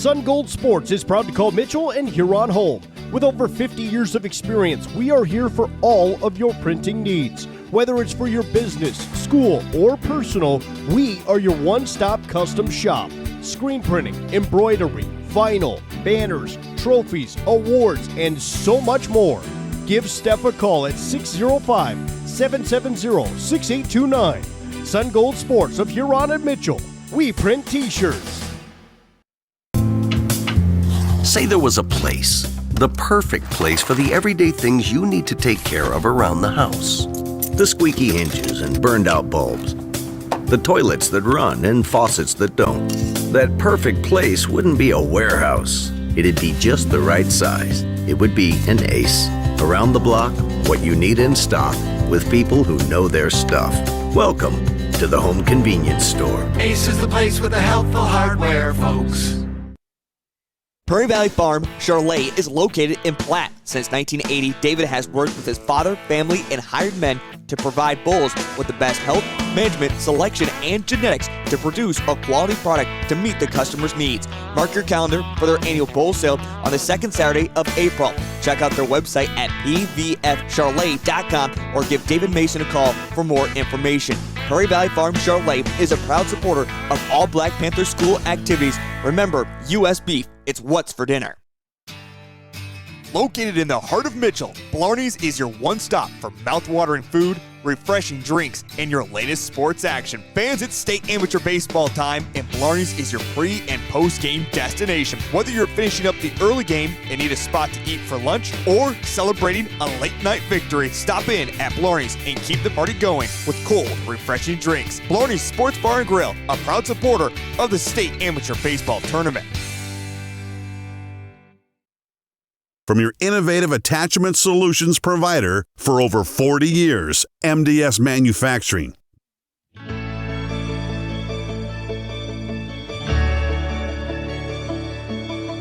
Sun Gold Sports is proud to call Mitchell and Huron home. With over 50 years of experience, we are here for all of your printing needs. Whether it's for your business, school, or personal, we are your one-stop custom shop. Screen printing, embroidery, vinyl, banners, trophies, awards, and so much more. Give Steph a call at 605-770-6829. Sun Gold Sports of Huron and Mitchell. We print t-shirts. Say there was a place, the perfect place for the everyday things you need to take care of around the house. The squeaky hinges and burned out bulbs. The toilets that run and faucets that don't. That perfect place wouldn't be a warehouse. It'd be just the right size. It would be an Ace. Around the block, what you need in stock, with people who know their stuff. Welcome to the Home Convenience Store. Ace is the place with the helpful hardware, folks. Prairie Valley Farm Charolais is located in Platte. Since 1980, David has worked with his father, family, and hired men to provide bulls with the best health, management, selection, and genetics to produce a quality product to meet the customer's needs. Mark your calendar for their annual bull sale on the second Saturday of April. Check out their website at pvfcharolais.com or give David Mason a call for more information. Prairie Valley Farm Charolais is a proud supporter of all Black Panther school activities. Remember, U.S. beef, it's what's for dinner. Located in the heart of Mitchell, Blarney's is your one stop for mouth-watering food, refreshing drinks, and your latest sports action. Fans, it's state amateur baseball time, and Blarney's is your pre- and post-game destination. Whether you're finishing up the early game and need a spot to eat for lunch or celebrating a late-night victory, stop in at Blarney's and keep the party going with cold, refreshing drinks. Blarney's Sports Bar and Grill, a proud supporter of the state amateur baseball tournament. From your innovative attachment solutions provider for over 40 years, MDS Manufacturing.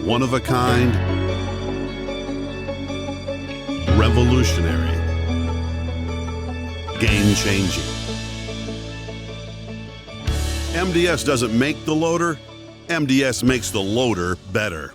One of a kind, revolutionary, game-changing. MDS doesn't make the loader, MDS makes the loader better.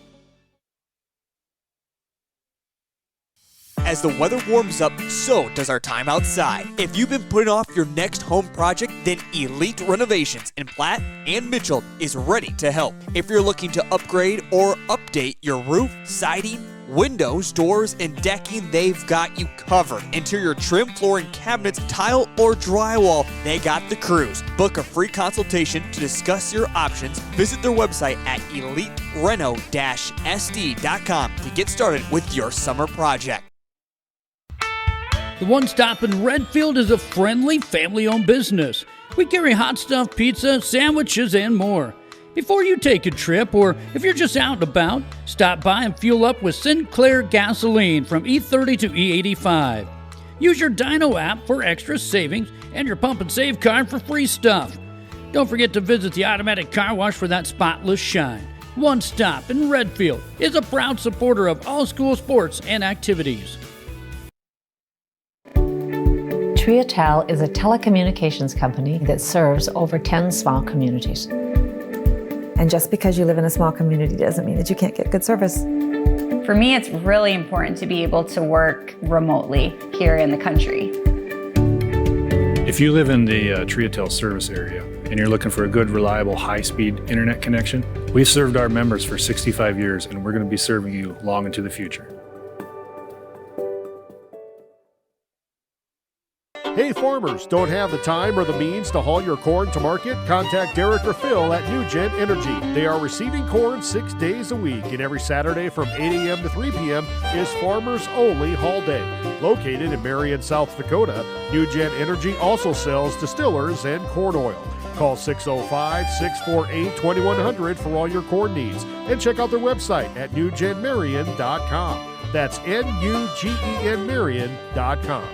As the weather warms up, so does our time outside. If you've been putting off your next home project, then Elite Renovations in Platte and Mitchell is ready to help. If you're looking to upgrade or update your roof, siding, windows, doors, and decking, they've got you covered. Interior trim, flooring, cabinets, tile, or drywall, they got the crews. Book a free consultation to discuss your options. Visit their website at elitereno-sd.com to get started with your summer project. The One Stop in Redfield is a friendly, family-owned business. We carry hot stuff, pizza, sandwiches, and more. Before you take a trip, or if you're just out and about, stop by and fuel up with Sinclair gasoline from E30 to E85. Use your Dino app for extra savings and your Pump and Save card for free stuff. Don't forget to visit the automatic car wash for that spotless shine. One Stop in Redfield is a proud supporter of all school sports and activities. Triatel is a telecommunications company that serves over 10 small communities. And just because you live in a small community doesn't mean that you can't get good service. For me, it's really important to be able to work remotely here in the country. If you live in the Triatel service area and you're looking for a good, reliable, high-speed internet connection, we've served our members for 65 years and we're going to be serving you long into the future. Hey farmers, don't have the time or the means to haul your corn to market? Contact Derek or Phil at New Gen Energy. They are receiving corn 6 days a week, and every Saturday from 8 a.m. to 3 p.m. is Farmers Only Haul Day. Located in Marion, South Dakota, New Gen Energy also sells distillers and corn oil. Call 605-648-2100 for all your corn needs, and check out their website at newgenmarion.com. That's NUGEN Marion.com.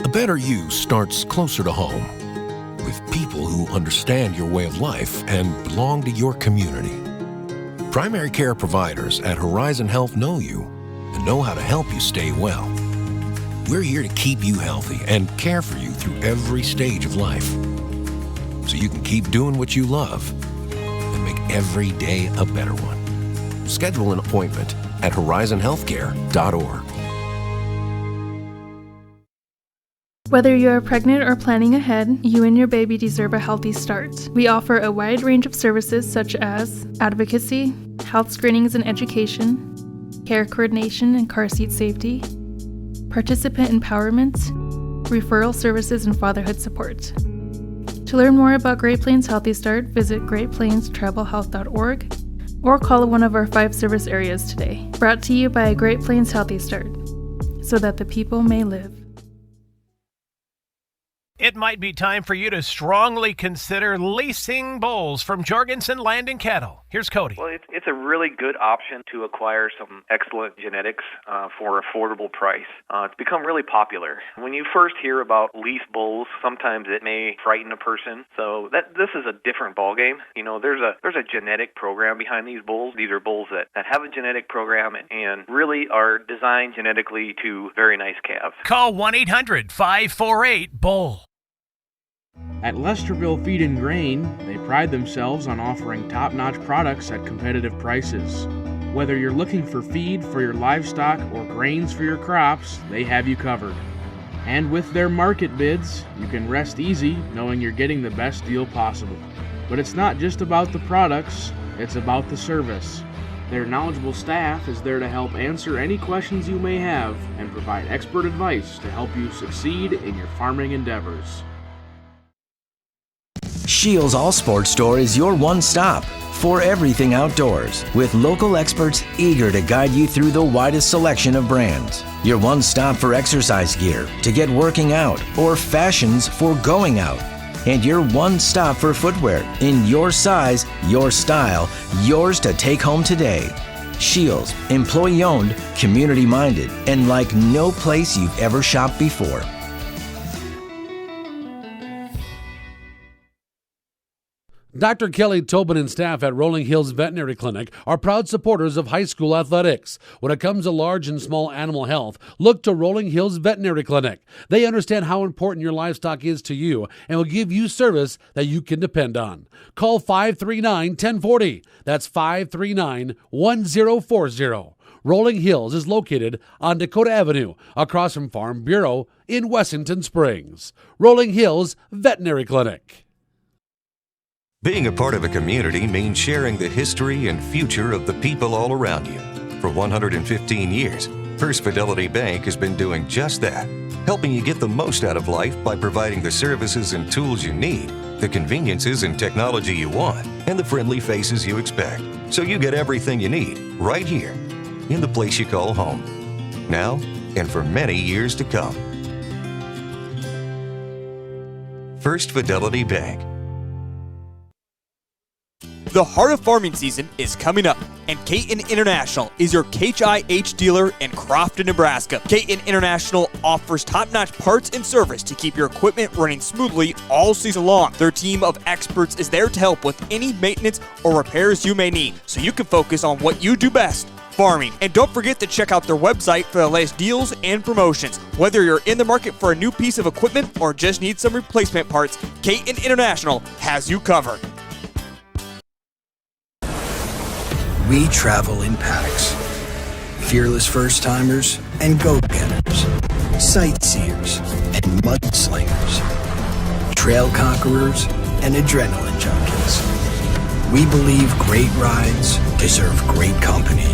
A better you starts closer to home, with people who understand your way of life and belong to your community. Primary care providers at Horizon Health know you and know how to help you stay well. We're here to keep you healthy and care for you through every stage of life, so you can keep doing what you love and make every day a better one. Schedule an appointment at horizonhealthcare.org. Whether you're pregnant or planning ahead, you and your baby deserve a healthy start. We offer a wide range of services such as advocacy, health screenings and education, care coordination and car seat safety, participant empowerment, referral services, and fatherhood support. To learn more about Great Plains Healthy Start, visit greatplainstravelhealth.org or call one of our 5 service areas today. Brought to you by Great Plains Healthy Start, so that the people may live. It might be time for you to strongly consider leasing bulls from Jorgensen Land and Cattle. Here's Cody. Well, it's a really good option to acquire some excellent genetics for an affordable price. It's become really popular. When you first hear about lease bulls, sometimes it may frighten a person. So this is a different ballgame. You know, there's a genetic program behind these bulls. These are bulls that have a genetic program and really are designed genetically to very nice calves. Call 1-800-548-BULL. At Lesterville Feed and Grain, they pride themselves on offering top-notch products at competitive prices. Whether you're looking for feed for your livestock or grains for your crops, they have you covered. And with their market bids, you can rest easy knowing you're getting the best deal possible. But it's not just about the products, it's about the service. Their knowledgeable staff is there to help answer any questions you may have and provide expert advice to help you succeed in your farming endeavors. Shields All Sports Store is your one stop for everything outdoors, with local experts eager to guide you through the widest selection of brands. Your one stop for exercise gear to get working out or fashions for going out. And your one stop for footwear in your size, your style, yours to take home today. Shields, employee owned, community minded, and like no place you've ever shopped before. Dr. Kelly Tobin and staff at Rolling Hills Veterinary Clinic are proud supporters of high school athletics. When it comes to large and small animal health, look to Rolling Hills Veterinary Clinic. They understand how important your livestock is to you and will give you service that you can depend on. Call 539-1040. That's 539-1040. Rolling Hills is located on Dakota Avenue, across from Farm Bureau in Wessington Springs. Rolling Hills Veterinary Clinic. Being a part of a community means sharing the history and future of the people all around you. For 115 years, First Fidelity Bank has been doing just that, helping you get the most out of life by providing the services and tools you need, the conveniences and technology you want, and the friendly faces you expect. So you get everything you need right here in the place you call home, now and for many years to come. First Fidelity Bank. The heart of farming season is coming up, and Caton International is your HIH dealer in Crofton, Nebraska. Caton International offers top-notch parts and service to keep your equipment running smoothly all season long. Their team of experts is there to help with any maintenance or repairs you may need, so you can focus on what you do best, farming. And don't forget to check out their website for the latest deals and promotions. Whether you're in the market for a new piece of equipment or just need some replacement parts, Caton International has you covered. We travel in packs. Fearless first-timers and go-getters. Sightseers and mudslingers. Trail conquerors and adrenaline junkies. We believe great rides deserve great company.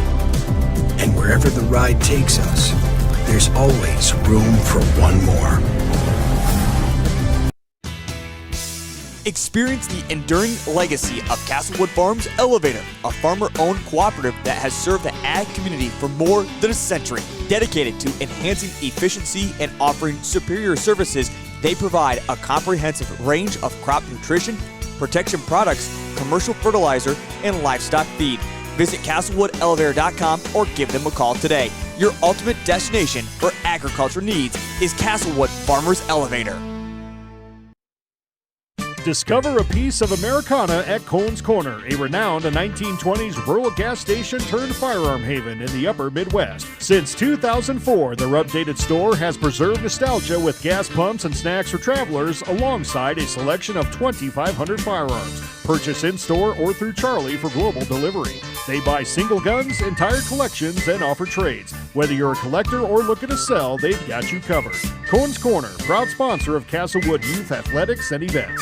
And wherever the ride takes us, there's always room for one more. Experience the enduring legacy of Castlewood Farms Elevator, a farmer-owned cooperative that has served the ag community for more than a century. Dedicated to enhancing efficiency and offering superior services, they provide a comprehensive range of crop nutrition, protection products, commercial fertilizer, and livestock feed. Visit CastlewoodElevator.com or give them a call today. Your ultimate destination for agriculture needs is Castlewood Farmers Elevator. Discover a piece of Americana at Cohen's Corner, a renowned 1920s rural gas station turned firearm haven in the upper Midwest. Since 2004, their updated store has preserved nostalgia with gas pumps and snacks for travelers alongside a selection of 2,500 firearms. Purchase in-store or through Charlie for global delivery. They buy single guns, entire collections, and offer trades. Whether you're a collector or looking to sell, they've got you covered. Cohen's Corner, proud sponsor of Castlewood Youth Athletics and Events.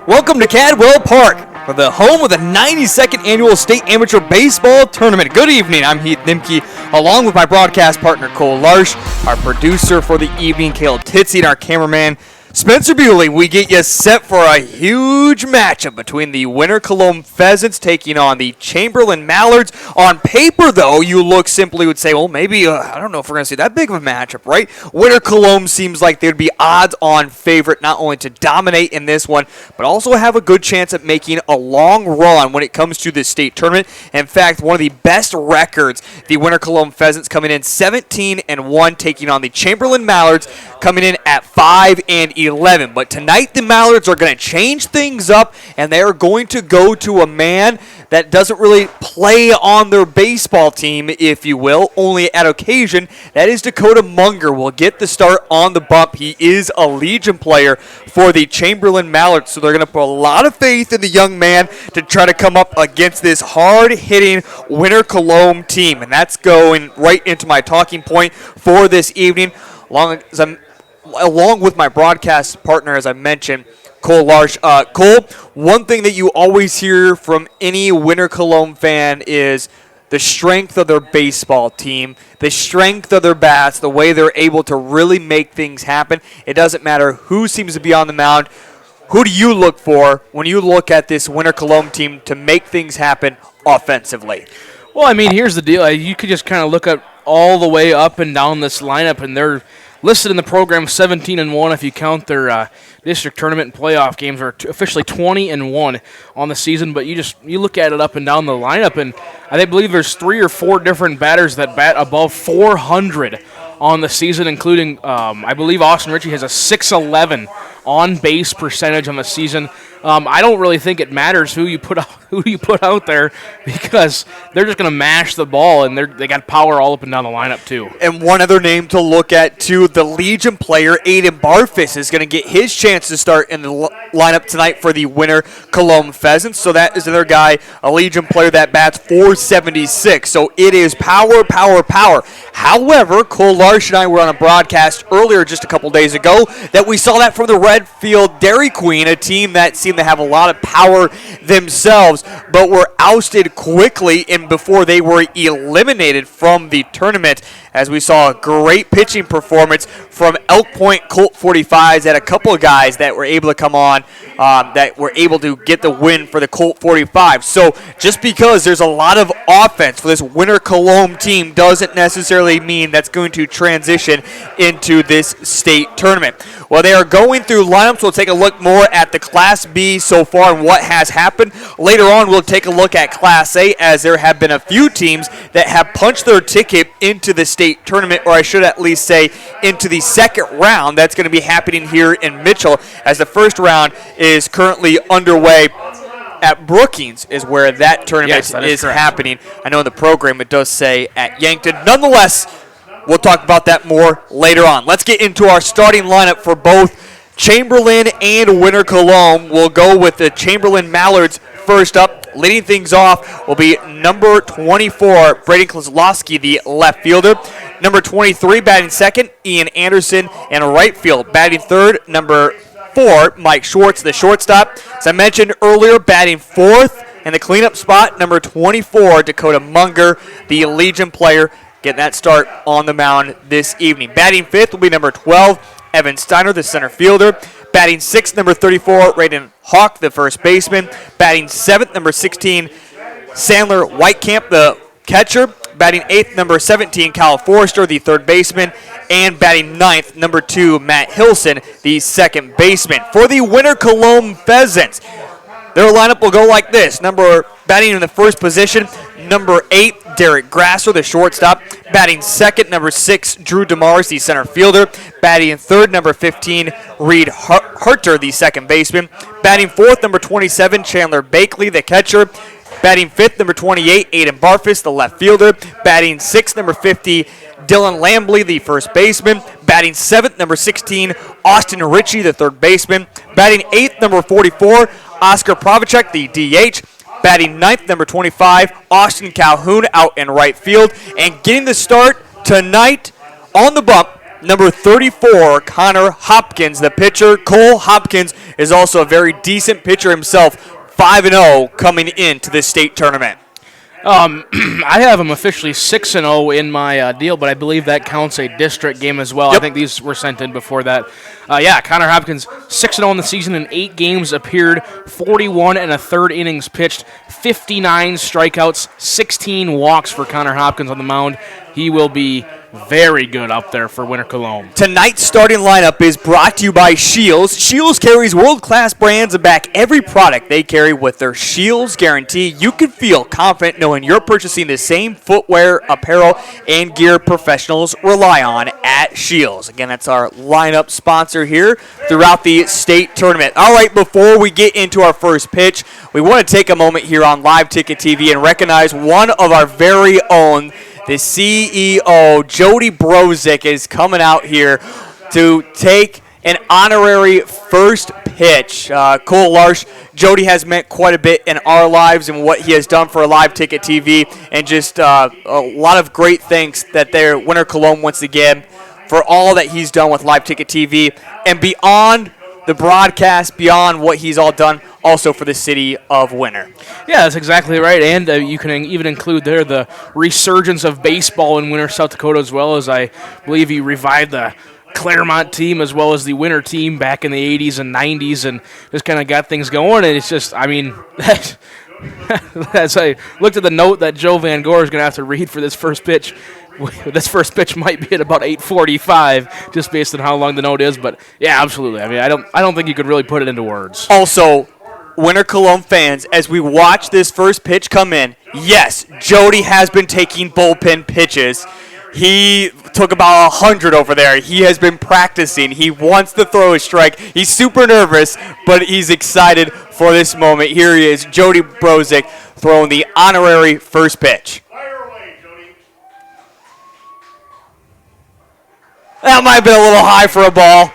Welcome to Cadwell Park for the home of the 92nd Annual State Amateur Baseball Tournament. Good evening, I'm Heath Nimke, along with my broadcast partner Cole Larsch, our producer for the evening, Caleb Titsy, and our cameraman Spencer Bewley. We get you set for a huge matchup between the winner Colome Pheasants taking on the Chamberlain Mallards. On paper, though, you look simply would say, well, maybe, I don't know if we're going to see that big of a matchup, right? Winner Colome seems like they'd be odds-on favorite not only to dominate in this one, but also have a good chance at making a long run when it comes to this state tournament. In fact, one of the best records, the winner Colome Pheasants coming in 17-1, taking on the Chamberlain Mallards, coming in at 5-11. But tonight the Mallards are going to change things up, and they are going to go to a man that doesn't really play on their baseball team, if you will, only at occasion. That is Dakota Munger will get the start on the bump. He is a Legion player for the Chamberlain Mallards, so they're going to put a lot of faith in the young man to try to come up against this hard-hitting winner Colome team, and that's going right into my talking point for this evening. Along with my broadcast partner, as I mentioned, Cole Larsh. Cole, one thing that you always hear from any Winter Colome fan is the strength of their baseball team, the strength of their bats, the way they're able to really make things happen. It doesn't matter who seems to be on the mound. Who do you look for when you look at this Winter Colome team to make things happen offensively? Well, I mean, here's the deal. You could just kind of look at all the way up and down this lineup, and they're listed in the program 17-1 if you count their district tournament and playoff games, are officially 20-1 on the season. But you look at it up and down the lineup, and I believe there's 3 or 4 different batters that bat above 400 on the season, including I believe Austin Ritchie has a 611 on base percentage on the season. I don't really think it matters who you put out there, because they're just going to mash the ball, and they got power all up and down the lineup too. And one other name to look at too, the Legion player Aiden Barfus is going to get his chance to start in the lineup tonight for the Winter Colome Pheasants. So that is another guy, a Legion player that bats .476. So it is power, power, power. However, Cole Larsh and I were on a broadcast earlier just a couple days ago that we saw that from the Redfield Dairy Queen, a team that seemed to have a lot of power themselves, but were ousted quickly and before they were eliminated from the tournament, as we saw a great pitching performance from Elk Point Colt 45s. Had a couple of guys that were able to come on that were able to get the win for the Colt 45. So just because there's a lot of offense for this Winter Colome team doesn't necessarily mean that's going to transition into this state tournament. Well, they are going through lineups. We'll take a look more at the Class B so far and what has happened. Later on, we'll take a look at Class A, as there have been a few teams that have punched their ticket into the state tournament, or I should at least say into the second round. That's going to be happening here in Mitchell, as the first round is currently underway at Brookings, is where that tournament is happening. I know in the program it does say at Yankton. Nonetheless, we'll talk about that more later on. Let's get into our starting lineup for both Chamberlain and Winter Colome. We'll go with the Chamberlain Mallards first up. Leading things off will be number 24, Braden Kozlowski, the left fielder. Number 23, batting second, Ian Anderson, in right field. Batting third, number 4, Mike Schwartz, the shortstop. As I mentioned earlier, batting fourth in the cleanup spot, number 24, Dakota Munger, the Legion player, getting that start on the mound this evening. Batting fifth will be number 12, Evan Steiner, the center fielder. Batting sixth, number 34, Raiden Hawk, the first baseman. Batting seventh, number 16, Sandler Whitecamp, the catcher. Batting eighth, number 17, Kyle Forrester, the third baseman. And batting ninth, number 2, Matt Hilson, the second baseman. For the Winter Colome Pheasants, their lineup will go like this. Batting in the first position, number 8, Derek Grasser, the shortstop. Batting second, number 6, Drew DeMars, the center fielder. Batting third, number 15, Reed Harter, the second baseman. Batting fourth, number 27, Chandler Bakley, the catcher. Batting fifth, number 28, Aiden Barfus, the left fielder. Batting sixth, number 50, Dylan Lambley, the first baseman. Batting seventh, number 16, Austin Ritchie, the third baseman. Batting eighth, number 44, Oscar Provacek, the DH. Batting ninth, number 25, Austin Calhoun, out in right field. And getting the start tonight on the bump, number 34, Connor Hopkins, the pitcher. Cole Hopkins is also a very decent pitcher himself, 5-0 coming into this state tournament. I have him officially 6-0 in my deal, but I believe that counts a district game as well. Yep. I think these were sent in before that. Connor Hopkins 6-0 in the season in 8 games appeared, 41 and a third innings pitched, 59 strikeouts, 16 walks for Connor Hopkins on the mound. He will be very good up there for Winter Colome. Tonight's starting lineup is brought to you by Scheels. Scheels carries world-class brands and back every product they carry with their Scheels guarantee. You can feel confident knowing you're purchasing the same footwear, apparel, and gear professionals rely on at Scheels. Again, that's our lineup sponsor here throughout the state tournament. All right, before we get into our first pitch, we want to take a moment here on LiveTicket.Tv and recognize one of our very own. The CEO, Jody Brozick, is coming out here to take an honorary first pitch. Cole Larsh, Jody has meant quite a bit in our lives and what he has done for LiveTicket.Tv, and just a lot of great things that they're Winter Colome once again for all that he's done with LiveTicket.Tv and beyond the broadcast, beyond what he's all done also for the city of Winter. Yeah, that's exactly right. And you can even include there the resurgence of baseball in Winter, South Dakota, as well as I believe he revived the Claremont team as well as the Winter team back in the 80s and 90s and just kind of got things going. And it's just, I mean, as I looked at the note that Joe Van Gore is going to have to read for this first pitch, this first pitch might be at about 8:45, just based on how long the note is. But yeah, absolutely. I mean, I don't think you could really put it into words. Also, Winter Colome fans, as we watch this first pitch come in, yes, Jody has been taking bullpen pitches. He took about 100 over there. He has been practicing. He wants to throw a strike. He's super nervous, but he's excited for this moment. Here he is, Jody Brozick, throwing the honorary first pitch. That might have been a little high for a ball.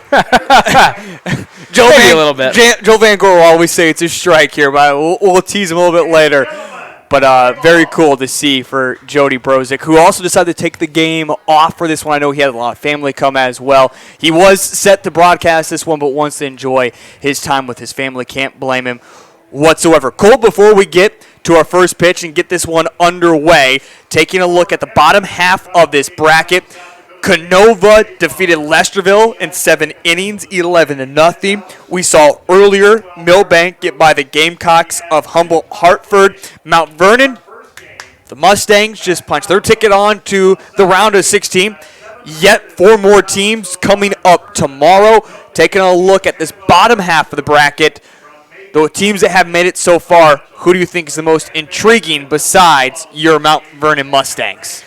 Maybe a little bit. Joe Van Gore will always say it's a strike here, but we'll tease him a little bit later. But very cool to see for Jody Brozick, who also decided to take the game off for this one. I know he had a lot of family come as well. He was set to broadcast this one, but wants to enjoy his time with his family. Can't blame him whatsoever. Cole, before we get to our first pitch and get this one underway, taking a look at the bottom half of this bracket, Canova defeated Lesterville in 7 innings, 11-0. We saw earlier Millbank get by the Gamecocks of Humboldt Hartford. Mount Vernon, the Mustangs, just punched their ticket on to the round of 16. Yet 4 more teams coming up tomorrow. Taking a look at this bottom half of the bracket, the teams that have made it so far, who do you think is the most intriguing besides your Mount Vernon Mustangs?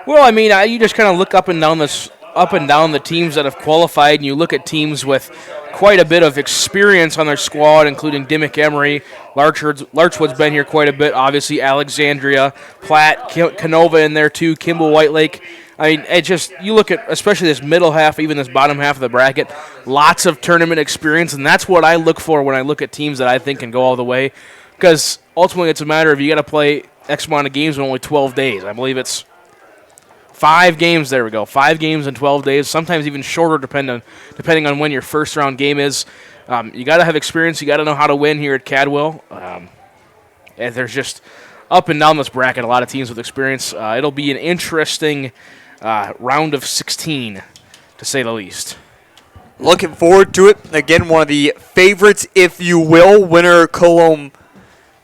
Well, I mean, you just kind of look up and down the teams that have qualified, and you look at teams with quite a bit of experience on their squad, including Dimmick Emery. Larchwood's been here quite a bit. Obviously, Alexandria, Platte, Canova in there too. Kimball, White Lake. I mean, you look at especially this middle half, even this bottom half of the bracket. Lots of tournament experience, and that's what I look for when I look at teams that I think can go all the way. Because ultimately, it's a matter of you got to play X amount of games in only 12 days. I believe it's 5 games, there we go. 5 games in 12 days, sometimes even shorter depending on when your first round game is. You got to have experience. You got to know how to win here at Cadwell. And there's just up and down this bracket a lot of teams with experience. It'll be an interesting round of 16, to say the least. Looking forward to it. Again, one of the favorites, if you will, Winter Colome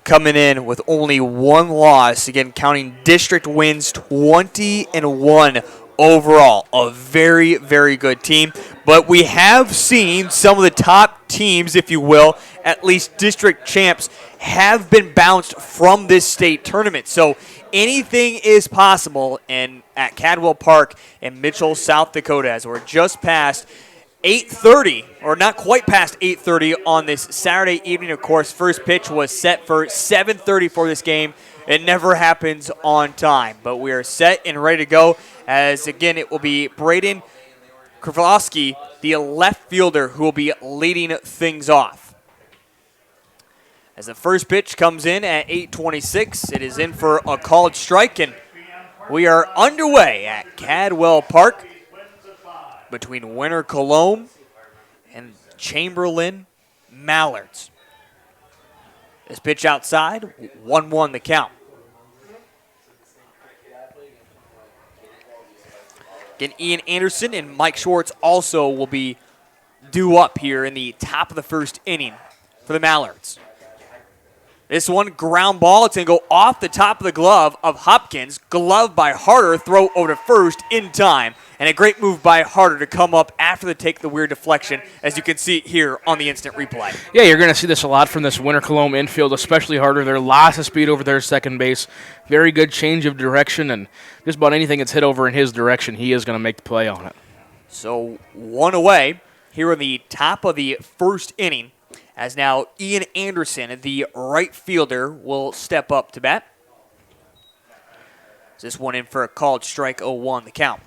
coming in with only 1 loss. Again, counting district wins, 20-1 overall. A very, very good team. But we have seen some of the top teams, if you will, at least district champs, have been bounced from this state tournament. So anything is possible at Cadwell Park in Mitchell, South Dakota, as we're just past 8:30, or not quite past 8:30 on this Saturday evening. Of course, first pitch was set for 7:30 for this game. It never happens on time, but we are set and ready to go, as again it will be Braden Kowalski, the left fielder, who will be leading things off. As the first pitch comes in at 8:26, it is in for a called strike, and we are underway at Cadwell Park between Winter Colome and Chamberlain Mallards. This pitch outside, 1-1 the count. Again, Ian Anderson and Mike Schwartz also will be due up here in the top of the first inning for the Mallards. This one, ground ball. It's going to go off the top of the glove of Hopkins. Glove by Harder, throw over to first in time. And a great move by Harder to come up after the take the weird deflection, as you can see here on the instant replay. Yeah, you're going to see this a lot from this Winter Colome infield, especially Harder. There's lots of speed over there second base. Very good change of direction, and just about anything that's hit over in his direction, he is going to make the play on it. So 1 away here in the top of the first inning, as now Ian Anderson, the right fielder, will step up to bat. This one in for a called strike, 0-1 the count.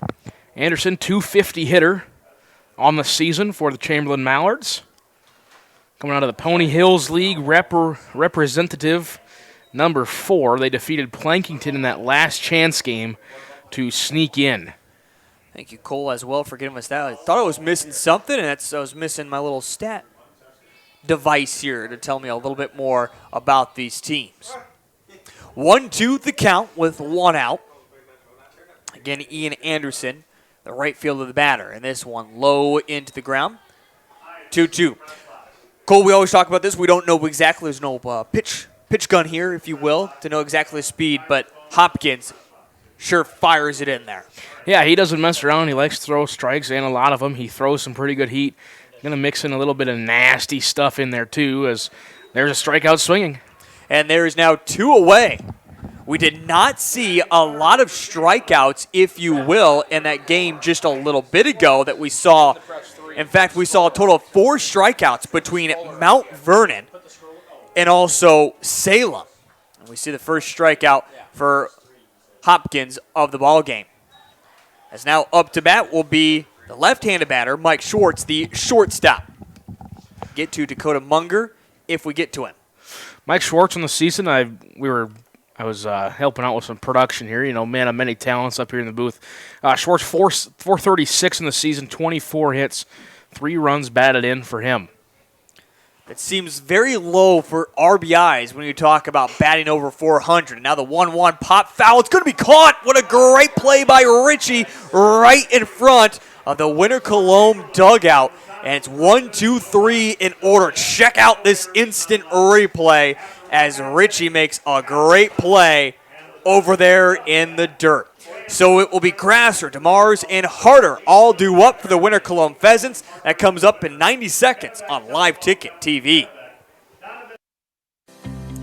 Anderson, .250 hitter on the season for the Chamberlain Mallards. Coming out of the Pony Hills League, representative number 4. They defeated Plankington in that last chance game to sneak in. Thank you, Cole, as well, for giving us that. I thought I was missing something, and I was missing my little stat device here to tell me a little bit more about these teams. 1-2 the count with one out. Again, Ian Anderson, the right fielder, the batter, and this one low into the ground. 2-2. Cole, we always talk about this. We don't know exactly. There's no pitch gun here, if you will, to know exactly the speed, but Hopkins sure fires it in there. Yeah, he doesn't mess around. He likes to throw strikes, and a lot of them. He throws some pretty good heat. Going to mix in a little bit of nasty stuff in there, too, as there's a strikeout swinging. And there is now 2 away. We did not see a lot of strikeouts, if you will, in that game just a little bit ago that we saw. In fact, we saw a total of 4 strikeouts between Mount Vernon and also Salem. And we see the first strikeout for Hopkins of the ball game. As now up to bat will be the left-handed batter, Mike Schwartz, the shortstop. Get to Dakota Munger if we get to him. Mike Schwartz on the season, I was helping out with some production here. You know, man of many talents up here in the booth. Schwartz, 436 in the season, 24 hits, 3 runs batted in for him. It seems very low for RBIs when you talk about batting over 400. Now the 1-1 pop foul. It's going to be caught. What a great play by Richie right in front of the Winter Colome dugout. And it's 1-2-3 in order. Check out this instant replay as Richie makes a great play over there in the dirt. So it will be Grasser, DeMars, and Harder all due up for the Winter Colome Pheasants. That comes up in 90 seconds on LiveTicket.Tv.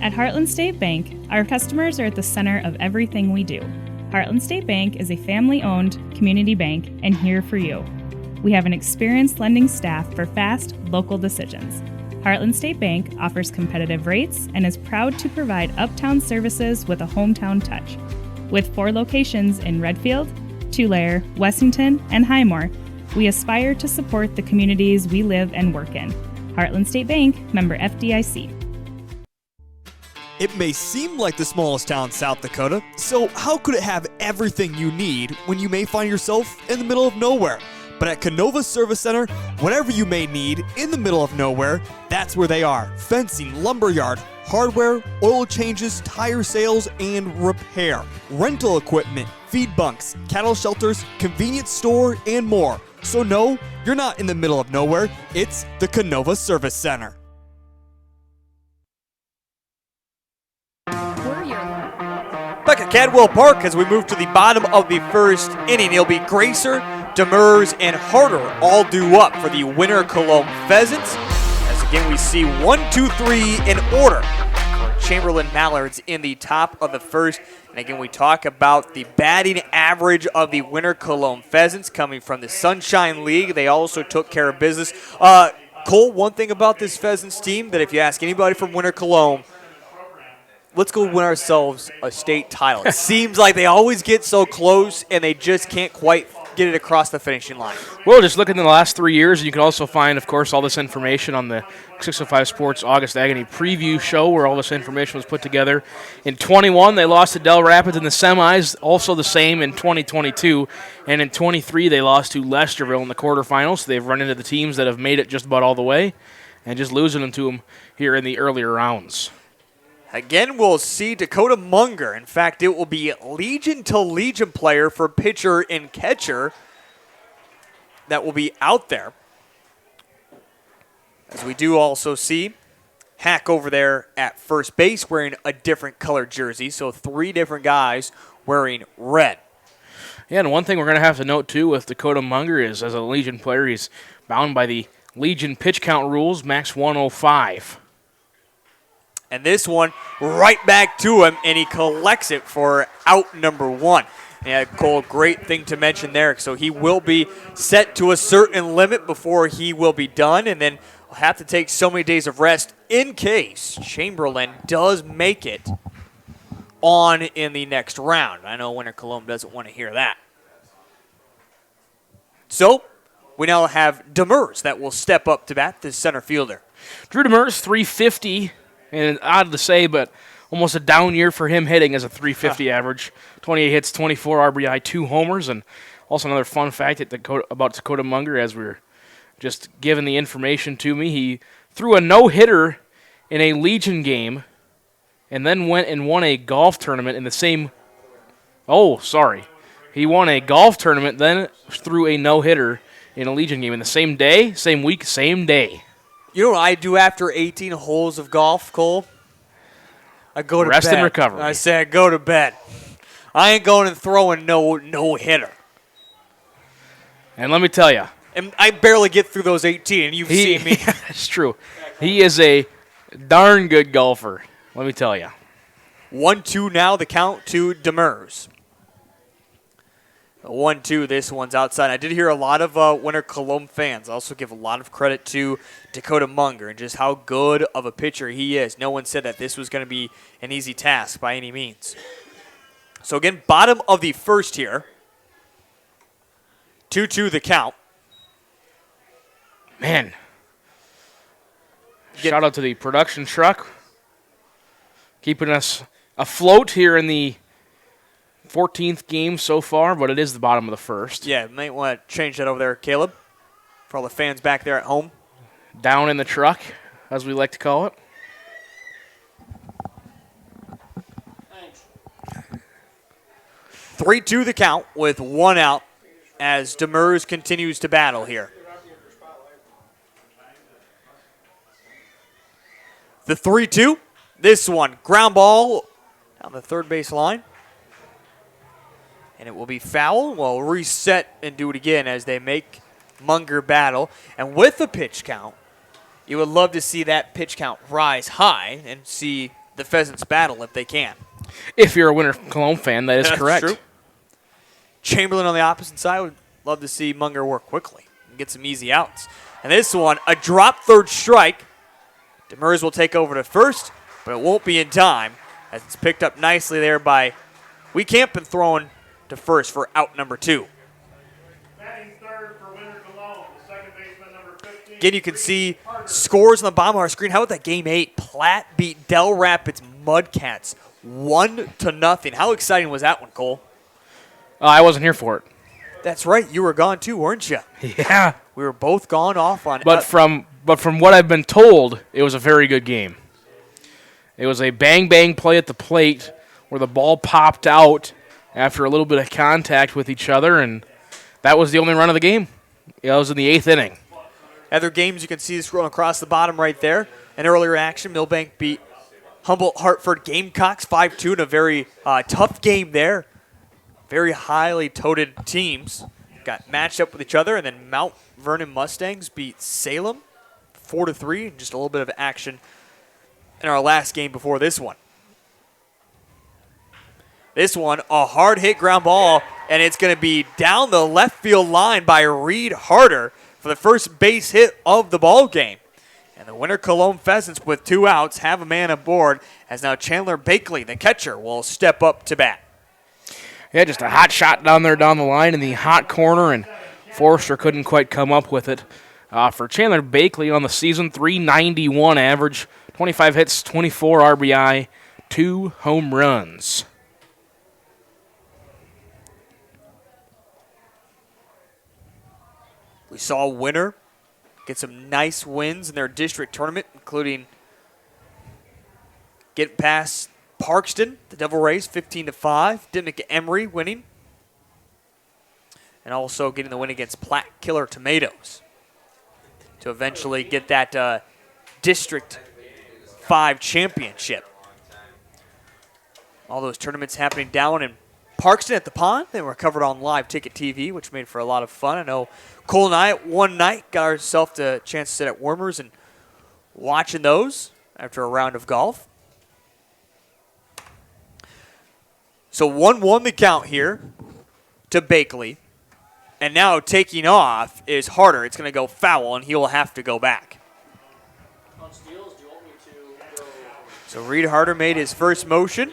At Heartland State Bank, our customers are at the center of everything we do. Heartland State Bank is a family-owned community bank and here for you. We have an experienced lending staff for fast, local decisions. Heartland State Bank offers competitive rates and is proud to provide uptown services with a hometown touch. With 4 locations in Redfield, Tulare, Wessington, and Highmore, we aspire to support the communities we live and work in. Heartland State Bank, member FDIC. It may seem like the smallest town in South Dakota, so how could it have everything you need when you may find yourself in the middle of nowhere? But at Canova Service Center, whatever you may need in the middle of nowhere, that's where they are. Fencing, lumberyard, hardware, oil changes, tire sales, and repair. Rental equipment, feed bunks, cattle shelters, convenience store, and more. So no, you're not in the middle of nowhere. It's the Canova Service Center. Back at Cadwell Park as we move to the bottom of the first inning. It'll be Gracer, Demers, and Harder all due up for the Winter Colome Pheasants. As again we see 1-2-3 in order for Chamberlain Mallards in the top of the first. And again we talk about the batting average of the Winter Colome Pheasants coming from the Sunshine League. They also took care of business. Cole, one thing about this Pheasants team that if you ask anybody from Winter Colome, let's go win ourselves a state title. It seems like they always get so close and they just can't quite get it across the finishing line. Well, just look in the last 3 years, and you can also find, of course, all this information on the 605 Sports August Agony preview show where all this information was put together. In 21, they lost to Del Rapids in the semis, also the same in 2022. And in 23, they lost to Lesterville in the quarterfinals. So they've run into the teams that have made it just about all the way and just losing them to them here in the earlier rounds. Again, we'll see Dakota Munger. In fact, it will be Legion to Legion player for pitcher and catcher that will be out there. As we do also see Hack over there at first base wearing a different colored jersey. So 3 different guys wearing red. Yeah, and one thing we're going to have to note, too, with Dakota Munger is as a Legion player, he's bound by the Legion pitch count rules, max 105. And this one right back to him, and he collects it for out number 1. Yeah, Cole, great thing to mention there. So he will be set to a certain limit before he will be done, and then will have to take so many days of rest in case Chamberlain does make it on in the next round. I know Winter Colome doesn't want to hear that. So we now have Demers that will step up to bat, the center fielder. Drew Demers, 350. And odd to say, but almost a down year for him hitting as a 350 average. 28 hits, 24 RBI, 2 homers. And also another fun fact about Dakota Munger, as we were just given the information to me, he threw a no-hitter in a Legion game and then went and won a golf tournament in the same – oh, sorry. He won a golf tournament, then threw a no-hitter in a Legion game in the same day, same week, same day. You know what I do after 18 holes of golf, Cole? I go to bed. Rest and recovery. I say I go to bed. I ain't going and throwing no-hitter. And let me tell you. And I barely get through those 18, and you've seen me. That's true. He is a darn good golfer, let me tell you. 1-2 now, the count to Demers. 1-2, this one's outside. I did hear a lot of Winter Colome fans also give a lot of credit to Dakota Munger and just how good of a pitcher he is. No one said that this was going to be an easy task by any means. So again, bottom of the first here. 2-2 the count. Man. Shout out to the production truck. Keeping us afloat here in the 14th game so far, but it is the bottom of the first. Yeah, might want to change that over there, Caleb, for all the fans back there at home. Down in the truck, as we like to call it. Thanks. 3-2 the count with one out as Demers continues to battle here. The 3-2, this one, ground ball down the third base line. And it will be foul. We'll reset and do it again as they make Munger battle. And with the pitch count, you would love to see that pitch count rise high and see the Pheasants battle if they can. If you're a Winter Colome fan, that is correct. True. Chamberlain on the opposite side would love to see Munger work quickly and get some easy outs. And this one, a drop third strike. Demers will take over to first, but it won't be in time as it's picked up nicely there by Weekamp and thrown to first for out number 2. Again, you can see scores on the bottom of our screen. How about that game 8? Platte beat Del Rapids Mudcats 1-0. How exciting was that one, Cole? I wasn't here for it. That's right. You were gone too, weren't you? Yeah. We were both gone off on. But from what I've been told, it was a very good game. It was a bang-bang play at the plate where the ball popped out after a little bit of contact with each other, and that was the only run of the game. It was in the 8th inning. Other games, you can see scrolling across the bottom right there. An earlier action, Millbank beat Humboldt-Hartford Gamecocks 5-2 in a very tough game there. Very highly touted teams got matched up with each other, and then Mount Vernon Mustangs beat Salem 4-3. Just a little bit of action in our last game before this one. This one, a hard hit ground ball, and it's going to be down the left field line by Reed Harder for the first base hit of the ball game. And the Winter Colome Pheasants with 2 outs have a man aboard as now Chandler Bakley, the catcher, will step up to bat. Yeah, just a hot shot down there down the line in the hot corner, and Forrester couldn't quite come up with it. For Chandler Bakley on the season, .391 average, 25 hits, 24 RBI, 2 home runs. We saw Winter get some nice wins in their district tournament, including getting past Parkston, the Devil Rays, 15-5. Dimmick Emery winning. And also getting the win against Platte Killer Tomatoes to eventually get that District 5 championship. All those tournaments happening down in Parkston at the Pond. They were covered on LiveTicket.Tv, which made for a lot of fun. I know Cole and I at one night got ourselves a chance to sit at Wormers and watching those after a round of golf. So 1-1 the count here to Bakley. And now taking off is Harder. It's going to go foul, and he will have to go back. So Reed Harder made his first motion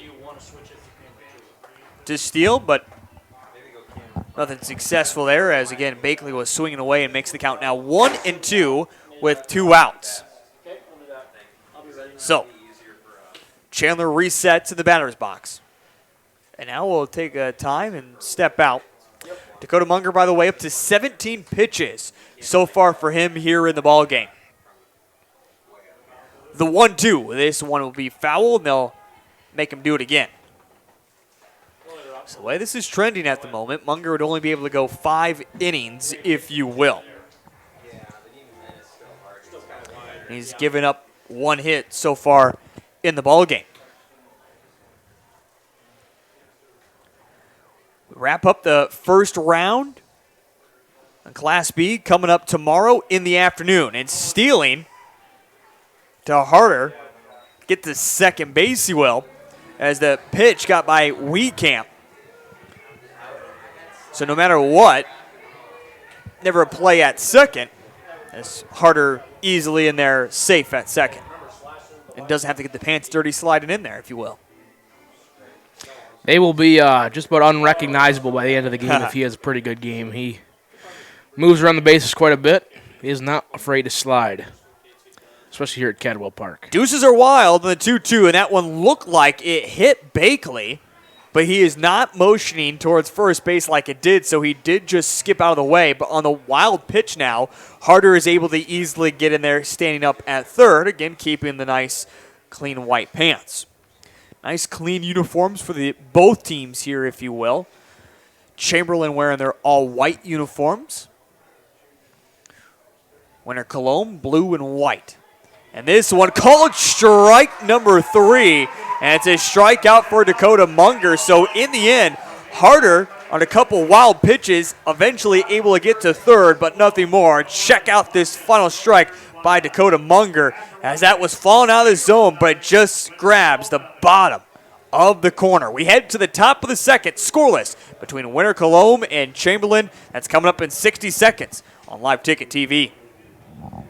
to steal, but nothing successful there as, again, Bakley was swinging away and makes the count now 1-2 with 2 outs. So Chandler resets in the batter's box. And now we'll take a time and step out. Dakota Munger, by the way, up to 17 pitches so far for him here in the ball game. the 1-2. This one will be foul, and they'll make him do it again. So the way this is trending at the moment, Munger would only be able to go 5 innings, if you will. He's given up 1 hit so far in the ballgame. We wrap up the first round on Class B coming up tomorrow in the afternoon. And stealing to Harder, get to second base, he will, as the pitch got by Wheatcamp. So no matter what, never a play at second, as Harder easily in there, safe at second. And doesn't have to get the pants dirty sliding in there, if you will. They will be just about unrecognizable by the end of the game if he has a pretty good game. He moves around the bases quite a bit. He is not afraid to slide, especially here at Cadwell Park. Deuces are wild in the 2-2, and that one looked like it hit Bakley, but he is not motioning towards first base like it did, so he did just skip out of the way. But on the wild pitch now, Harder is able to easily get in there standing up at third, again keeping the nice clean white pants. Nice clean uniforms for both teams here, if you will. Chamberlain wearing their all-white uniforms. Winner Colome, blue and white. And this one called strike number 3. And it's a strikeout for Dakota Munger. So in the end, Harder on a couple wild pitches, eventually able to get to third, but nothing more. Check out this final strike by Dakota Munger, as that was falling out of the zone, but just grabs the bottom of the corner. We head to the top of the second, scoreless, between Winner Colome and Chamberlain. That's coming up in 60 seconds on LiveTicket.Tv.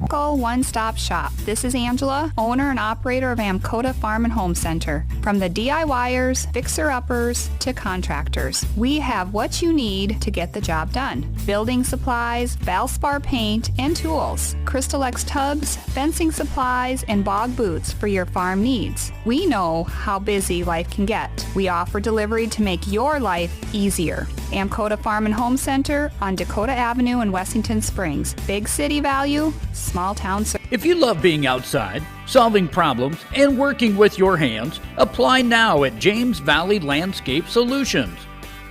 Go one-stop shop. This is Angela, owner and operator of Amcoda Farm and Home Center. From the DIYers, fixer-uppers, to contractors, we have what you need to get the job done. Building supplies, Valspar paint, and tools. Crystal X tubs, fencing supplies, and bog boots for your farm needs. We know how busy life can get. We offer delivery to make your life easier. Amcoda Farm and Home Center on Dakota Avenue in Wessington Springs. Big city value, small town service. If you love being outside, solving problems, and working with your hands, apply now at James Valley Landscape Solutions.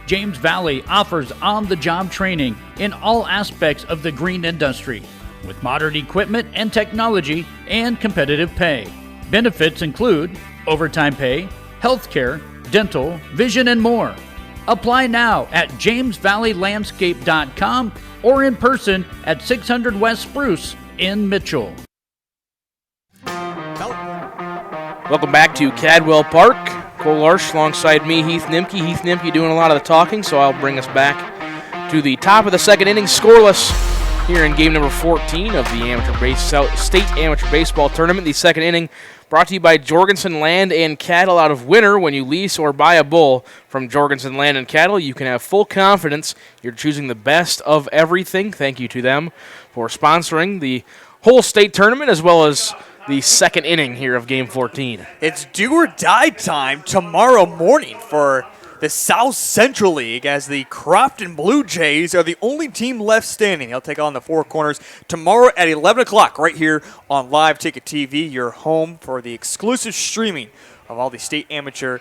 James Valley offers on-the-job training in all aspects of the green industry, with modern equipment and technology and competitive pay. Benefits include overtime pay, healthcare, dental, vision, and more. Apply now at jamesvalleylandscape.com or in person at 600 West Spruce in Mitchell. Welcome back to Cadwell Park. Cole Larsch alongside me, Heath Nimke. Heath Nimke doing a lot of the talking, so I'll bring us back to the top of the second inning, scoreless here in game number 14 of the State Amateur Baseball Tournament. The second inning brought to you by Jorgensen Land and Cattle out of Winter. When you lease or buy a bull from Jorgensen Land and Cattle, you can have full confidence you're choosing the best of everything. Thank you to them for sponsoring the whole state tournament as well as the second inning here of game 14. It's do or die time tomorrow morning for the South Central League, as the Crofton Blue Jays are the only team left standing. They'll take on the Four Corners tomorrow at 11 o'clock right here on LiveTicket.Tv, your home for the exclusive streaming of all the state amateur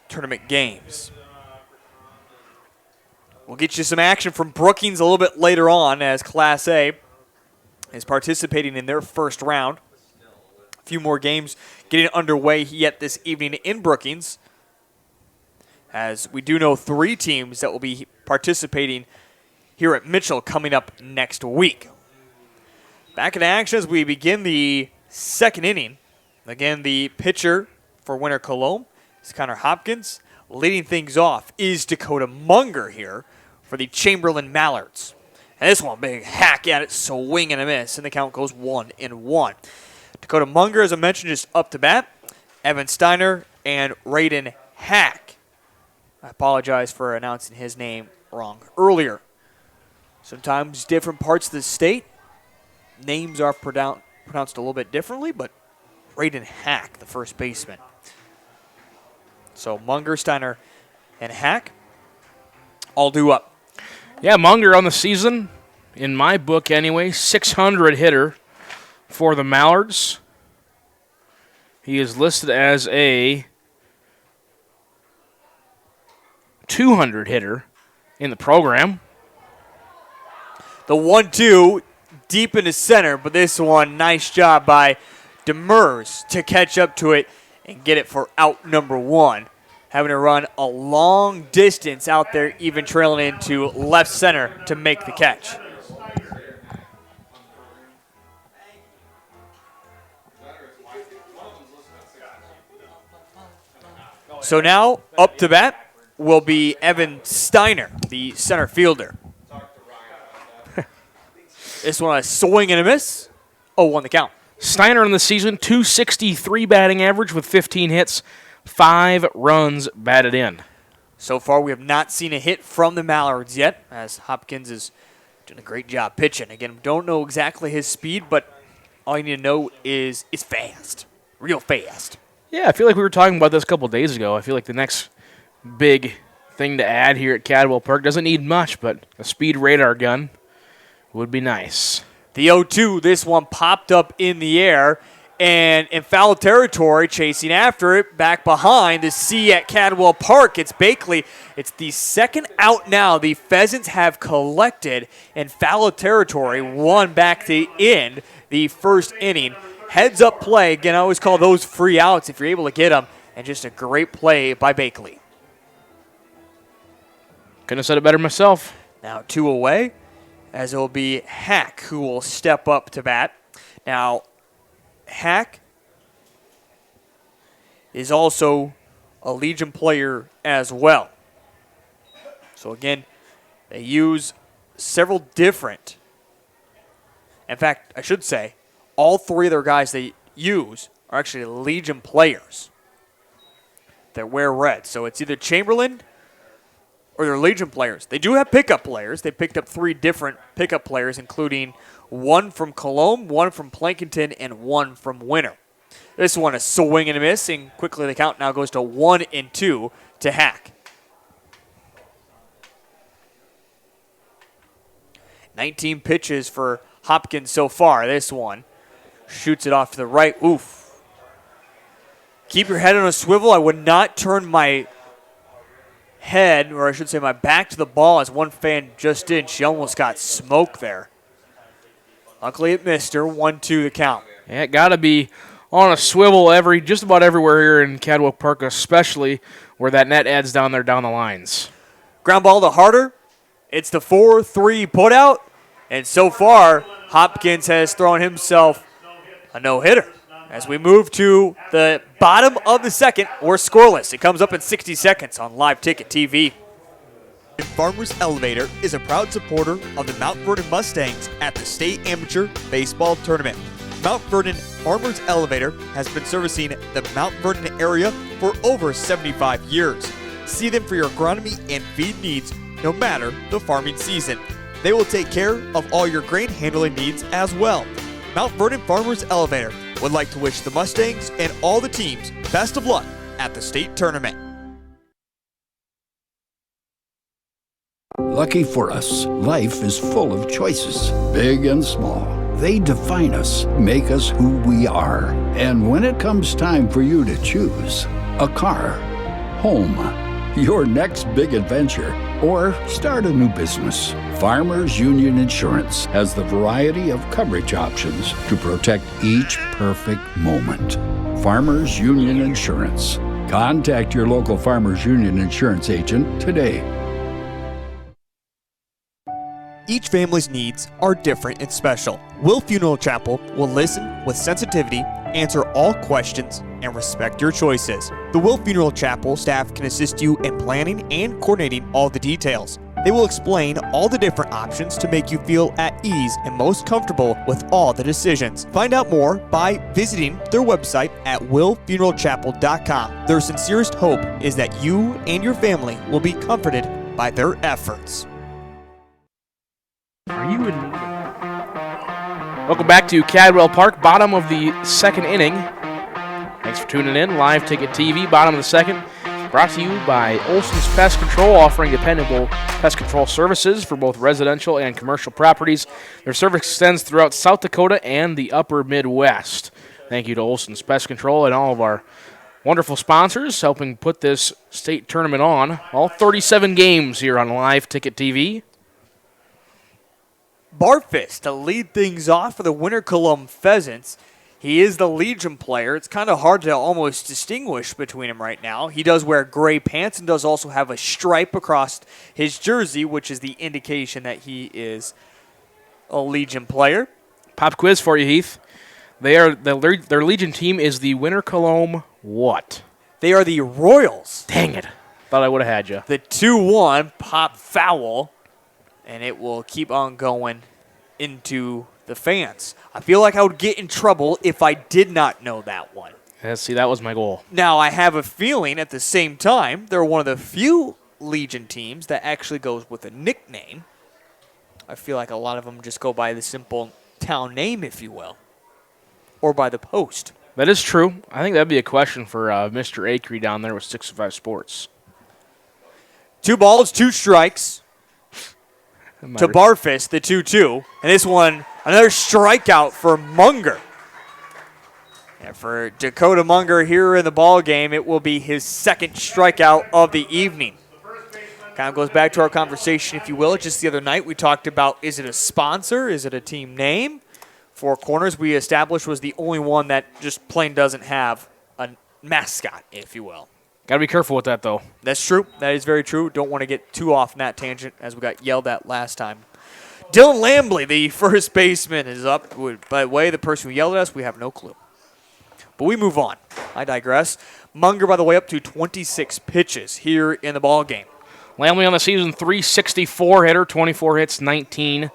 tournament games. We'll get you some action from Brookings a little bit later on, as Class A is participating in their first round. A few more games getting underway yet this evening in Brookings, as we do know 3 teams that will be participating here at Mitchell coming up next week. Back in action as we begin the second inning. Again, the pitcher for Winter Colome is Connor Hopkins. Leading things off is Dakota Munger here for the Chamberlain Mallards. And this one, big hack at it, swing and a miss, and the count goes 1-1. Dakota Munger, as I mentioned, just up to bat. Evan Steiner and Raiden Hack. I apologize for announcing his name wrong earlier. Sometimes different parts of the state, names are pronounced a little bit differently, but Raiden Hack, the first baseman. So Munger, Steiner, and Hack all due up. Yeah, Munger on the season, in my book anyway, 600 hitter for the Mallards. He is listed as a 200 hitter in the program. The 1-2 deep into center, but this one, nice job by Demers to catch up to it and get it for out number 1. Having to run a long distance out there, even trailing into left center to make the catch. So now, up to bat will be Evan Steiner, the center fielder. This one a swing and a miss. 0-1 the count. Steiner in the season, 263 batting average with 15 hits, 5 runs batted in. So far, we have not seen a hit from the Mallards yet, as Hopkins is doing a great job pitching. Again, don't know exactly his speed, but all you need to know is it's fast, real fast. Yeah, I feel like we were talking about this a couple days ago. I feel like the next big thing to add here at Cadwell Park doesn't need much, but a speed radar gun would be nice. The 0-2, this one popped up in the air, and in foul territory, chasing after it, back behind the C at Cadwell Park. It's Bakley. It's the second out now the Pheasants have collected in foul territory, one back to end the first inning. Heads up play. Again, I always call those free outs if you're able to get them, and just a great play by Bakley. Couldn't have said it better myself. Now 2 away, as it will be Hack who will step up to bat. Now, Hack is also a Legion player as well. So again, they use several different, in fact, I should say, all 3 of their guys they use are actually Legion players that wear red. So it's either Chamberlain or they're Legion players. They do have pickup players. They picked up 3 different pickup players, including 1 from Colome, 1 from Plankinton, and 1 from Winter. This one a swing and a miss, and quickly the count now goes to 1-2 to Hack. 19 pitches for Hopkins so far. This one shoots it off to the right. Oof. Keep your head on a swivel. I would not turn my head, or I should say my back to the ball, as one fan just did. She almost got smoked there. Luckily it missed her. 1-2 the count. Yeah, it got to be on a swivel just about everywhere here in Cadwell Park, especially where that net adds down there down the lines. Ground ball to Harder. It's the 4-3 put out, and so far Hopkins has thrown himself a no-hitter. As we move to the bottom of the second, we're scoreless. It comes up in 60 seconds on LiveTicket.Tv. Farmers Elevator is a proud supporter of the Mount Vernon Mustangs at the State Amateur Baseball Tournament. Mount Vernon Farmers Elevator has been servicing the Mount Vernon area for over 75 years. See them for your agronomy and feed needs, no matter the farming season. They will take care of all your grain handling needs as well. Mount Vernon Farmers Elevator would like to wish the Mustangs and all the teams best of luck at the state tournament. Lucky for us, life is full of choices, big and small. They define us, make us who we are. And when it comes time for you to choose, a car, home, your next big adventure, or start a new business, Farmers Union Insurance has the variety of coverage options to protect each perfect moment. Farmers Union Insurance. Contact your local Farmers Union Insurance agent today. Each family's needs are different and special. Will Funeral Chapel will listen with sensitivity, answer all questions, and respect your choices. The Will Funeral Chapel staff can assist you in planning and coordinating all the details. They will explain all the different options to make you feel at ease and most comfortable with all the decisions. Find out more by visiting their website at willfuneralchapel.com. Their sincerest hope is that you and your family will be comforted by their efforts. Are you in? Welcome back to Cadwell Park, bottom of the second inning. Thanks for tuning in. LiveTicket.Tv, bottom of the second. Brought to you by Olson's Pest Control, offering dependable pest control services for both residential and commercial properties. Their service extends throughout South Dakota and the upper Midwest. Thank you to Olson's Pest Control and all of our wonderful sponsors helping put this state tournament on. All 37 games here on LiveTicket.Tv. Barfist to lead things off for the Winter Colome Pheasants. He is the Legion player. It's kind of hard to almost distinguish between him right now. He does wear gray pants and does also have a stripe across his jersey, which is the indication that he is a Legion player. Pop quiz for you, Heath. Their Legion team is the Winter Colome what? They are the Royals. Dang it. Thought I would have had you. The 2-1 pop foul, and it will keep on going into the fans. I feel like I would get in trouble if I did not know that one. Yeah, see, that was my goal. Now, I have a feeling at the same time, they're one of the few Legion teams that actually goes with a nickname. I feel like a lot of them just go by the simple town name, if you will, or by the post. That is true. I think that'd be a question for Mr. Acree down there with 605 Sports. 2 balls, 2 strikes to Barfist, the 2-2. And this one, another strikeout for Munger. And for Dakota Munger here in the ball game, it will be his second strikeout of the evening. Kind of goes back to our conversation, if you will. Just the other night we talked about, is it a sponsor? Is it a team name? Four Corners we established was the only one that just plain doesn't have a mascot, if you will. Got to be careful with that, though. That's true. That is very true. Don't want to get too off in that tangent, as we got yelled at last time. Dylan Lambley, the first baseman, is up. By the way, the person who yelled at us, we have no clue. But we move on. I digress. Munger, by the way, up to 26 pitches here in the ball game. Lambley on the season, 364 hitter, 24 hits, 19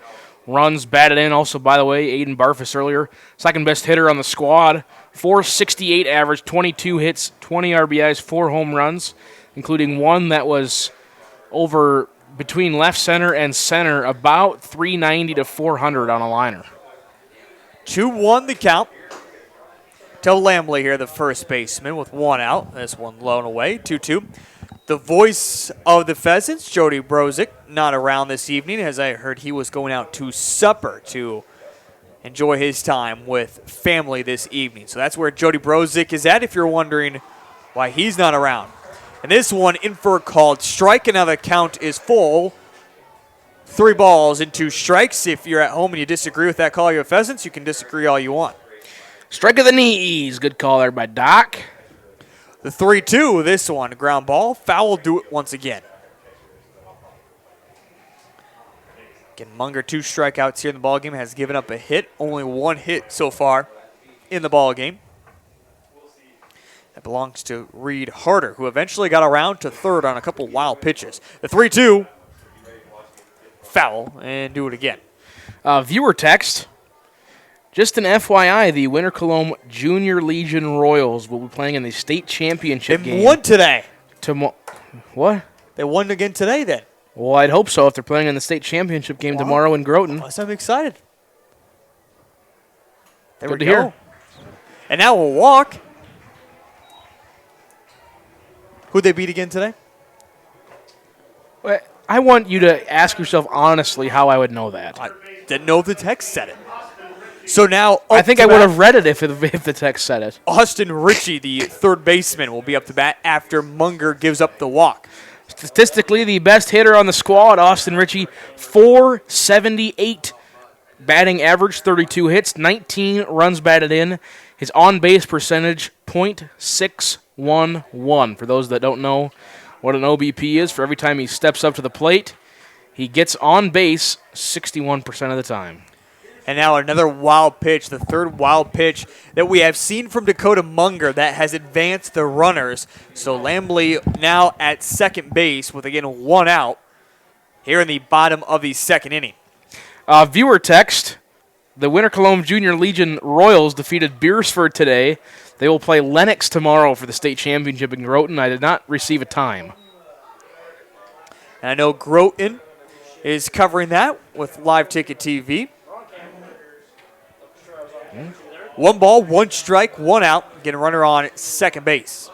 runs batted in. Also, by the way, Aiden Barfus earlier, second best hitter on the squad. 468 average, 22 hits, 20 RBIs, 4 home runs, including one that was over between left center and center, about 390 to 400 on a liner. 2-1 the count. Tell Lambley here, the first baseman, with 1 out. This one low and away, 2-2. The voice of the Pheasants, Jody Brozick, not around this evening, as I heard he was going out to supper to enjoy his time with family this evening. So that's where Jody Brozick is at, if you're wondering why he's not around. And this one in for a called strike, and now the count is full. 3 balls and 2 strikes. If you're at home and you disagree with that call, you're Pheasants, you can disagree all you want. Strike of the knees. Good call there by Doc. The 3-2, this one, ground ball. Foul, do it once again. Again, Munger, 2 strikeouts here in the ballgame, has given up a hit. Only 1 hit so far in the ballgame. That belongs to Reed Harder, who eventually got around to third on a couple wild pitches. The 3-2, foul, and do it again. Viewer text. Just an FYI, the Winter Colome Junior Legion Royals will be playing in the state championship game. They won today. What? They won again today then. Well, I'd hope so if they're playing in the state championship game tomorrow in Groton. Plus, I'm excited. There Good we to go. hear. And now we'll walk. Who'd they beat again today? I want you to ask yourself honestly how I would know that. I didn't know if the text said it. So now, I think I would have read it if the text said it. Austin Ritchie, the third baseman, will be up to bat after Munger gives up the walk. Statistically, the best hitter on the squad, Austin Ritchie, 478 batting average, 32 hits, 19 runs batted in. His on-base percentage, .611. For those that don't know what an OBP is, for every time he steps up to the plate, he gets on base 61% of the time. And now another wild pitch, the third wild pitch that we have seen from Dakota Munger that has advanced the runners. So Lambley now at second base with, again, 1 out here in the bottom of the second inning. Viewer text, the Winter Colome Junior Legion Royals defeated Beersford today. They will play Lennox tomorrow for the state championship in Groton. I did not receive a time. And I know Groton is covering that with LiveTicket.Tv. 1 ball, 1 strike, 1 out. Getting a runner on second base.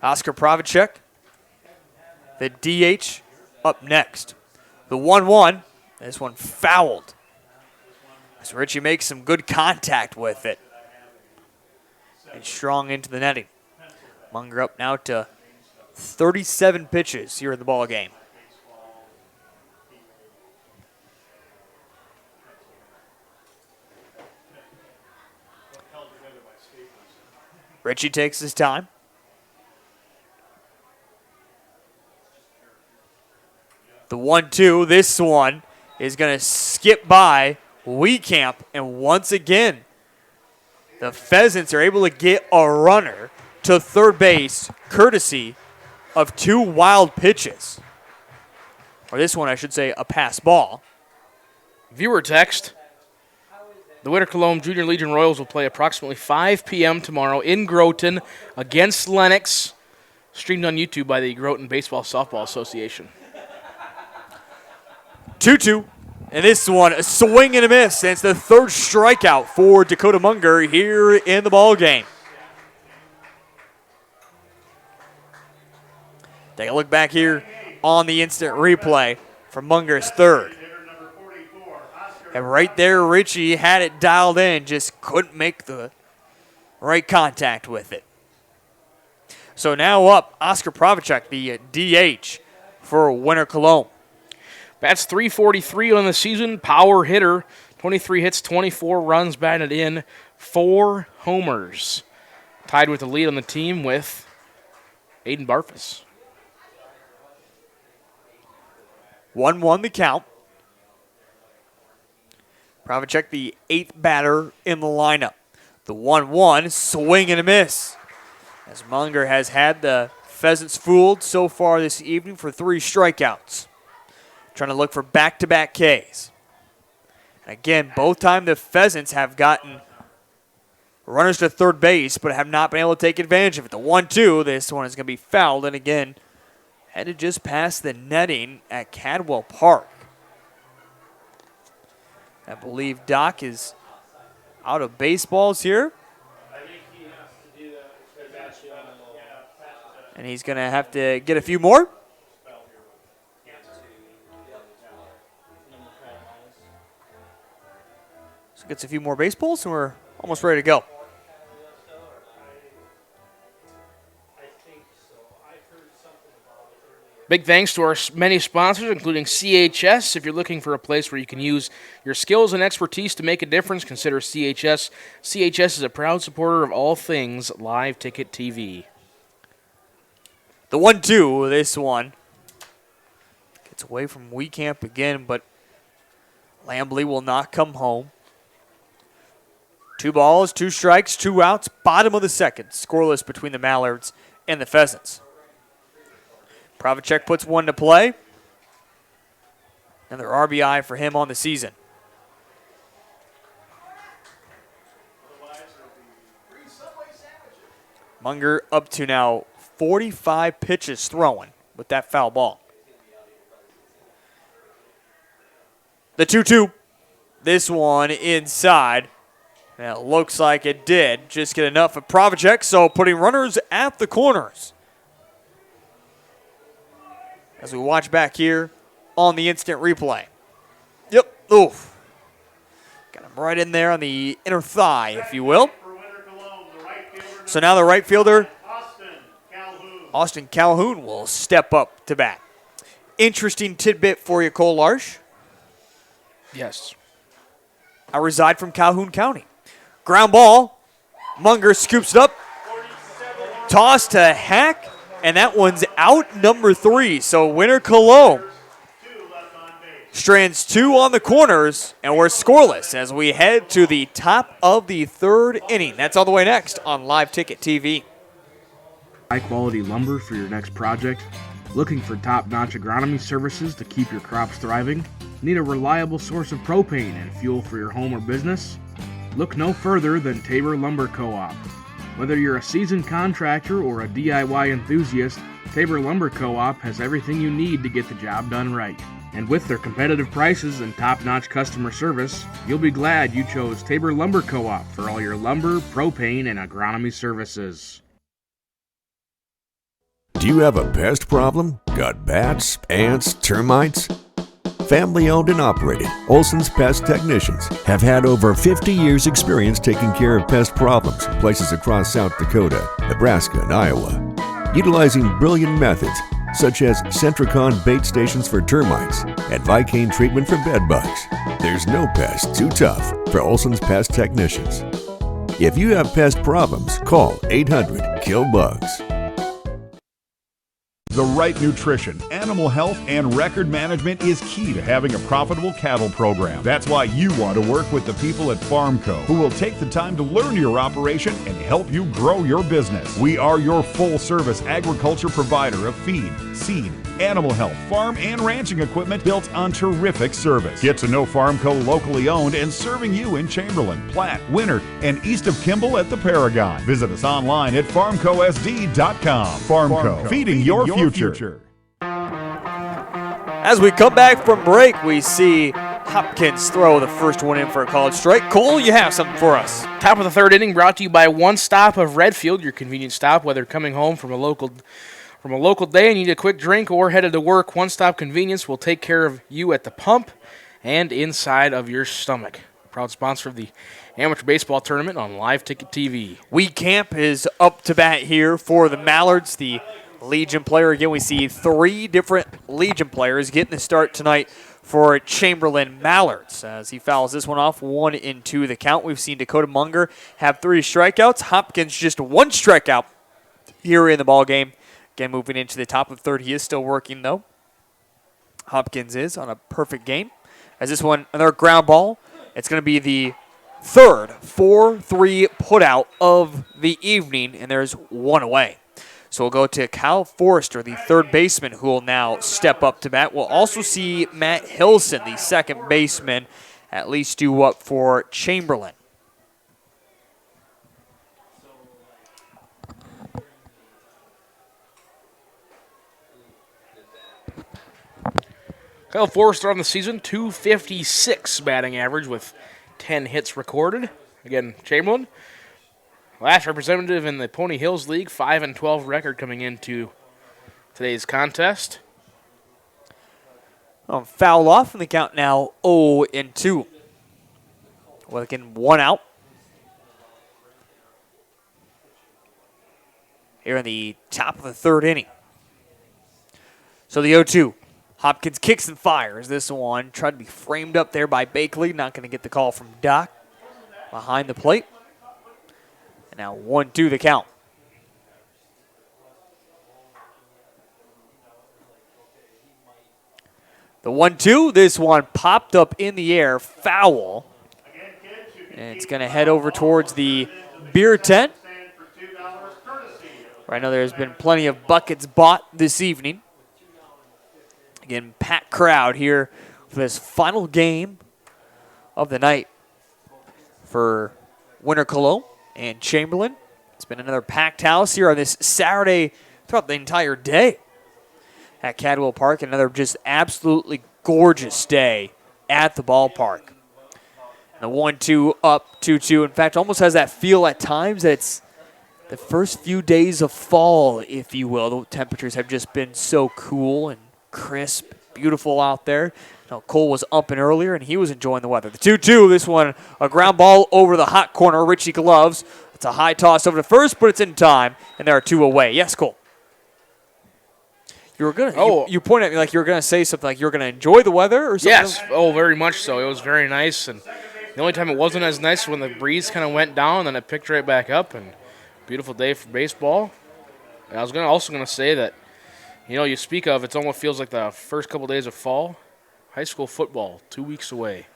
Oscar Pravacek, the DH, up next. The 1-1 This one fouled. As Richie makes some good contact with it. And strong into the netting. Munger up now to 37 pitches here in the ball game. Richie takes his time. The 1-2, this one is going to skip by Weekamp, and once again, the Pheasants are able to get a runner to third base courtesy of 2 wild pitches. Or this one, I should say, a pass ball. Viewer text. The Winter Colome Junior Legion Royals will play approximately 5 p.m. tomorrow in Groton against Lennox, streamed on YouTube by the Groton Baseball Softball Association. 2-2, and this one, a swing and a miss, and it's the third strikeout for Dakota Munger here in the ball game. Take a look back here on the instant replay from Munger's third. And right there, Richie had it dialed in, just couldn't make the right contact with it. So now up, Oscar Provichek, the DH for Winter Colome. Bats .343 on the season, power hitter, 23 hits, 24 runs batted in, 4 homers. Tied with the lead on the team with Aiden Barfus. 1-1 the count. Provichek, the 8th batter in the lineup. The 1-1, swing and a miss. As Munger has had the Pheasants fooled so far this evening for 3 strikeouts. Trying to look for back-to-back Ks. And again, both times the Pheasants have gotten runners to third base, but have not been able to take advantage of it. The 1-2, this one is going to be fouled, and again, headed just past the netting at Cadwell Park. I believe Doc is out of baseballs here. And he's going to have to get a few more. So gets a few more baseballs, and we're almost ready to go. Big thanks to our many sponsors, including CHS. If you're looking for a place where you can use your skills and expertise to make a difference, consider CHS. CHS is a proud supporter of all things LiveTicket.Tv. The 1-2, this one gets away from Weekamp again, but Lambley will not come home. 2 balls, 2 strikes, 2 outs, bottom of the second. Scoreless between the Mallards and the Pheasants. Provichek puts one to play. Another RBI for him on the season. Munger up to now 45 pitches throwing with that foul ball. The 2-2. This one inside. And it looks like it did just get enough of Provichek, so putting runners at the corners. As we watch back here on the instant replay. Yep, oof. Got him right in there on the inner thigh, if you will. So now the right fielder, Austin Calhoun, will step up to bat. Interesting tidbit for you, Cole Larsh. Yes. I reside from Calhoun County. Ground ball. Munger scoops it up. Toss to Hack. And that one's out, number 3. So Winter Colome strands 2 on the corners, and we're scoreless as we head to the top of the 3rd inning. That's all the way next on Live Ticket TV. High-quality lumber for your next project? Looking for top-notch agronomy services to keep your crops thriving? Need a reliable source of propane and fuel for your home or business? Look no further than Tabor Lumber Co-op. Whether you're a seasoned contractor or a DIY enthusiast, Tabor Lumber Co-op has everything you need to get the job done right. And with their competitive prices and top-notch customer service, you'll be glad you chose Tabor Lumber Co-op for all your lumber, propane, and agronomy services. Do you have a pest problem? Got bats, ants, termites? Family owned and operated, Olson's Pest Technicians have had over 50 years experience taking care of pest problems in places across South Dakota, Nebraska, and Iowa. Utilizing brilliant methods such as Centricon bait stations for termites and Vicane treatment for bed bugs. There's no pest too tough for Olson's Pest Technicians. If you have pest problems, call 800-KILL-BUGS. The right nutrition, animal health, and record management is key to having a profitable cattle program. That's why you want to work with the people at Farmco, who will take the time to learn your operation and help you grow your business. We are your full-service agriculture provider of feed, seed, animal health, farm, and ranching equipment built on terrific service. Get to know Farmco locally owned and serving you in Chamberlain, Platte, Winter, and east of Kimball at the Paragon. Visit us online at farmcosd.com. Farmco, feeding your future. As we come back from break, we see Hopkins throw the first one in for a college strike. Cole, you have something for us. Top of the third inning brought to you by One Stop of Redfield, your convenient stop, whether coming home from a local day and you need a quick drink or headed to work. One Stop Convenience will take care of you at the pump and inside of your stomach. Proud sponsor of the amateur baseball tournament on LiveTicket.Tv. Weed Camp is up to bat here for the Mallards, the Legion player. Again, we see 3 different Legion players getting the start tonight for Chamberlain Mallards. As he fouls this one off, 1-2 the count. We've seen Dakota Munger have 3 strikeouts. Hopkins just 1 strikeout here in the ball game. Again, moving into the top of third. He is still working, though. Hopkins is on a perfect game. As this one, another ground ball. It's going to be the third 4-3 putout of the evening, and there's 1 away. So we'll go to Kyle Forrester, the third baseman, who will now step up to bat. We'll also see Matt Hilson, the second baseman, at least due up for Chamberlain. Kyle Forrester on the season, .256 batting average with 10 hits recorded. Again, Chamberlain, last representative in the Pony Hills League, 5-12 record coming into today's contest. Foul off, and the count now 0-2. Well, again, 1 out. Here in the top of the third inning. So the 0-2. Hopkins kicks and fires this one. Tried to be framed up there by Bakley. Not going to get the call from Doc behind the plate. And now 1-2 the count. The 1-2, this one popped up in the air, foul. And it's going to head over towards the beer tent. I know there's been plenty of buckets bought this evening. Again, packed crowd here for this final game of the night for Winter Colome and Chamberlain. It's been another packed house here on this Saturday throughout the entire day at Cadwell Park. Another just absolutely gorgeous day at the ballpark. And the 1-2 up 2-2. In fact, almost has that feel at times that it's the first few days of fall, if you will. The temperatures have just been so cool and crisp, beautiful out there. Now, Cole was up and earlier, and he was enjoying the weather. The 2-2, this one, a ground ball over the hot corner. Richie Gloves. It's a high toss over to first, but it's in time, and there are 2 away. Yes, Cole. You were gonna. You pointed at me like you were gonna say something like you were gonna enjoy the weather or something. Yes. Oh, very much so. It was very nice, and the only time it wasn't as nice was when the breeze kind of went down, and then it picked right back up. And beautiful day for baseball. And I was also gonna say that, you speak of, it almost feels like the first couple days of fall. High school football, 2 weeks away.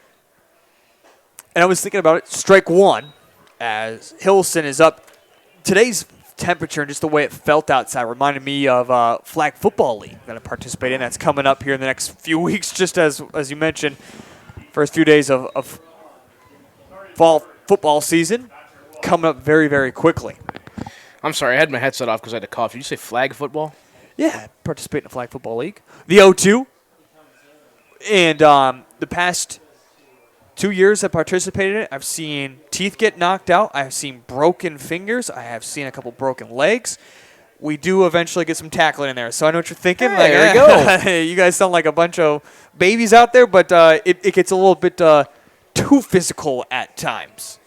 And I was thinking about it, strike 1, as Hilson is up. Today's temperature and just the way it felt outside reminded me of flag football league that I participate in. That's coming up here in the next few weeks, just as you mentioned. First few days of fall football season coming up very, very quickly. I'm sorry, I had my headset off because I had a cough. Did you say flag football? Yeah, I participate in the flag football league. The 0-2. And the past 2 years I participated in it, I've seen teeth get knocked out. I've seen broken fingers. I have seen a couple broken legs. we do eventually get some tackling in there. So I know what you're thinking. Hey, Like, there you go. You guys sound like a bunch of babies out there, but it gets a little bit too physical at times.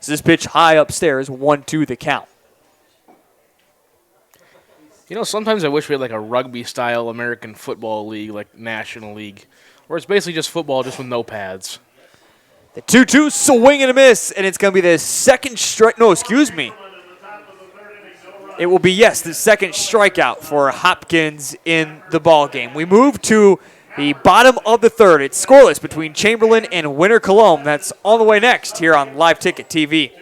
So this pitch high upstairs, 1-2 the count. Sometimes I wish we had like a rugby-style American Football League, like National League, where it's basically just football, just with no pads. The 2-2 swing and a miss, and it's going to be the second strike. No, excuse me. It will be, yes, the second strikeout for Hopkins in the ball game. We move to the bottom of the third. It's scoreless between Chamberlain and Winter Colome. That's on the way next here on LiveTicket.Tv.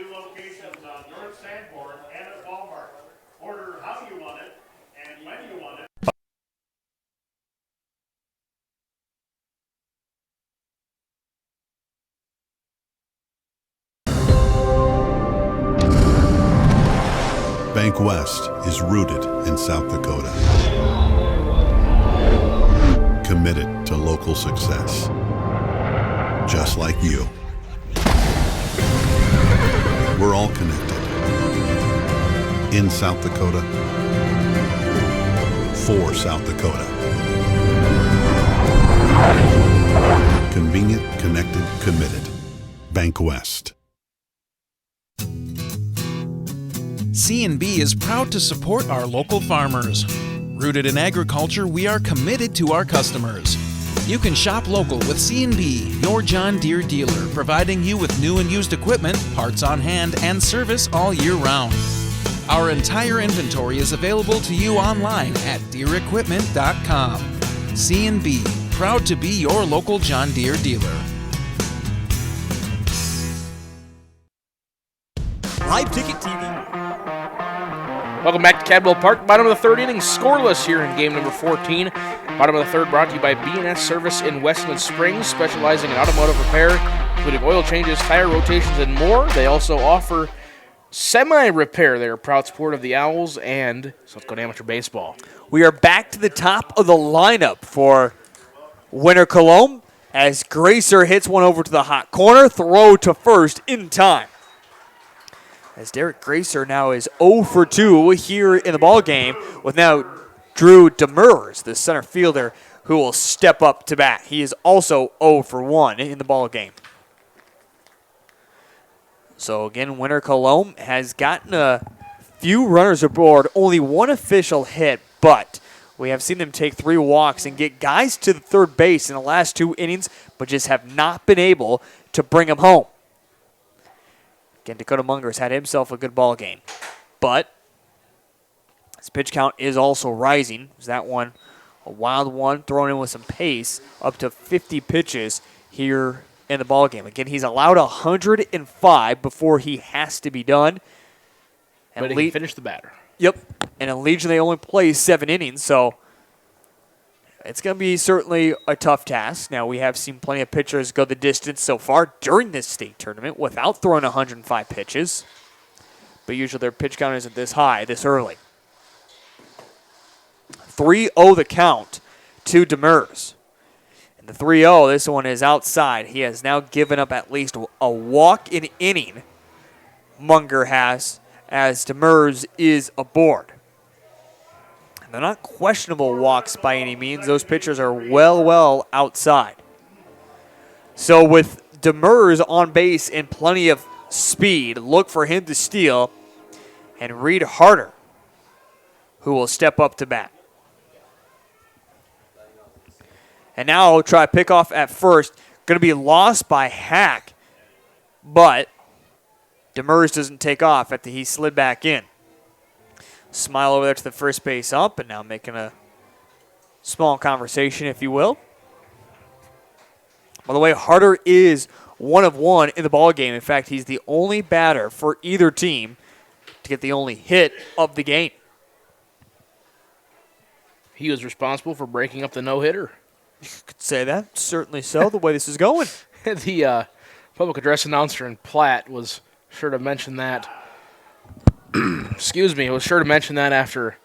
Bank West is rooted in South Dakota. Committed to local success. Just like you. We're all connected. In South Dakota. For South Dakota. Convenient, connected, committed. Bank West. C&B is proud to support our local farmers. Rooted in agriculture, we are committed to our customers. You can shop local with C&B, your John Deere dealer, providing you with new and used equipment, parts on hand, and service all year round. Our entire inventory is available to you online at DeereEquipment.com. C&B, proud to be your local John Deere dealer. LiveTicket.Tv. Welcome back to Cadwell Park. Bottom of the third inning, scoreless here in game number 14. Bottom of the third brought to you by B&S Service in Westwood Springs, specializing in automotive repair, including oil changes, tire rotations, and more. They also offer semi-repair. They're a proud support of the Owls and South Dakota Amateur Baseball. We are back to the top of the lineup for Winter Colome as Gracer hits one over to the hot corner, throw to first in time. As Derek Gracer now is 0 for 2 here in the ball game, with now Drew Demers, the center fielder, who will step up to bat. He is also 0 for 1 in the ball game. So again, Winter Colome has gotten a few runners aboard, only one official hit, but we have seen them take 3 walks and get guys to the third base in the last 2 innings, but just have not been able to bring them home. Again, Dakota Munger's had himself a good ball game. But his pitch count is also rising. Is that one a wild one, thrown in with some pace, up to 50 pitches here in the ball game. Again, he's allowed 105 before he has to be done. And but he can finish the batter. Yep. And in Legion, they only play 7 innings, so it's going to be certainly a tough task. Now, we have seen plenty of pitchers go the distance so far during this state tournament without throwing 105 pitches. But usually their pitch count isn't this high this early. 3-0 the count to Demers. And the 3-0, this one is outside. He has now given up at least a walk in inning, Munger has, as Demers is aboard. They're not questionable walks by any means. Those pitchers are well outside. So with Demers on base and plenty of speed, look for him to steal. And Reed Harder, who will step up to bat. And now try pickoff at first. Going to be lost by Hack, but Demers doesn't take off after he slid back in. Smile over there to the first base up, and now making a small conversation, if you will. By the way, Harder is 1 of 1 in the ball game. In fact, he's the only batter for either team to get the only hit of the game. He was responsible for breaking up the no-hitter. You could say that. Certainly so, the way this is going. The public address announcer in Platt was sure to mention that. Excuse me, was sure to mention that after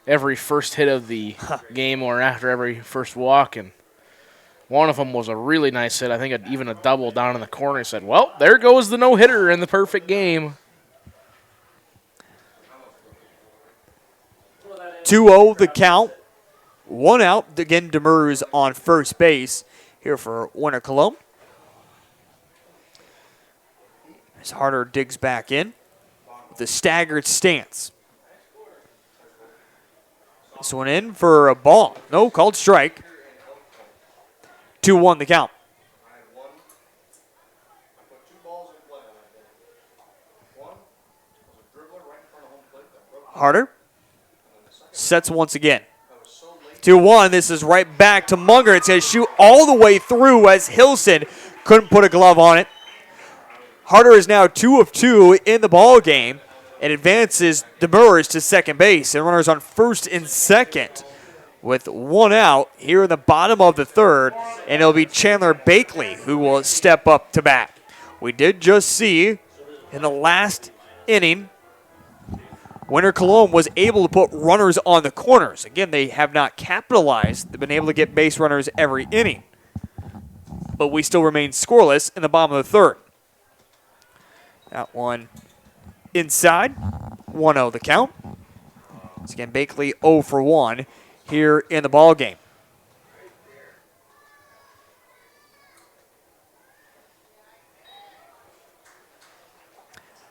every first hit of the game or after every first walk. And one of them was a really nice hit. I think even a double down in the corner. He said, well, there goes the no-hitter in the perfect game. 2-0 the count. 1 out. Again, Demers on first base here for Winter Colome. As Harder digs back in with a staggered stance. This one in for a ball. No, called strike. 2-1 the count. Harder sets once again. 2-1. This is right back to Munger. It's going to shoot all the way through as Hilson couldn't put a glove on it. Harder is now 2 of 2 in the ball game and advances Demers to second base. And runners on first and second with 1 out here in the bottom of the third. And it'll be Chandler Bakley who will step up to bat. We did just see in the last inning, Winter Colome was able to put runners on the corners. Again, they have not capitalized. They've been able to get base runners every inning. But we still remain scoreless in the bottom of the third. That one inside. 1-0 the count. Once again, Bakley 0 for 1 here in the ball game.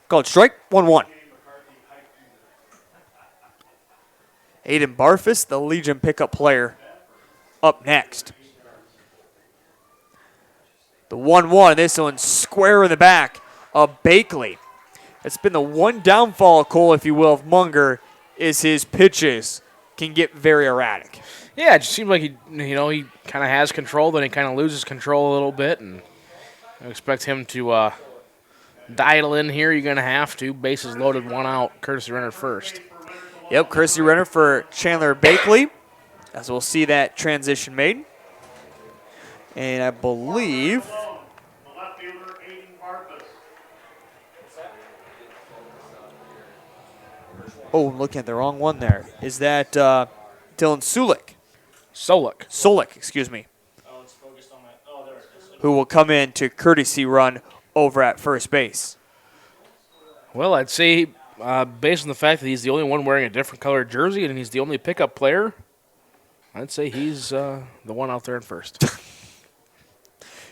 Called strike. 1-1. Aiden Barfus, the Legion pickup player, up next. The 1-1, this one square in the back of Bakley. It's been the one downfall, Cole, if you will, of Munger, is his pitches can get very erratic. Yeah, it just seems like he kind of has control, then he kind of loses control a little bit, and I expect him to dial in here. You're going to have to. Bases loaded, 1 out, courtesy runner first. Yep, courtesy runner for Chandler Bakley, as we'll see that transition made. And I believe oh, I'm looking at the wrong one there. Is that Dylan Solik? Solik, excuse me. Who will come in to courtesy run over at first base. Well, I'd say based on the fact that he's the only one wearing a different colored jersey and he's the only pickup player, I'd say he's the one out there in first.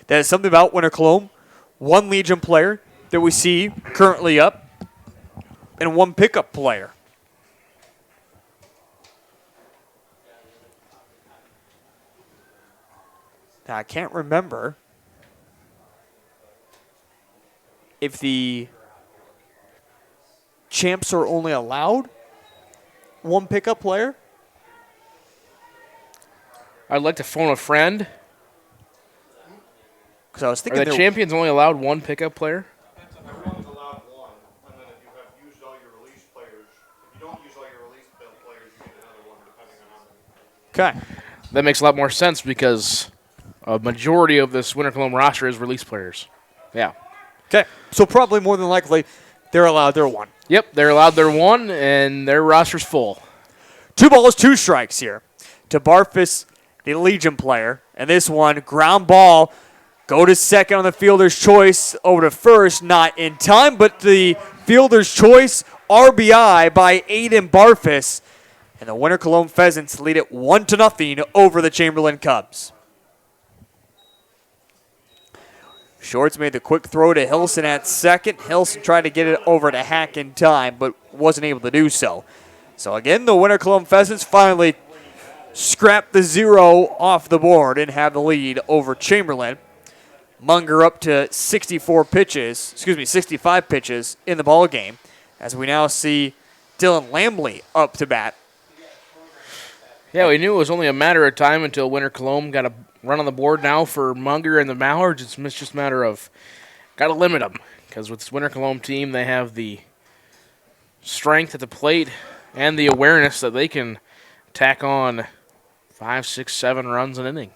That is something about Winter Colome. 1 Legion player that we see currently up and 1 pickup player. Now, I can't remember if the champs are only allowed 1 pickup player. I'd like to phone a friend. Because I was thinking are the champions only allowed 1 pickup player? Everyone's allowed 1, and then if you have used all your release players, if you don't use all your release players, you get another 1 depending on how many. Okay. That makes a lot more sense because a majority of this Winter Colome roster is release players. Yeah. Okay. So probably more than likely they're allowed their 1. Yep, they're allowed their 1, and their roster's full. 2 balls, 2 strikes here to Barfus, the Legion player. And this one, ground ball, go to second on the fielder's choice, over to first, not in time, but the fielder's choice, RBI by Aiden Barfus. And the Winter Colome Pheasants lead it 1-0 over the Chamberlain Cubs. Shorts made the quick throw to Hilson at second. Hilson tried to get it over to Hack in time, but wasn't able to do so. So again, the Winter Colome Pheasants finally scrap the 0 off the board and have the lead over Chamberlain. Munger up to 65 pitches in the ball game, as we now see Dylan Lambley up to bat. Yeah, we knew it was only a matter of time until Winter Colome got a run on the board now for Munger and the Mallards. It's just a matter of got to limit them, because with this Winter Colome team, they have the strength at the plate and the awareness that they can tack on 5, 6, 7 runs an inning.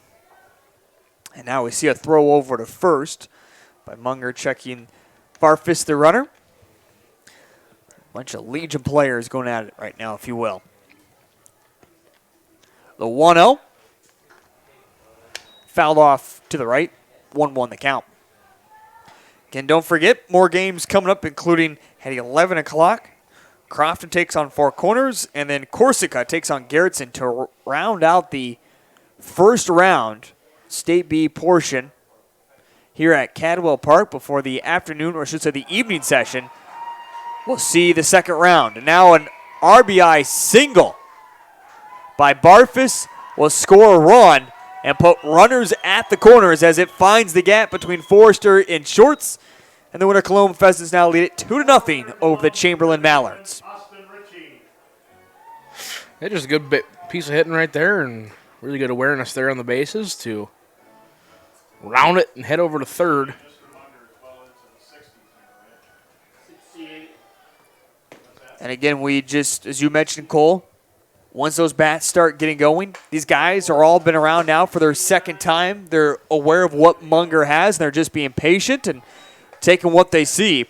And now we see a throw over to first by Munger checking Barfus, the runner. Bunch of Legion players going at it right now, if you will. The 1-0. Fouled off to the right. 1-1 the count. Again, don't forget, more games coming up, including at 11 o'clock. Crofton takes on Four Corners, and then Corsica takes on Garrettson to round out the first round State B portion here at Cadwell Park before the afternoon, or I should say the evening session. We'll see the second round. And now an RBI single by Barfus will score a run and put runners at the corners as it finds the gap between Forrester and Shorts. And the winner, Colome Pheasants, now lead it 2-0 over the Chamberlain Mallards. Yeah, just a good piece of hitting right there, and really good awareness there on the bases to round it and head over to third. And again, we just, as you mentioned, Cole, once those bats start getting going, these guys are all been around now for their second time. They're aware of what Munger has, and they're just being patient and taking what they see.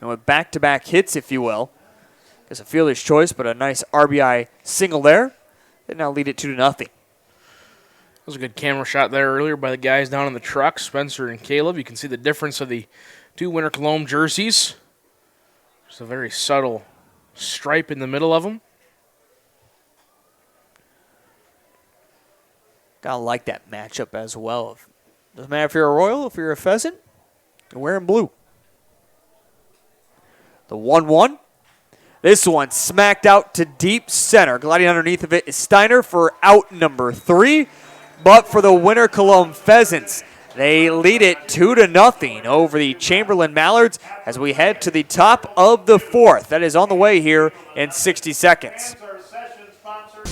And with back-to-back hits, if you will, it's a fielder's choice, but a nice RBI single there. They now lead it 2-0. That was a good camera shot there earlier by the guys down in the truck, Spencer and Caleb. You can see the difference of the two winter Colome jerseys. Just a very subtle stripe in the middle of them. Gotta like that matchup as well. Doesn't matter if you're a Royal, if you're a Pheasant, you're wearing blue. The 1-1. This one smacked out to deep center. Gliding underneath of it is Steiner for out number 3. But for the winner Colome Pheasants, they lead it 2-0 over the Chamberlain Mallards as we head to the top of the 4th. That is on the way here in 60 seconds.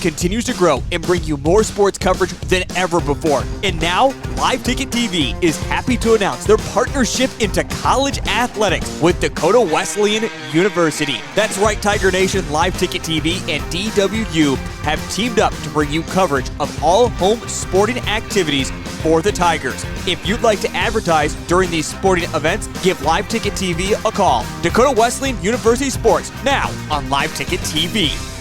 Continues to grow and bring you more sports coverage than ever before. And now, LiveTicket.Tv is happy to announce their partnership into college athletics with Dakota Wesleyan University. That's right, Tiger Nation. LiveTicket.Tv and DWU have teamed up to bring you coverage of all home sporting activities for the Tigers. If you'd like to advertise during these sporting events, give LiveTicket.Tv a call. Dakota Wesleyan University Sports, now on LiveTicket.Tv.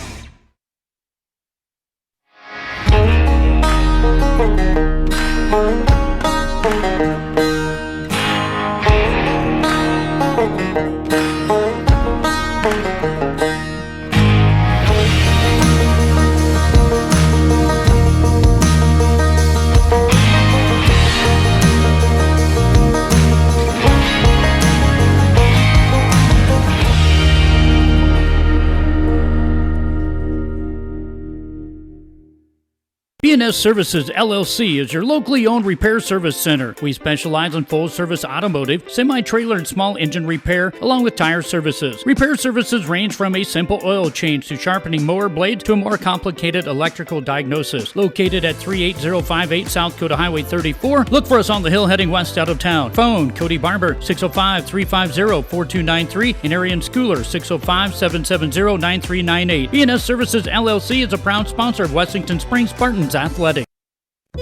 B&S Services LLC is your locally owned repair service center. We specialize in full-service automotive, semi-trailer, and small engine repair, along with tire services. Repair services range from a simple oil change to sharpening mower blades to a more complicated electrical diagnosis. Located at 38058 South Dakota Highway 34, look for us on the hill heading west out of town. Phone Cody Barber 605-350-4293 and Arian Schooler 605-770-9398. B&S Services LLC is a proud sponsor of Wessington Springs Spartans Athletic.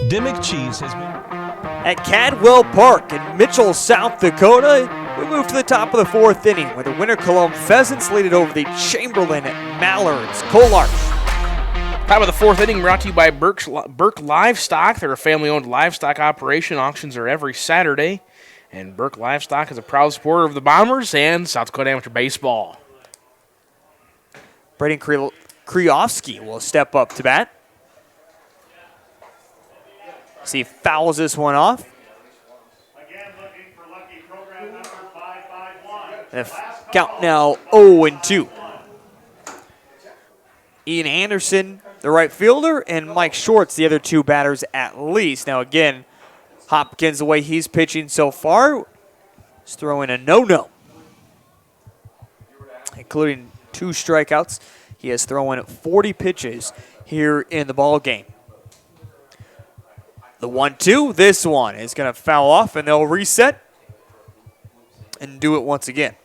Dimick Cheese has been at Cadwell Park in Mitchell, South Dakota. We move to the top of the 4th inning where the winner Colome Pheasants lead it over the Chamberlain Mallards. Cole Larch. Top of the 4th inning brought to you by Burke Livestock. They're a family-owned livestock operation. Auctions are every Saturday. And Burke Livestock is a proud supporter of the Bombers and South Dakota Amateur Baseball. Braden Kriofsky will step up to bat. See, he fouls this one off. And count now 0-2. Ian Anderson, the right fielder, and Mike Shorts, the other two batters at least. Now again, Hopkins, the way he's pitching so far, is throwing a no-no, including 2 strikeouts. He has thrown 40 pitches here in the ball game. The 1-2, this one is going to foul off, and they'll reset and do it once again.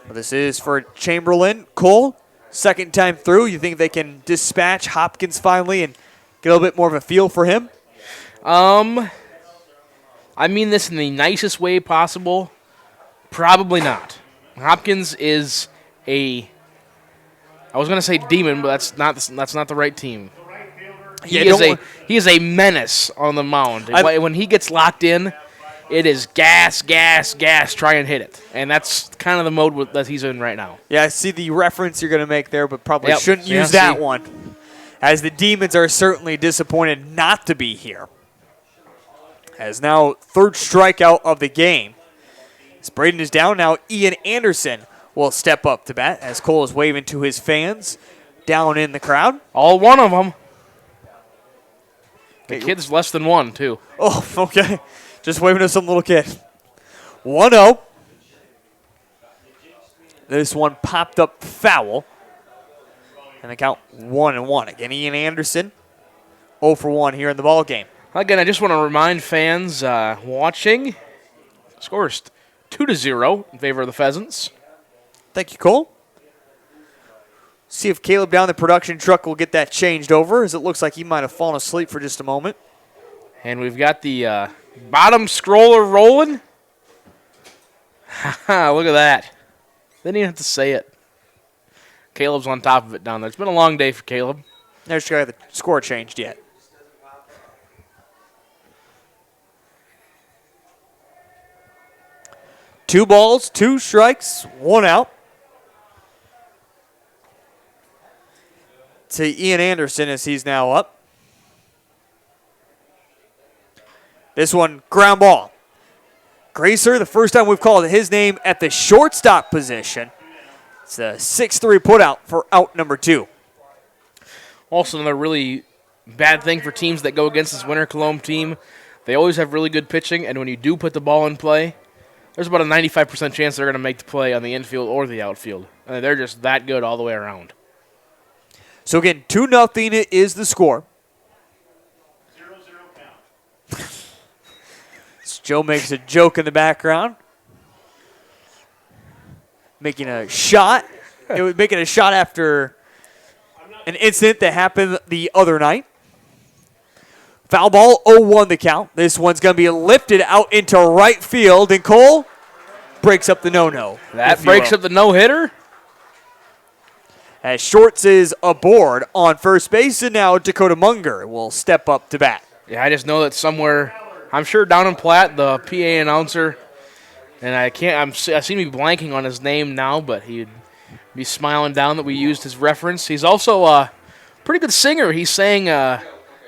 Well, this is for Chamberlain. Cole, second time through. You think they can dispatch Hopkins finally and get a little bit more of a feel for him? I mean this in the nicest way possible. Probably not. Hopkins is I was going to say demon, but that's not the right team. He is a menace on the mound. When he gets locked in, it is gas, gas, gas, try and hit it. And that's kind of the mode that he's in right now. Yeah, I see the reference you're going to make there, but probably Yep. shouldn't use that one, as the Demons are certainly disappointed not to be here. As now third strikeout of the game. As Braden is down, now Ian Anderson will step up to bat as Cole is waving to his fans down in the crowd. All one of them. The kid's less than one, too. Oh, okay. Just waving to some little kid. 1-0. This one popped up foul. And the count 1-1. Again, Ian Anderson 0 for 1 here in the ball game. Again, I just want to remind fans watching, scores 2-0 in favor of the Pheasants. Thank you, Cole. See if Caleb down the production truck will get that changed over, as it looks like he might have fallen asleep for just a moment. And we've got the bottom scroller rolling. Look at that. Didn't even have to say it. Caleb's on top of it down there. It's been a long day for Caleb. Never got the score changed yet. Two balls, 2 strikes, 1 out. To Ian Anderson as he's now up. This one, ground ball. Gracer, the first time we've called his name at the shortstop position. It's a 6-3 putout for out number 2. Also, another really bad thing for teams that go against this Winter Colome team. They always have really good pitching, and when you do put the ball in play, there's about a 95% chance they're going to make the play on the infield or the outfield. They're just that good all the way around. So again, 2-0 is the score. 0-0 count. Joe makes a joke in the background. Making a shot. It was making a shot after an incident that happened the other night. Foul ball, 0-1 the count. This one's going to be lifted out into right field, and Cole breaks up the no-no. That breaks up the no-hitter. As Shorts is aboard on first base, and now Dakota Munger will step up to bat. Yeah, I just know that somewhere, I'm sure down in Platte, the PA announcer, and I seem to be blanking on his name now, but he'd be smiling down that we used his reference. He's also a pretty good singer. He sang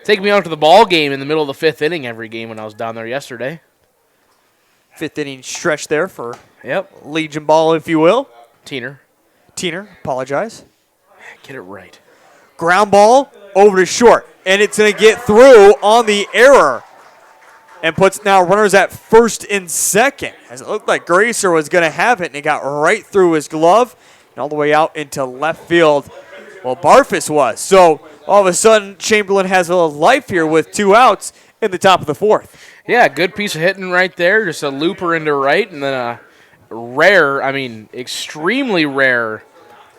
Take Me Out to the Ball Game in the middle of the 5th inning every game when I was down there yesterday. 5th inning stretch there for Legion ball, if you will. Teener, apologize. Get it right. Ground ball over to short, and it's going to get through on the error and puts now runners at first and second, as it looked like Gracer was going to have it, and it got right through his glove and all the way out into left field. Well, Barfus was. So all of a sudden, Chamberlain has a little life here with 2 outs in the top of the 4th. Yeah, good piece of hitting right there. Just a looper into right, and then a extremely rare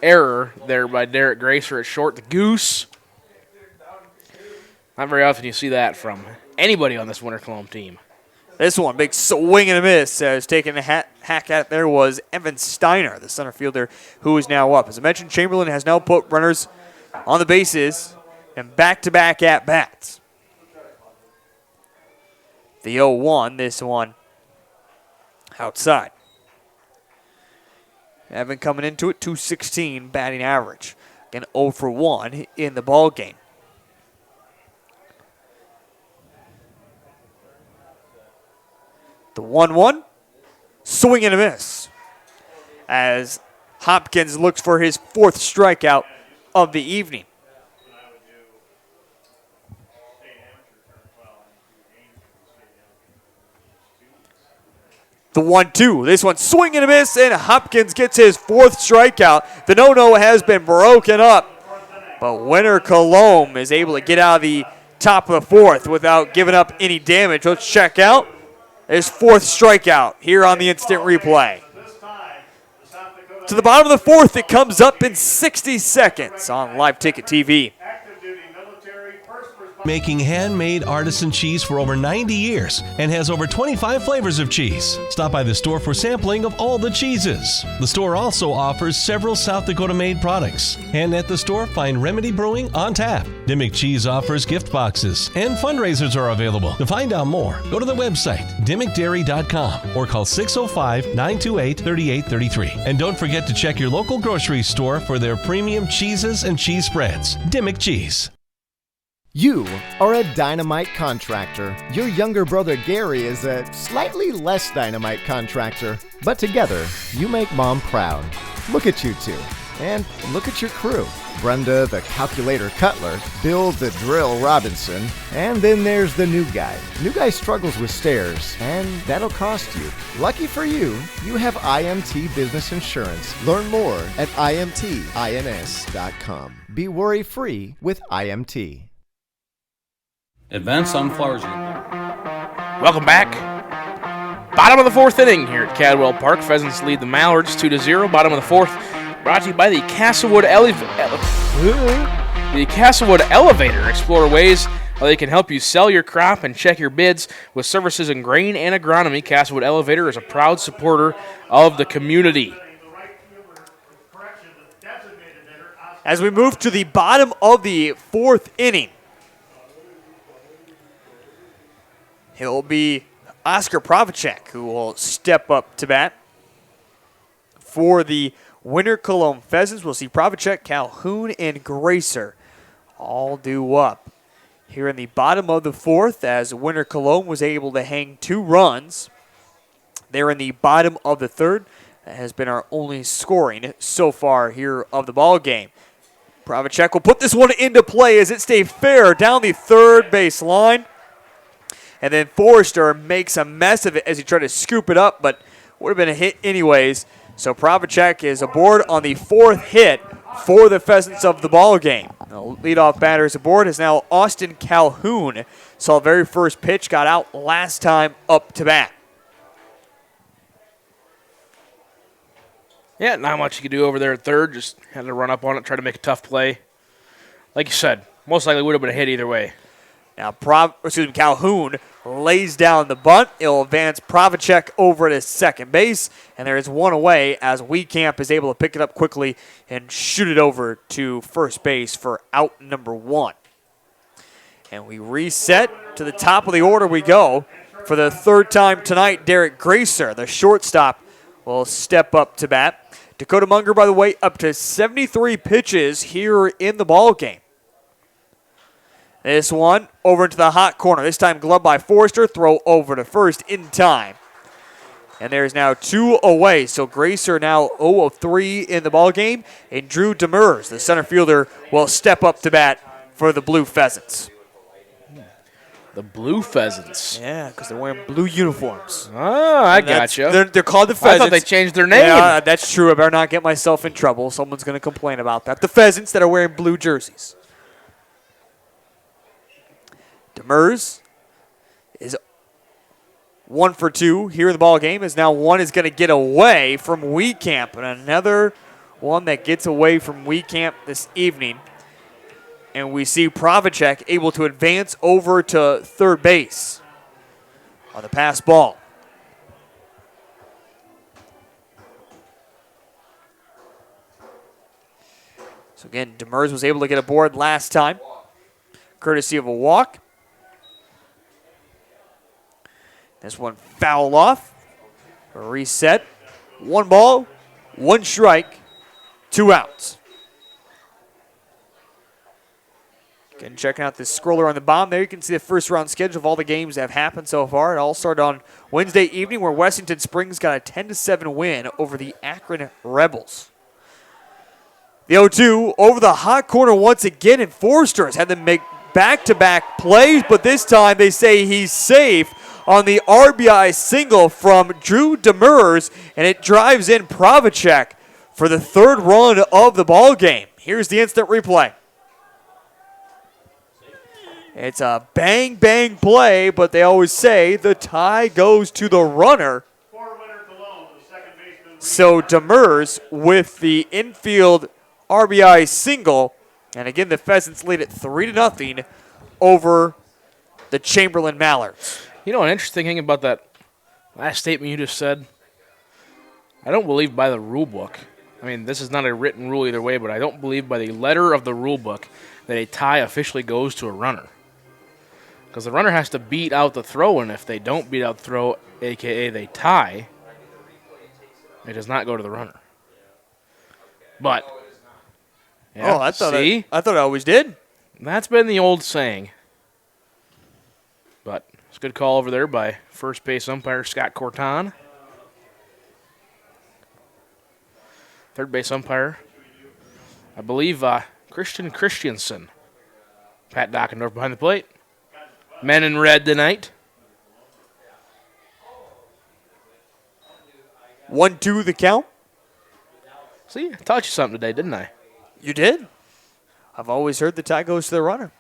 error there by Derek Gracer at short. The goose. Not very often you see that from anybody on this Winter Colome team. This one, big swing and a miss. Taking a hack at it there was Evan Steiner, the center fielder, who is now up. As I mentioned, Chamberlain has now put runners on the bases and back-to-back at-bats. The 0-1, this one outside. Evan coming into it, 216 batting average. Again, 0 for 1 in the ball game. The 1-1, swing and a miss. As Hopkins looks for his 4th strikeout of the evening. The 1-2. This one swing and a miss, and Hopkins gets his 4th strikeout. The no-no has been broken up, but Winter Colome is able to get out of the top of the 4th without giving up any damage. Let's check out his 4th strikeout here on the instant replay. To the bottom of the 4th, it comes up in 60 seconds on LiveTicket.Tv. making handmade artisan cheese for over 90 years and has over 25 flavors of cheese. Stop by the store for sampling of all the cheeses. The store also offers several South Dakota-made products. And at the store, find Remedy Brewing on tap. Dimmick Cheese offers gift boxes, and fundraisers are available. To find out more, go to the website, dimmickdairy.com, or call 605-928-3833. And don't forget to check your local grocery store for their premium cheeses and cheese spreads. Dimmick Cheese. You are a dynamite contractor. Your younger brother Gary is a slightly less dynamite contractor. But together, you make Mom proud. Look at you two. And look at your crew. Brenda, the calculator Cutler, Bill, the drill Robinson, and then there's the new guy. New guy struggles with stairs, and that'll cost you. Lucky for you, you have IMT Business Insurance. Learn more at imtins.com. Be worry-free with IMT. Advanced Sunflowers. Welcome back. Bottom of the fourth inning here at Cadwell Park. Pheasants lead the Mallards 2-0. Bottom of the fourth, brought to you by the Castlewood Elevator. Explore ways how they can help you sell your crop and check your bids with services in grain and agronomy. Castlewood Elevator is a proud supporter of the community. As we move to the bottom of the fourth inning, it'll be Oscar Provacek who will step up to bat for the Winter Colome Pheasants. We'll see Provacek, Calhoun, and Gracer all due up here in the bottom of the fourth as Winter Colome was able to hang 2 runs. They're in the bottom of the third. That has been our only scoring so far here of the ball game. Provacek will put this one into play as it stays fair down the third base line. And then Forrester makes a mess of it as he tried to scoop it up, but would have been a hit anyways. So Provacek is aboard on the 4th hit for the Pheasants of the ball game. The leadoff batter is aboard is now Austin Calhoun. Saw the very first pitch, got out last time up to bat. Yeah, not much you could do over there at third. Just had to run up on it, try to make a tough play. Like you said, most likely would have been a hit either way. Now, Calhoun lays down the bunt. It'll advance Provacek over to second base, and there is one away as Wiecamp is able to pick it up quickly and shoot it over to first base for out number 1. And we reset to the top of the order we go. For the third time tonight, Derek Gracer, the shortstop, will step up to bat. Dakota Munger, by the way, up to 73 pitches here in the ball game. This one over into the hot corner. This time gloved by Forrester. Throw over to first in time. And there's now 2 away. So Gracer now 0 of 3 in the ball game. And Drew Demers, the center fielder, will step up to bat for the Blue Pheasants. The Blue Pheasants. Yeah, because they're wearing blue uniforms. Oh, I gotcha. They're called the Pheasants. I thought they changed their name. Yeah, that's true. I better not get myself in trouble. Someone's going to complain about that. The Pheasants that are wearing blue jerseys. Demers is 1 for 2 here in the ball game. As now one is going to get away from Wiecamp, and another one that gets away from Wiecamp this evening. And we see Provacek able to advance over to third base on the pass ball. So again, Demers was able to get aboard last time, courtesy of a walk. This one fouled off. A reset. 1 ball, 1 strike, 2 outs. Again, checking out this scroller on the bottom there, you can see the first round schedule of all the games that have happened so far. It all started on Wednesday evening where Washington Springs got a 10-7 win over the Akron Rebels. The 0-2 over the hot corner once again, and Forrester has had to make back-to-back plays, but this time they say he's safe on the RBI single from Drew Demers, and it drives in Provacek for the 3rd run of the ball game. Here's the instant replay. It's a bang-bang play, but they always say the tie goes to the runner. So Demers with the infield RBI single, and again the Pheasants lead it 3-0 over the Chamberlain Mallards. You know, an interesting thing about that last statement you just said, I don't believe by the rule book. I mean, this is not a written rule either way, but I don't believe by the letter of the rule book that a tie officially goes to a runner. Because the runner has to beat out the throw, and if they don't beat out the throw, a.k.a. they tie, it does not go to the runner. But, yeah, I thought see? I thought I always did. That's been the old saying. But it's a good call over there by first base umpire Scott Corton. Third base umpire, I believe, Christian Christensen. Pat Dockendorf behind the plate. Men in red tonight. 1-2 the count. See, I taught you something today, didn't I? You did. I've always heard the tie goes to the runner.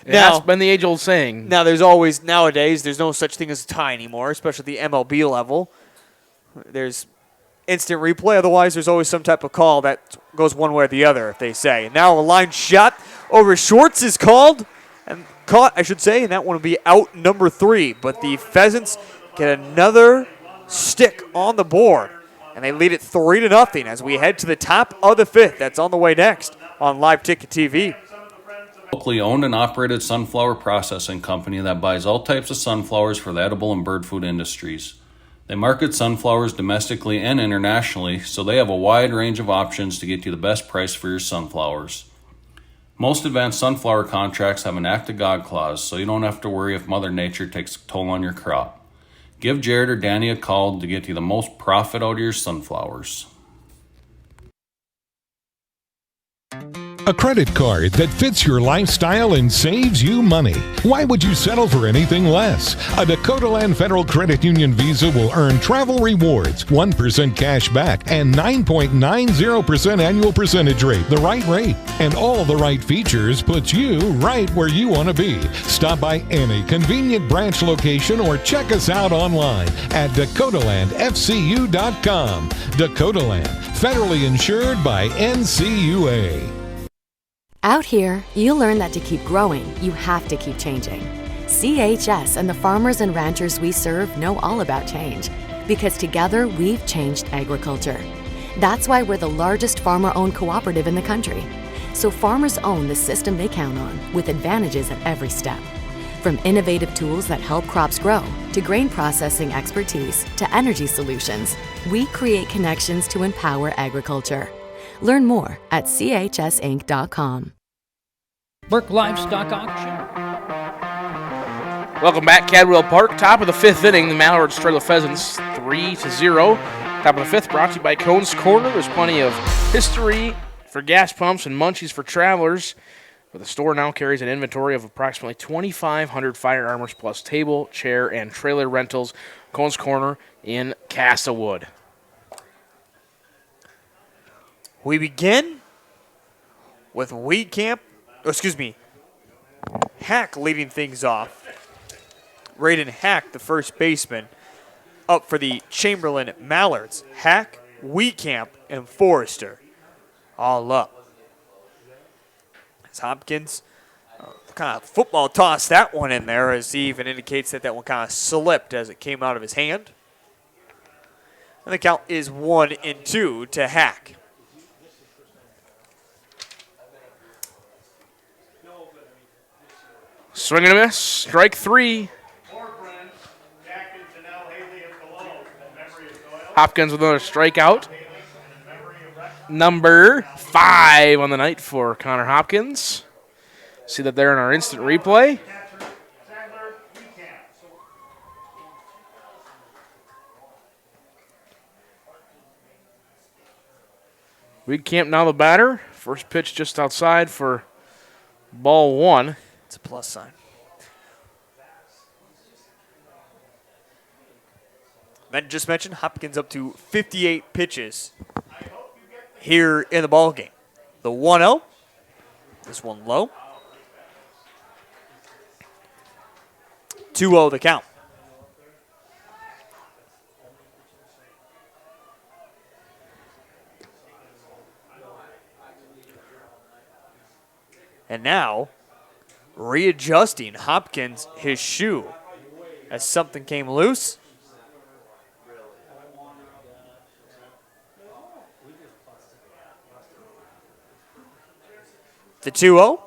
Yeah, that's been the age-old saying. Now, nowadays, there's no such thing as a tie anymore, especially at the MLB level. There's instant replay. Otherwise, there's always some type of call that goes one way or the other, if they say. And now a line shot over Shorts is called and caught, I should say, and that one will be out number 3. But the Pheasants get another stick on the board, and they lead it 3-0 as we head to the top of the 5th. That's on the way next on LiveTicket.Tv. Locally owned and operated sunflower processing company that buys all types of sunflowers for the edible and bird food industries. They market sunflowers domestically and internationally, so they have a wide range of options to get you the best price for your sunflowers. Most advanced sunflower contracts have an act of God clause, so you don't have to worry if Mother Nature takes a toll on your crop. Give Jared or Danny a call to get you the most profit out of your sunflowers. A credit card that fits your lifestyle and saves you money. Why would you settle for anything less? A Dakota Land Federal Credit Union Visa will earn travel rewards, 1% cash back, and 9.90% annual percentage rate, the right rate. And all the right features puts you right where you want to be. Stop by any convenient branch location or check us out online at DakotaLandFCU.com. Dakota Land, federally insured by NCUA. Out here, you learn that to keep growing, you have to keep changing. CHS and the farmers and ranchers we serve know all about change, because together we've changed agriculture. That's why we're the largest farmer-owned cooperative in the country. So farmers own the system they count on, with advantages at every step. From innovative tools that help crops grow, to grain processing expertise, to energy solutions, we create connections to empower agriculture. Learn more at chsinc.com. Burke Livestock Auction. Welcome back, Cadwell Park. Top of the 5th inning, the Mallards trail the Pheasants 3-0. Top of the 5th brought to you by Cone's Corner. There's plenty of history for gas pumps and munchies for travelers. But the store now carries an inventory of approximately 2,500 firearms plus table, chair, and trailer rentals. Cone's Corner in Castlewood. We begin with Hack leading things off. Raiden Hack, the first baseman, up for the Chamberlain Mallards. Hack, Wheatcamp, and Forrester all up. As Hopkins kind of football tossed that one in there, as he even indicates that one kind of slipped as it came out of his hand. And the count is 1-2 to Hack. Swing and a miss. Strike 3. Hopkins with another strikeout. Number 5 on the night for Connor Hopkins. See that there in our instant replay. Wheatcamp now the batter. First pitch just outside for ball 1. It's a plus sign. Then just mentioned Hopkins up to 58 pitches here in the ball game. The 1-0. This one low. 2-0 the count. And now, readjusting Hopkins his shoe as something came loose. The 2-0.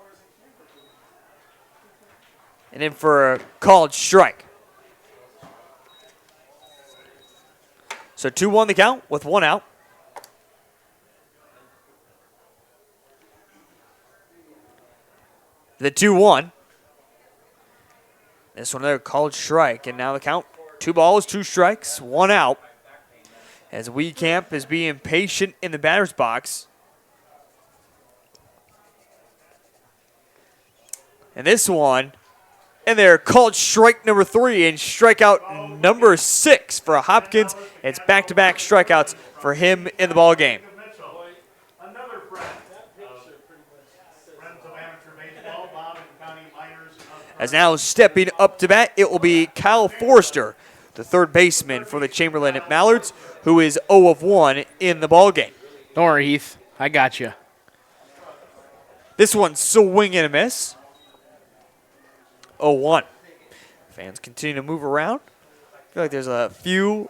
And in for a called strike. So 2-1 the count with 1 out. The 2-1. This one there, called strike. And now the count, 2 balls, 2 strikes, 1 out. As Wiecamp is being patient in the batter's box. And this one, and they're called strike number 3 and strikeout number 6 for Hopkins. It's back-to-back strikeouts for him in the ball game. As now stepping up to bat, it will be Kyle Forrester, the third baseman for the Chamberlain at Mallards, who is 0 of 1 in the ball game. Don't worry, Heath. I got you. This one's swing and a miss. 0-1. Fans continue to move around. I feel like there's a few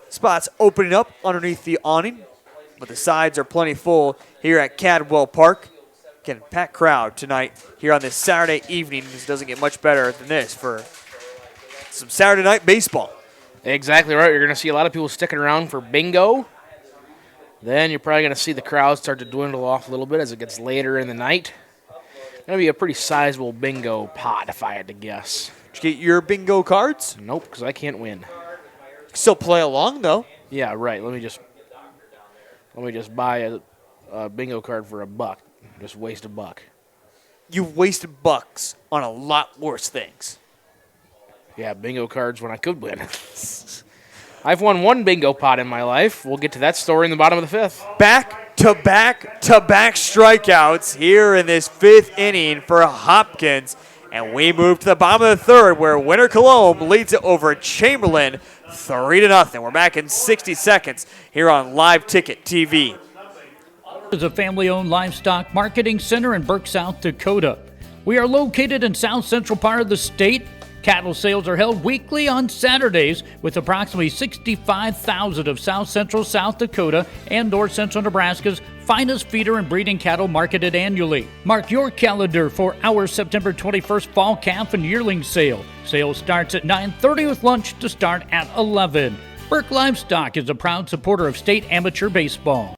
spots opening up underneath the awning, but the sides are plenty full here at Cadwell Park. Again, packed crowd tonight here on this Saturday evening. This doesn't get much better than this for some Saturday night baseball. Exactly right. You're going to see a lot of people sticking around for bingo. Then you're probably going to see the crowd start to dwindle off a little bit as it gets later in the night. Going to be a pretty sizable bingo pot, if I had to guess. Did you get your bingo cards? Nope, because I can't win. Still play along, though. Yeah, right. Let me just buy a bingo card for $1. Just waste $1. You've wasted bucks on a lot worse things. Yeah, bingo cards when I could win. I've won 1 bingo pot in my life. We'll get to that story in the bottom of the 5th. Back-to-back strikeouts here in this 5th inning for Hopkins. And we move to the bottom of the 3rd where Winter Colome leads it over Chamberlain 3-0. We're back in 60 seconds here on LiveTicket.Tv. Is a family-owned livestock marketing center in Burke, South Dakota. We are located in south central part of the state. Cattle sales are held weekly on Saturdays with approximately 65,000 of south central South Dakota and north central Nebraska's finest feeder and breeding cattle marketed annually. Mark your calendar for our September 21st fall calf and yearling sale. Sale starts at 9:30 with lunch to start at 11. Burke Livestock is a proud supporter of state amateur baseball.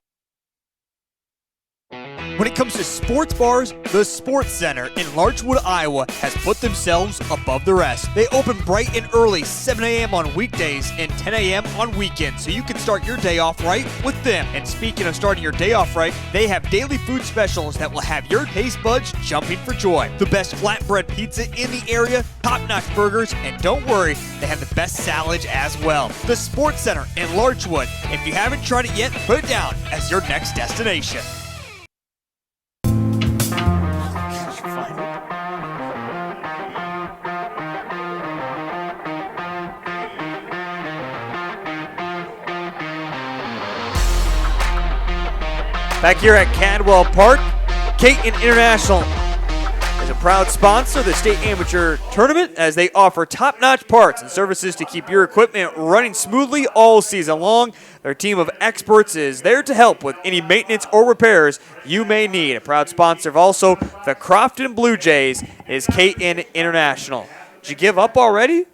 When it comes to sports bars, the Sports Center in Larchwood, Iowa has put themselves above the rest. They open bright and early, 7 a.m. on weekdays and 10 a.m. on weekends, so you can start your day off right with them. And speaking of starting your day off right, they have daily food specials that will have your taste buds jumping for joy. The best flatbread pizza in the area, top-notch burgers, and don't worry, they have the best salads as well. The Sports Center in Larchwood. If you haven't tried it yet, put it down as your next destination. Back here at Cadwell Park, Caton International is a proud sponsor of the state amateur tournament as they offer top-notch parts and services to keep your equipment running smoothly all season long. Their team of experts is there to help with any maintenance or repairs you may need. A proud sponsor of also the Crofton Blue Jays is Caton International. Did you give up already?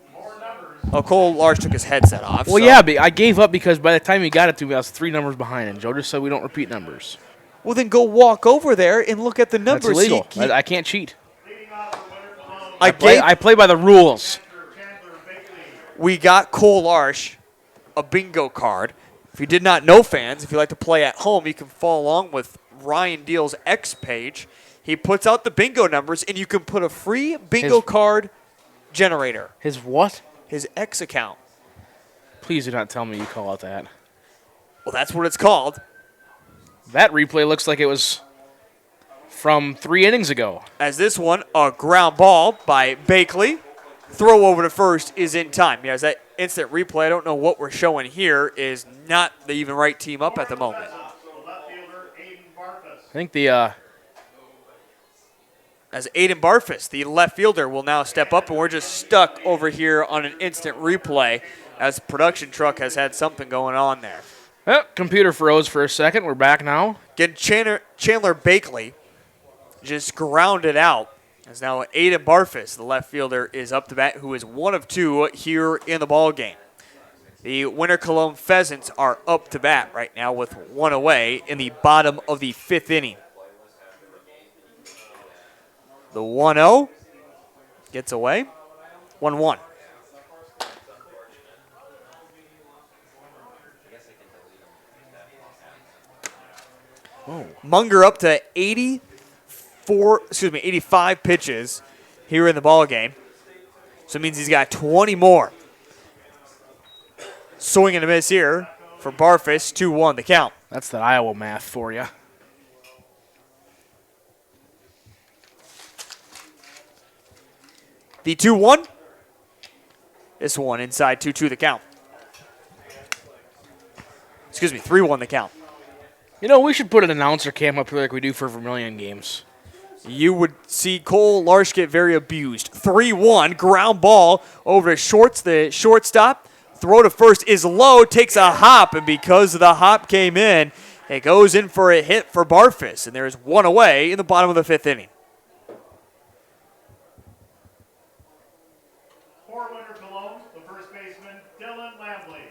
Oh, Cole Lars took his headset off. Well, yeah, but I gave up because by the time he got it to me, I was 3 numbers behind, and Joe just said we don't repeat numbers. Well, then go walk over there and look at the numbers. That's illegal. I can't cheat. I play by the rules. We got Cole Larsh a bingo card. If you did not know, fans, if you like to play at home, you can follow along with Ryan Deal's X page. He puts out the bingo numbers, and you can put a free bingo card generator. His what? His X account. Please do not tell me you call it that. Well, that's what it's called. That replay looks like it was from 3 innings ago. As this one, a ground ball by Bakley. Throw over to first is in time. Yeah, as that instant replay, I don't know what we're showing here, is not the even right team up at the moment. I think the as Aiden Barfus, the left fielder, will now step up, and we're just stuck over here on an instant replay as the production truck has had something going on there. Oh, computer froze for a second. We're back now. Again, Chandler Bakley just grounded out, as now Aiden Barfus, the left fielder, is up to bat, who is 1 of 2 here in the ball game. The Winter Colome Pheasants are up to bat right now with 1 away in the bottom of the 5th inning. The 1-0 gets away. 1-1. Munger up to 85 pitches here in the ball game. So it means he's got 20 more. Swing and a miss here for Barfus, 2-1 the count. That's that Iowa math for you. The 2-1. This one inside 2-2 the count. Excuse me, 3-1 the count. You know, we should put an announcer cam up here like we do for Vermilion games. You would see Cole Larsch get very abused. 3-1, ground ball over to Shorts, the shortstop. Throw to first is low, takes a hop, and because the hop came in, it goes in for a hit for Barfus, and there's 1 away in the bottom of the 5th inning. For Winter Colome, the first baseman, Dylan Lambley.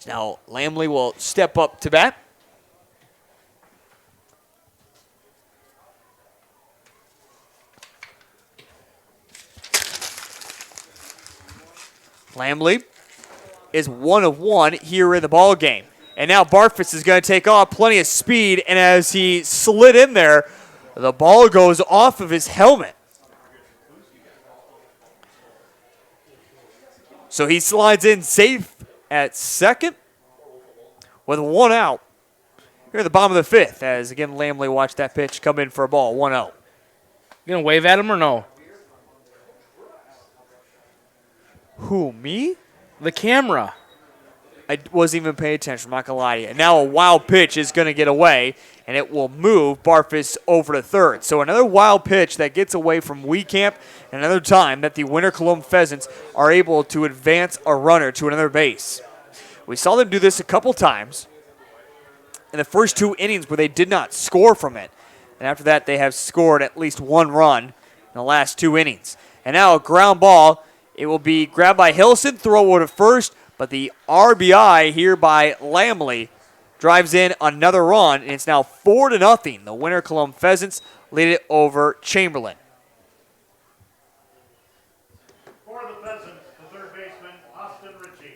Now Lambley will step up to bat. Lambley is 1 of 1 here in the ball game. And now Barfus is going to take off, plenty of speed, and as he slid in there, the ball goes off of his helmet. So he slides in safe at second with 1 out here at the bottom of the 5th, as again Lambley watched that pitch come in for a ball, 1-0. You going to wave at him or no? Who, me? The camera. I wasn't even paying attention, I'm not going to lie to you. And now a wild pitch is going to get away, and it will move Barfus over to third. So another wild pitch that gets away from Wiecamp, and another time that the Winter Colome Pheasants are able to advance a runner to another base. We saw them do this a couple times in the first 2 innings where they did not score from it. And after that, they have scored at least 1 run in the last 2 innings. And now a ground ball. It will be grabbed by Hilson, throw over to first, but the RBI here by Lambley drives in another run, and it's now 4-0. The Winter Colome Pheasants lead it over Chamberlain. For the Pheasants, the third baseman, Austin Ritchie.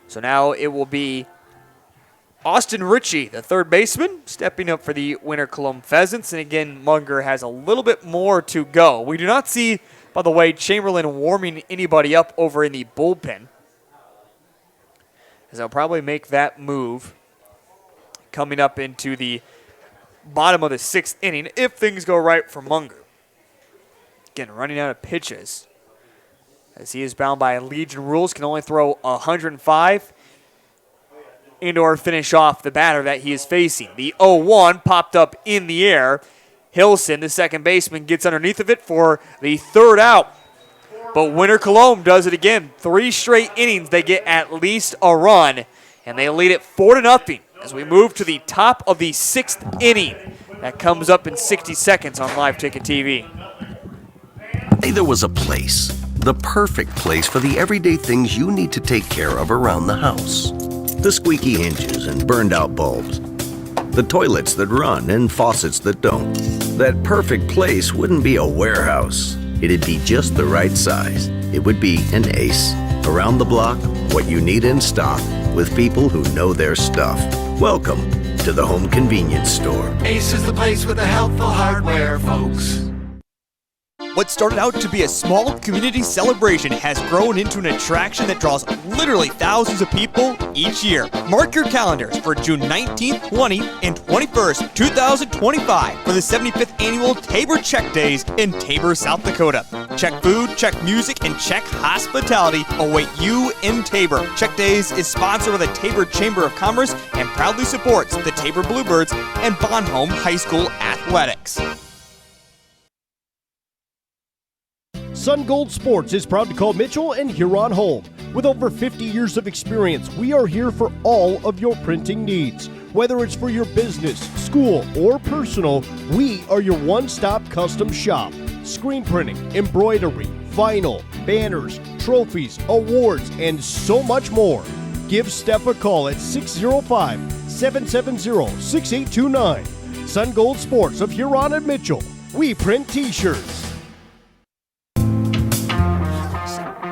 So now it will be Austin Ritchie, the third baseman, stepping up for the Winter Colome Pheasants. And again, Munger has a little bit more to go. We do not see, by the way, Chamberlain warming anybody up over in the bullpen, as they'll probably make that move coming up into the bottom of the 6th inning if things go right for Munger. Again, running out of pitches, as he is bound by Legion rules, can only throw 105 and/or finish off the batter that he is facing. The 0-1 popped up in the air. Hilson, the second baseman, gets underneath of it for the 3rd out. But Winter Colome does it again. 3 straight innings, they get at least a run, and they lead it 4-0 as we move to the top of the 6th inning. That comes up in 60 seconds on LiveTicket.Tv. Say there was a place, the perfect place for the everyday things you need to take care of around the house. The squeaky hinges and burned out bulbs. The toilets that run and faucets that don't. That perfect place wouldn't be a warehouse. It'd be just the right size. It would be an Ace. Around the block, what you need in stock, with people who know their stuff. Welcome to the home convenience store. Ace is the place with the helpful hardware, folks. What started out to be a small community celebration has grown into an attraction that draws literally thousands of people each year. Mark your calendars for June 19th, 20th, and 21st, 2025 for the 75th Annual Tabor Check Days in Tabor, South Dakota. Check food, check music, and check hospitality await you in Tabor. Check Days is sponsored by the Tabor Chamber of Commerce and proudly supports the Tabor Bluebirds and Bonhomme High School Athletics. Sun Gold Sports is proud to call Mitchell and Huron home. With over 50 years of experience, we are here for all of your printing needs. Whether it's for your business, school, or personal, we are your one-stop custom shop. Screen printing, embroidery, vinyl, banners, trophies, awards, and so much more. Give Steph a call at 605-770-6829. Sun Gold Sports of Huron and Mitchell. We print t-shirts.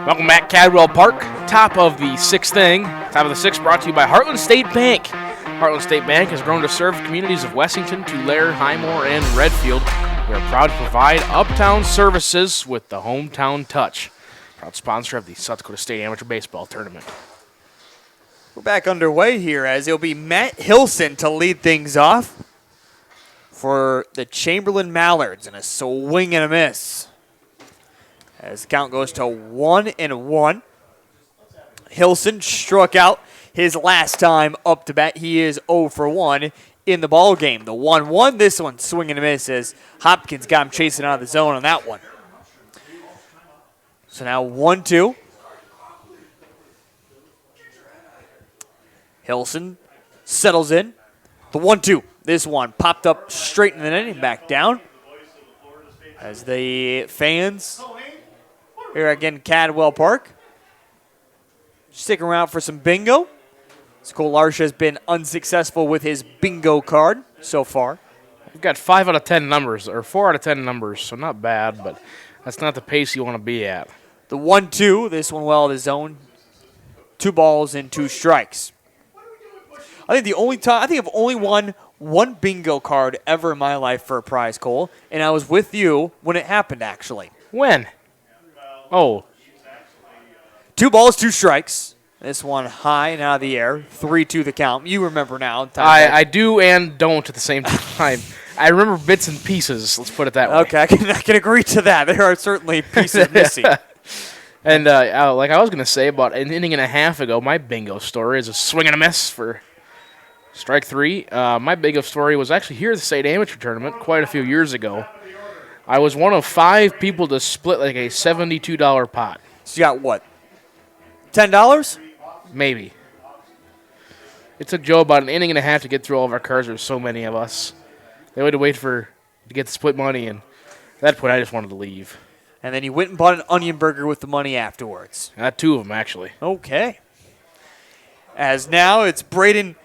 Welcome back, Cadwell Park. Top of the sixth inning. Top of the sixth brought to you by Heartland State Bank. Heartland State Bank has grown to serve communities of Wessington, Tulare, Highmore, and Redfield. We are proud to provide uptown services with the hometown touch. Proud sponsor of the South Dakota State Amateur Baseball Tournament. We're back underway here as it'll be Matt Hilson to lead things off for the Chamberlain Mallards, and a swing and a miss. As the count goes to 1-1. Hilson struck out his last time up to bat. He is 0 for 1 in the ball game. The 1-1, this one swing and a miss as Hopkins got him chasing out of the zone on that one. So now 1-2. Hilson settles in. The 1-2. This one popped up straight in the net and back down. As the fans here again, Cadwell Park, stick around for some bingo. Cole Larsh has been unsuccessful with his bingo card so far. We've got 5 out of 10 numbers, or 4 out of 10 numbers, so not bad, but that's not the pace you want to be at. The 1-2, this one well at his zone. 2 balls and 2 strikes. I think I've only won one bingo card ever in my life for a prize, Cole, and I was with you when it happened, actually. When? Oh. 2 balls, 2 strikes. This one high and out of the air. 3-2 the count. You remember now. I do and don't at the same time. I remember bits and pieces, let's put it that way. Okay, I can agree to that. There are certainly pieces missing. And like I was going to say, about an inning and a half ago, my bingo story is a swing and a miss for strike 3. My bingo story was actually here at the state amateur tournament quite a few years ago. I was one of 5 people to split like a $72 pot. So you got what? $10? Maybe. It took Joe about an inning and a half to get through all of our cards. There were so many of us. They had to wait to get the split money, and at that point I just wanted to leave. And then you went and bought an onion burger with the money afterwards. I had 2 of them, actually. Okay. As now it's Braden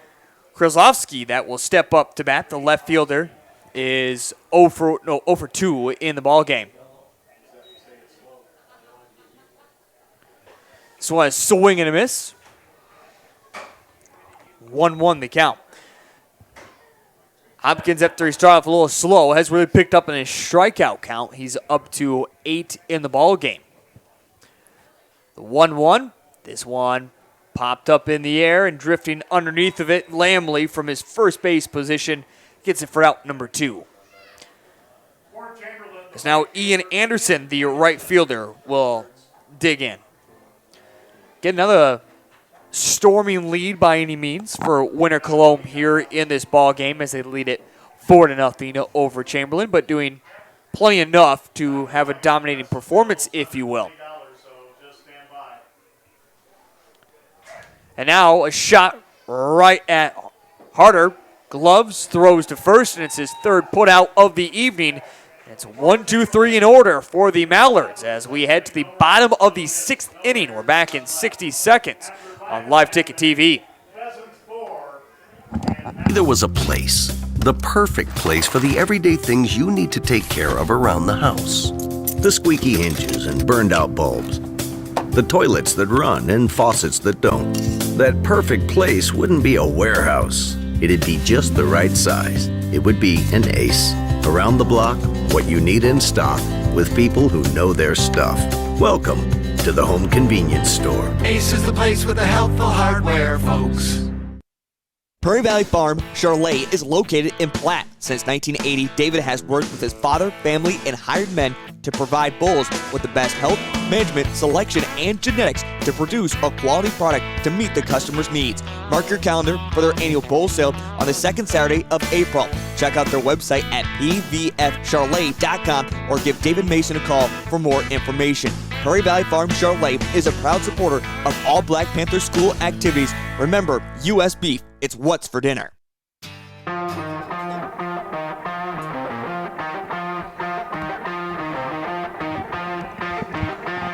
Kraslovsky that will step up to bat. The left fielder is 0 for 2 in the ball game. So a swing and a miss. 1-1 the count. Hopkins, after he started off a little slow, has really picked up in his strikeout count. He's up to 8 in the ball game. The 1-1. This one popped up in the air and drifting underneath of it. Lamley from his first base position gets it for out number 2. As now Ian Anderson, the right fielder, will dig in. Get another storming lead by any means for Winter Colome here in this ball game as they lead it 4-0 over Chamberlain, but doing plenty enough to have a dominating performance, if you will. And now a shot right at Harder. Gloves, throws to first, and it's his 3rd putout of the evening. It's 1-2-3 in order for the Mallards as we head to the bottom of the 6th inning. We're back in 60 seconds on LiveTicket.Tv. There was a place, the perfect place for the everyday things you need to take care of around the house. The squeaky hinges and burned out bulbs. The toilets that run and faucets that don't. That perfect place wouldn't be a warehouse. It'd be just the right size. It would be an Ace. Around the block, what you need in stock, with people who know their stuff. Welcome to the Home Convenience Store. Ace is the place with the helpful hardware, folks. Prairie Valley Farm, Charlotte, is located in Platte. Since 1980, David has worked with his father, family, and hired men to provide bulls with the best health, management, selection, and genetics to produce a quality product to meet the customer's needs. Mark your calendar for their annual bull sale on the 2nd Saturday of April. Check out their website at pvfcharlet.com or give David Mason a call for more information. Prairie Valley Farm Charlet is a proud supporter of all Black Panther school activities. Remember, U.S. beef, it's what's for dinner.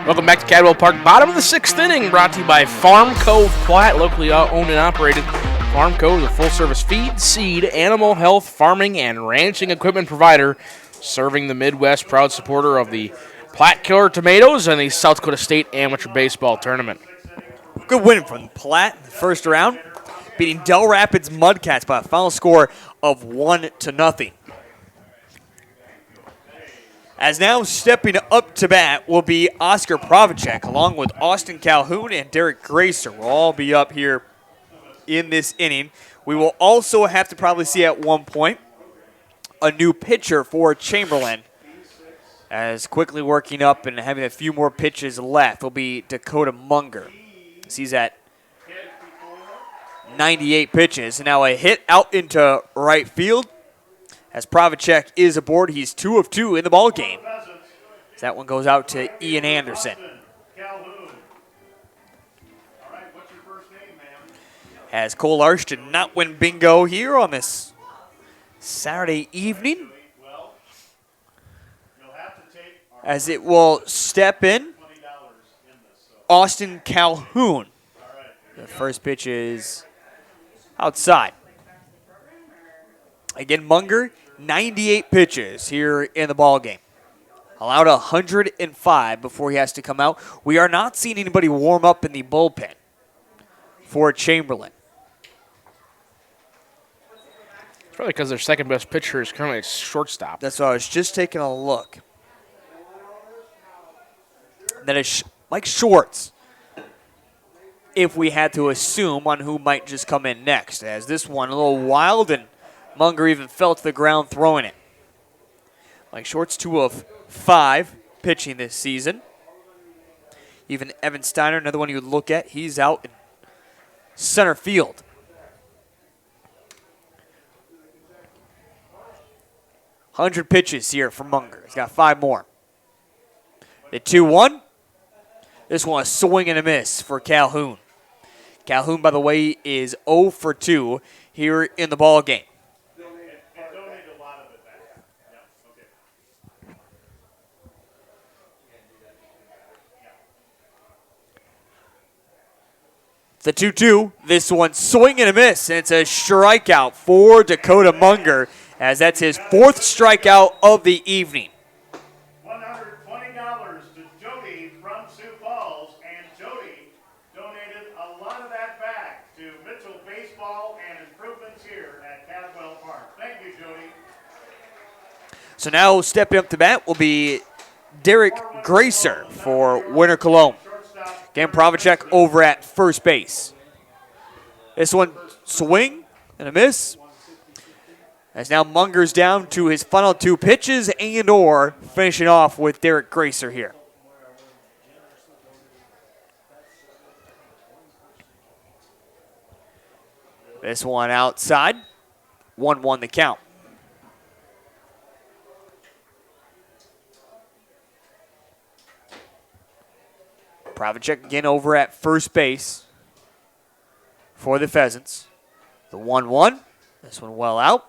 Welcome back to Cadwell Park. Bottom of the 6th inning, brought to you by Farm Cove Platte, locally owned and operated. Farm Cove is a full-service feed, seed, animal health, farming, and ranching equipment provider, serving the Midwest. Proud supporter of the Platte Killer Tomatoes and the South Dakota State Amateur Baseball Tournament. Good win from Platte in the first round, beating Del Rapids Mudcats by a final score of 1-0. As now stepping up to bat will be Oscar Provacek, along with Austin Calhoun and Derek Gracer. Will all be up here in this inning. We will also have to probably see at one point a new pitcher for Chamberlain. As quickly working up and having a few more pitches left will be Dakota Munger. He's at 98 pitches. Now a hit out into right field. As Provacek is aboard, he's 2 of 2 in the ball game. As that one goes out to Ian Anderson. As Cole Arsh did not win bingo here on this Saturday evening. As it will step in, Austin Calhoun. The first pitch is outside. Again, Munger, 98 pitches here in the ball game. Allowed 105 before he has to come out. We are not seeing anybody warm up in the bullpen for Chamberlain. It's probably because their second best pitcher is currently a shortstop. That's why I was just taking a look. Then it's Mike Schwartz, if we had to assume on who might just come in next. As this one a little wild, and Munger even fell to the ground throwing it. Mike Schwartz, 2 of 5 pitching this season. Even Evan Steiner, another one you would look at, he's out in center field. $100 pitches here for Munger. He's got 5 more. The 2-1. This one a swing and a miss for Calhoun. Calhoun, by the way, is 0 for 2 here in the ball game. The 2-2, this one swing and a miss, and it's a strikeout for Dakota Munger, as that's his 4th strikeout of the evening. $120 to Jody from Sioux Falls, and Jody donated a lot of that back to Mitchell Baseball and improvements here at Cadwell Park. Thank you, Jody. So now stepping up to bat will be Derek Gracer for Winter Colome. Again, Provacek over at first base. This one, swing and a miss. As now Munger's down to his final 2 pitches and or finishing off with Derek Gracer here. This one outside. 1-1 the count. Provacek again over at first base for the Pheasants. The 1-1. This one well out.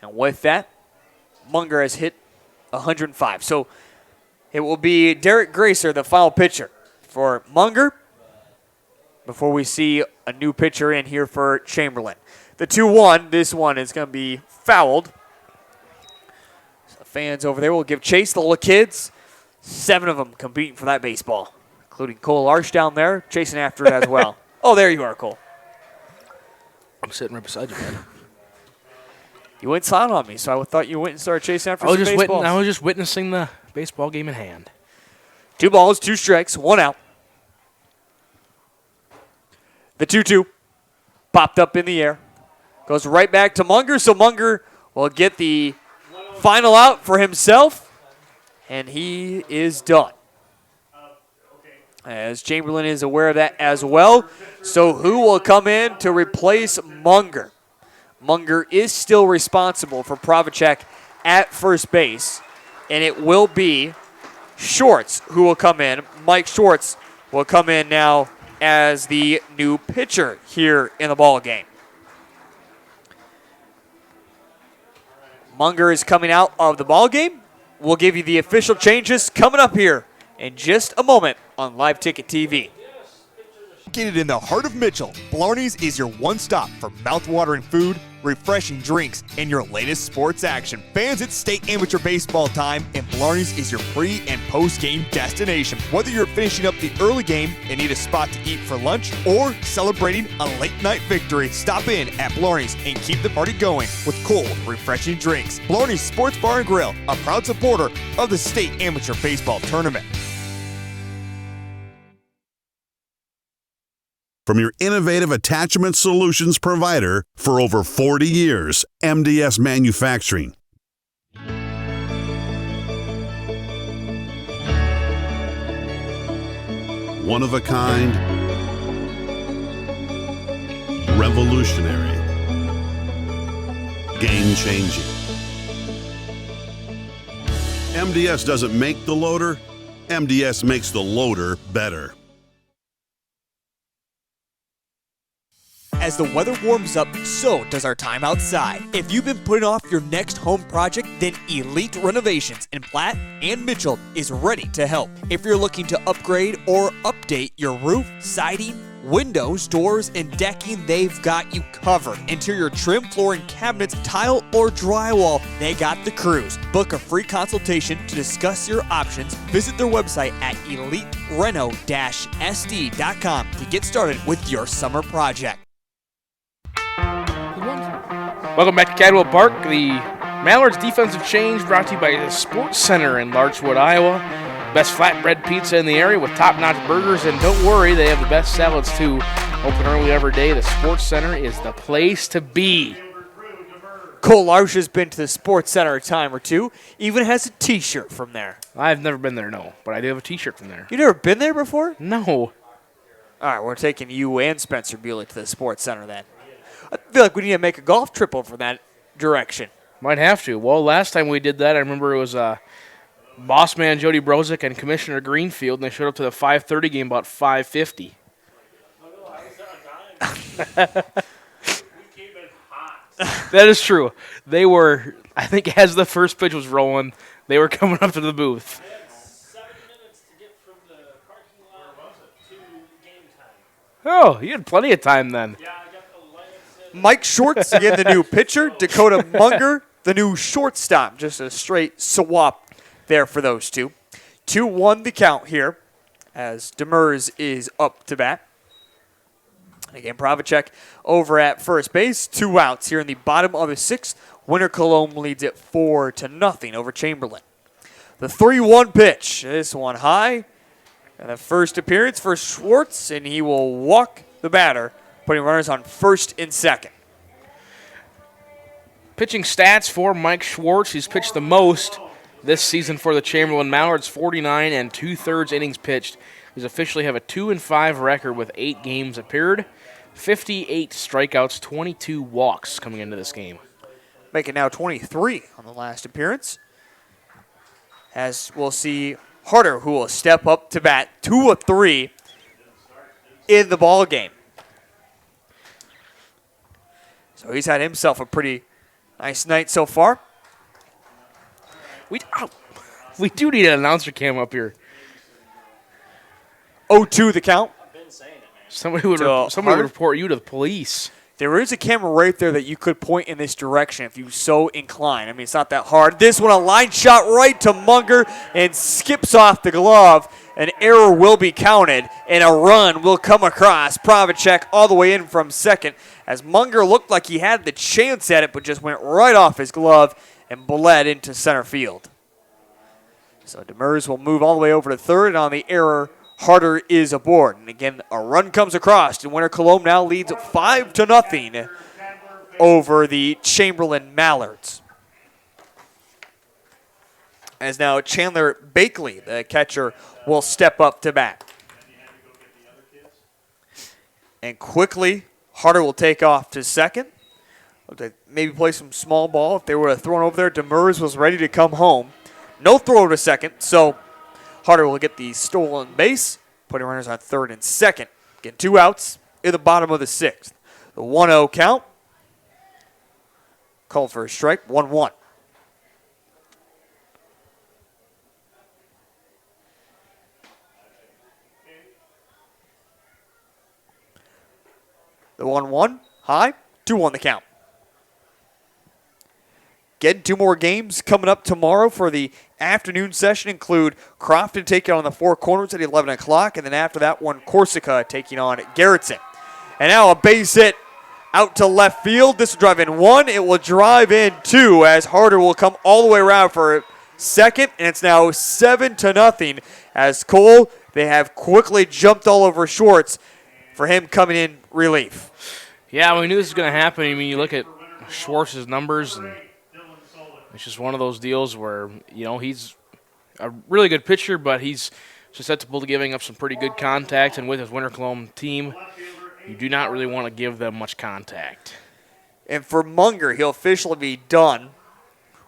And with that, Munger has hit 105. So it will be Derek Gracer, the final pitcher for Munger, before we see a new pitcher in here for Chamberlain. The 2-1, this one is going to be fouled. So the fans over there will give chase. The little kids, 7 of them competing for that baseball, including Cole Arsh down there, chasing after it as well. Oh, there you are, Cole. I'm sitting right beside you, man. You went silent on me, so I thought you went and started chasing after some baseballs. I was just witnessing the baseball game in hand. 2 balls, 2 strikes, 1 out. The 2-2 popped up in the air. Goes right back to Munger, so Munger will get the final out for himself, and he is done. As Chamberlain is aware of that as well. So who will come in to replace Munger? Munger is still responsible for Pravacek at first base, and it will be Shorts who will come in. Mike Shorts will come in now as the new pitcher here in the ball game. Munger is coming out of the ball game. We'll give you the official changes coming up here in just a moment on Live Ticket TV. Located in the heart of Mitchell, Blarney's is your one stop for mouth-watering food, refreshing drinks, and your latest sports action. Fans, it's state amateur baseball time, and Blarney's is your pre- and post-game destination. Whether you're finishing up the early game and need a spot to eat for lunch or celebrating a late-night victory, stop in at Blarney's and keep the party going with cold, refreshing drinks. Blarney's Sports Bar and Grill, a proud supporter of the state amateur baseball tournament. From your innovative attachment solutions provider for over 40 years, MDS Manufacturing. One of a kind, revolutionary, game-changing. MDS doesn't make the loader, MDS makes the loader better. As the weather warms up, so does our time outside. If you've been putting off your next home project, then Elite Renovations in Platte and Mitchell is ready to help. If you're looking to upgrade or update your roof, siding, windows, doors, and decking, they've got you covered. Interior trim, flooring, cabinets, tile, or drywall, they got the crews. Book a free consultation to discuss your options. Visit their website at elitereno-sd.com to get started with your summer project. Welcome back to Cadwell Park. The Mallards defensive change brought to you by the Sports Center in Larchwood, Iowa. Best flatbread pizza in the area with top-notch burgers, and don't worry, they have the best salads too. Open early every day. The Sports Center is the place to be. Cole Larsh has been to the Sports Center a time or two, even has a t-shirt from there. I've never been there, no, but I do have a t-shirt from there. You never been there before? No. All right, we're taking you and Spencer Bewley to the Sports Center then. I feel like we need to make a golf trip over that direction. Might have to. Well, last time we did that, I remember it was boss man Jody Brozick and Commissioner Greenfield, and they showed up to the 5:30 game about 5:50. That is true. They were, I think as the first pitch was rolling, they were coming up to the booth. Oh, you had plenty of time then. Mike Shorts, again, the new pitcher. Dakota Munger, the new shortstop. Just a straight swap there for those two. 2-1 the count here as Demers is up to bat. Again, Pravacek over at first base. 2 outs here in the bottom of the 6th. Winter Colome leads it 4-0 over Chamberlain. The 3-1 pitch. This one high. And the first appearance for Schwartz, and he will walk the batter, putting runners on first and second. Pitching stats for Mike Schwartz. He's pitched the most this season for the Chamberlain Mallards, 49 2/3 innings pitched. He's officially have a 2-5 record with 8 games appeared, 58 strikeouts, 22 walks coming into this game. Making now 23 on the last appearance. As we'll see Harder, who will step up to bat, 2 of 3 in the ball game. So he's had himself a pretty nice night so far. We do need an announcer cam up here. 0-2 the count. Somebody would report you to the police. There is a camera right there that you could point in this direction if you so incline. I mean, it's not that hard. This one, a line shot right to Munger and skips off the glove. An error will be counted, and a run will come across. Pravacek all the way in from second as Munger looked like he had the chance at it, but just went right off his glove and bled into center field. So Demers will move all the way over to third, and on the error, Harder is aboard. And again, a run comes across, and Winter Colome now leads 5-0 over the Chamberlain Mallards. As now Chandler Bakley, the catcher, will step up to bat. And quickly, Harder will take off to second. to maybe play some small ball. If they would have thrown over there, Demers was ready to come home. No throw to second, so Harder will get the stolen base, putting runners on third and second. Getting 2 outs in the bottom of the 6th. The 1-0 count. Called for a strike, 1-1. The 1-1, high, 2-1 the count. Getting 2 more games coming up tomorrow for the afternoon session include Crofton taking on the Four Corners at 11 o'clock, and then after that one, Corsica taking on Garrettson. And now a base hit out to left field. This will drive in 1. It will drive in 2 as Harder will come all the way around for second, and it's now 7-0 as Cole, they have quickly jumped all over Schwartz for him coming in relief. Yeah, we knew this was going to happen. I mean, you look at Schwartz's numbers, and it's just one of those deals where, you know, he's a really good pitcher, but he's susceptible to giving up some pretty good contact, and with his Winter Colome team, you do not really want to give them much contact. And for Munger, he'll officially be done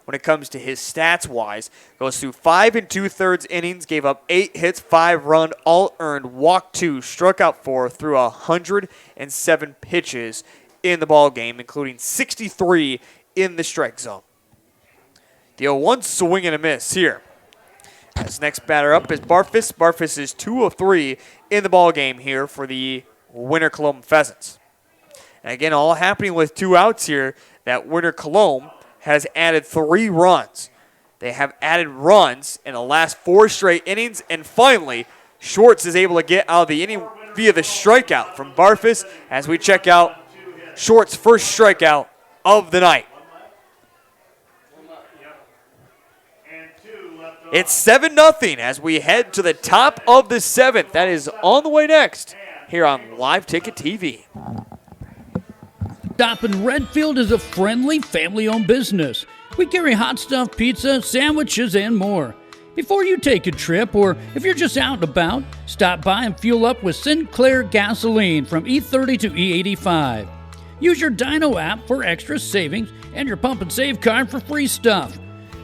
when it comes to his stats-wise. Goes through 5 2/3 innings, gave up 8 hits, 5 run, all earned, walked 2, struck out 4, threw 107 pitches in the ball game, including 63 in the strike zone. The 0-1 swing and a miss here. As next batter up is Barfus. Barfus is 2 of 3 in the ball game here for the Winter Colome Pheasants. And again, all happening with 2 outs here, that Winter Colome has added 3 runs. They have added runs in the last 4 straight innings, and finally, Schwartz is able to get out of the inning via the strikeout from Barfus as we check out Schwartz's first strikeout of the night. It's 7-0 as we head to the top of the 7th. That is on the way next here on Live Ticket TV. Stop in Redfield is a friendly, family-owned business. We carry hot stuff, pizza, sandwiches, and more. Before you take a trip, or if you're just out and about, stop by and fuel up with Sinclair gasoline from E30 to E85. Use your Dino app for extra savings and your Pump and Save card for free stuff.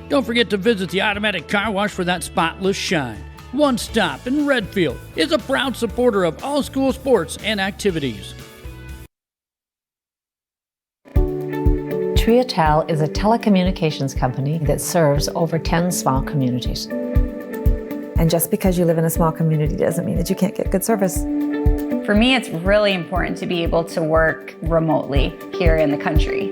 Don't forget to visit the automatic car wash for that spotless shine. One Stop in Redfield is a proud supporter of all school sports and activities. Triatel is a telecommunications company that serves over 10 small communities. And just because you live in a small community doesn't mean that you can't get good service. For me, it's really important to be able to work remotely here in the country.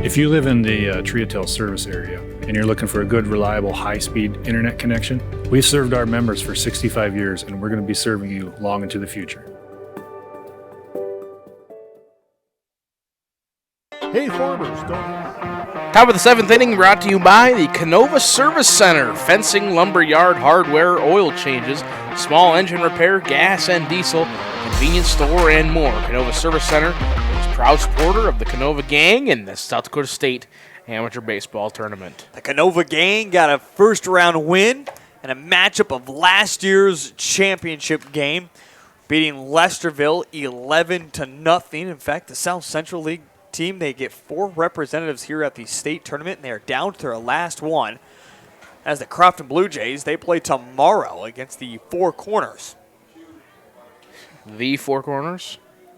If you live in the Triatel service area and you're looking for a good, reliable, high-speed internet connection, we've served our members for 65 years and we're going to be serving you long into the future. Hey, farmers, Top of the 7th inning brought to you by the Canova Service Center. Fencing, lumberyard, hardware, oil changes, small engine repair, gas and diesel, convenience store, and more. Canova Service Center is a proud supporter of the Canova Gang in the South Dakota State Amateur Baseball Tournament. The Canova Gang got a first-round win and a matchup of last year's championship game, beating Lesterville 11-0. In fact, the South Central League team, they get 4 representatives here at the state tournament, and they are down to their last one. As the Crofton Blue Jays, they play tomorrow against the Four Corners. The Four Corners?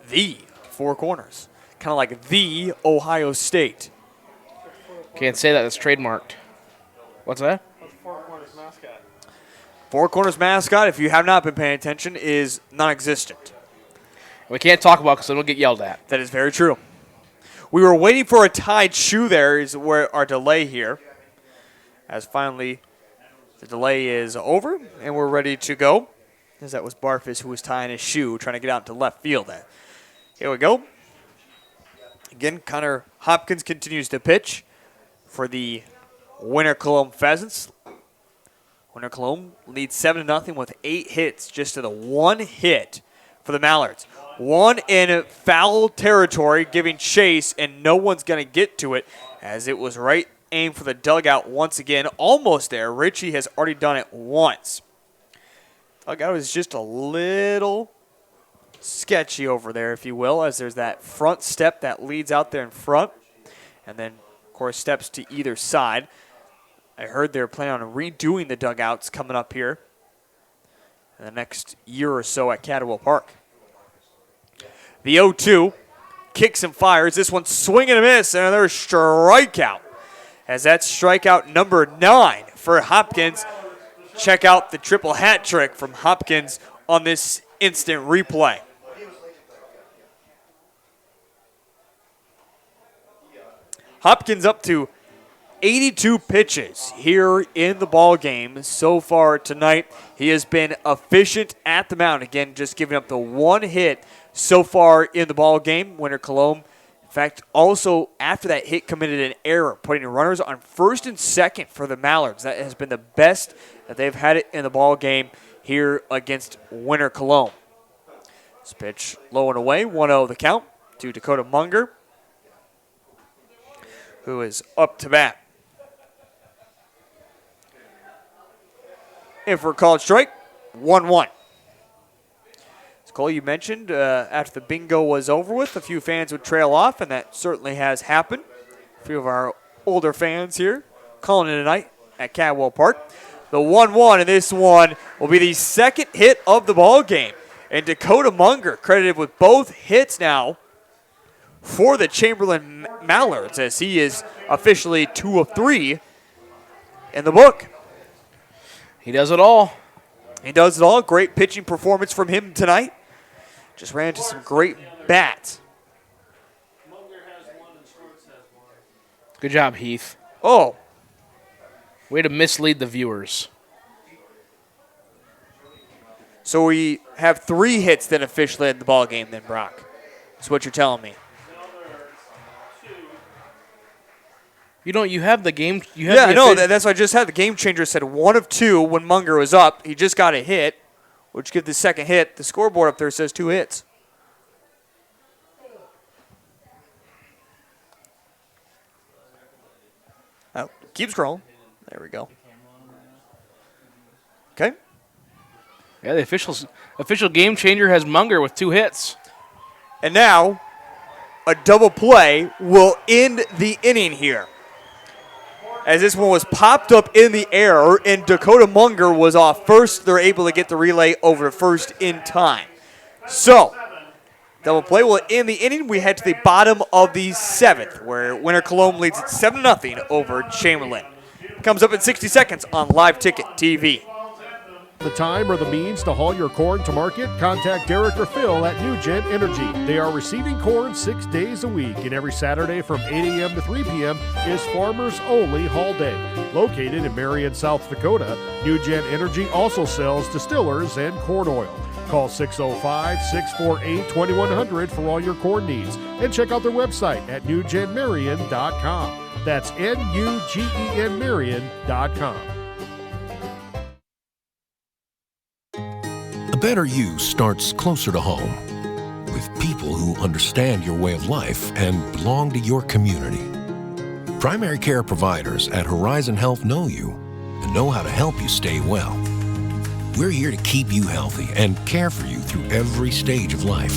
The Four Corners. Kind of like the Ohio State. Can't say that. It's trademarked. What's that? Four Corners mascot. Four Corners mascot, if you have not been paying attention, is non-existent. We can't talk about it because then we'll get yelled at. That is very true. We were waiting for a tied shoe there is where our delay here. As finally the delay is over and we're ready to go. As that was Barfus who was tying his shoe, trying to get out to left field. Here we go. Again, Connor Hopkins continues to pitch for the Winter Colome Pheasants. Winter Colome leads 7-0 with 8 hits, just to the 1 hit for the Mallards. 1 in foul territory, giving chase, and no one's going to get to it as it was right aimed for the dugout once again. Almost there. Richie has already done it once. Dugout is just a little sketchy over there, if you will, as there's that front step that leads out there in front. And then, of course, steps to either side. I heard they're planning on redoing the dugouts coming up here in the next year or so at Cadwell Park. The 0-2 kicks and fires. This one swing and a miss, and another strikeout. As that's strikeout number 9 for Hopkins. Check out the triple hat trick from Hopkins on this instant replay. Hopkins up to 82 pitches here in the ball game so far tonight. He has been efficient at the mound. Again, just giving up the 1 hit so far in the ball game. Winter Colome, in fact, also after that hit committed an error, putting runners on first and second for the Mallards. That has been the best that they've had it in the ball game here against Winter Colome. This pitch low and away, 1-0 the count to Dakota Munger, who is up to bat. And for a called strike, 1-1. As Cole, you mentioned after the bingo was over with, a few fans would trail off, and that certainly has happened. A few of our older fans here calling it a night at Cadwell Park. The 1-1, and this one will be the second hit of the ball game. And Dakota Munger credited with both hits now for the Chamberlain Mallards, as he is officially 2 of 3 in the book. He does it all. He does it all. Great pitching performance from him tonight. Just ran into some great bats. Good job, Heath. Oh. Way to mislead the viewers. So we have 3 hits then officially in the ball game then, Brock. That's what you're telling me. You have the game. I know. That's what I just had. The game changer said 1 of 2 when Munger was up. He just got a hit, which gives the second hit. The scoreboard up there says 2 hits. Oh, keep scrolling. There we go. Okay. Yeah, the official game changer has Munger with 2 hits. And now, a double play will end the inning here. As this one was popped up in the air, and Dakota Munger was off first. They're able to get the relay over to first in time. So, double play will end the inning. We head to the bottom of the 7th, where Winter Colome leads it 7-0 over Chamberlain. Comes up in 60 seconds on LiveTicket.Tv. The time or the means to haul your corn to market? Contact Derek or Phil at New Gen Energy. They are receiving corn 6 days a week, and every Saturday from 8 a.m. to 3 p.m. is Farmers Only Haul Day. Located in Marion, South Dakota, New Gen Energy also sells distillers and corn oil. Call 605-648-2100 for all your corn needs, and check out their website at newgenmarion.com. That's NUGEN Marion.com. A better you starts closer to home, with people who understand your way of life and belong to your community. Primary care providers at Horizon Health know you and know how to help you stay well. We're here to keep you healthy and care for you through every stage of life,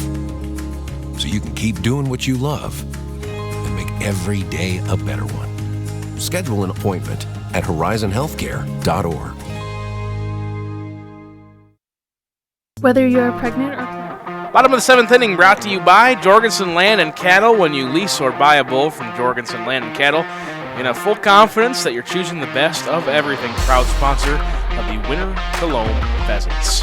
so you can keep doing what you love and make every day a better one. Schedule an appointment at horizonhealthcare.org. Whether you're pregnant or Bottom of the 7th inning brought to you by Jorgensen Land and Cattle. When you lease or buy a bull from Jorgensen Land and Cattle, you have full confidence that you're choosing the best of everything. Proud sponsor of the Winter Colome Pheasants.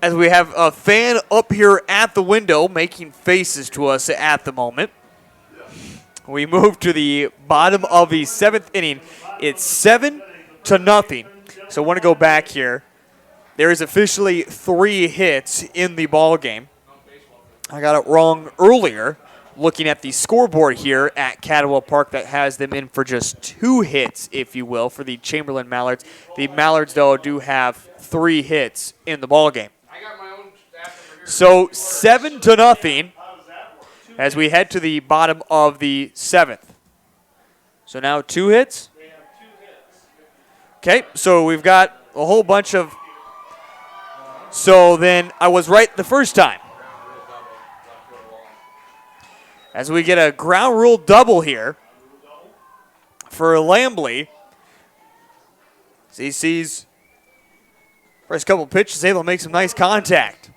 As we have a fan up here at the window making faces to us at the moment. We move to the bottom of the 7th inning. It's 7-0. So I want to go back here. There is officially 3 hits in the ball game. I got it wrong earlier, looking at the scoreboard here at Cadwell Park that has them in for just 2 hits, if you will, for the Chamberlain Mallards. The Mallards, though, do have 3 hits in the ball game. So 7-0 as we head to the bottom of the 7th. So now 2 hits. Okay, so we've got a whole bunch of So then I was right the first time. As we get a ground rule double here for Lambley. He sees first couple pitches, able to make some nice contact.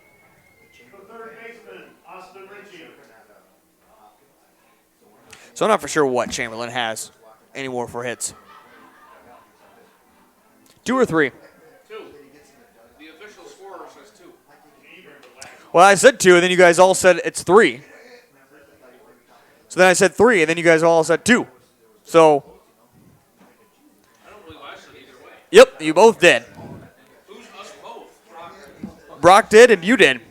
So I'm not for sure what Chamberlain has anymore for hits. 2 or 3? 2. The official scorer says 2. Well, I said 2, and then you guys all said it's 3. So then I said 3, and then you guys all said 2. So, I don't believe I said either way. yep, you both did. Who's us both? Brock did, and you did.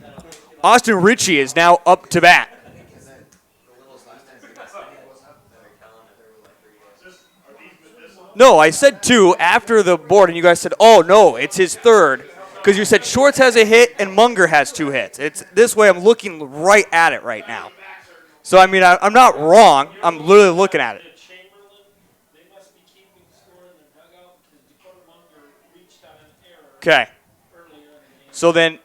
Austin Ritchie is now up to bat. No, I said 2 after the board, and you guys said, oh, no, it's his third. Because you said Shorts has a hit and Munger has 2 hits. It's this way I'm looking right at it right now. So, I mean, I'm not wrong. I'm literally looking at it. Okay. So then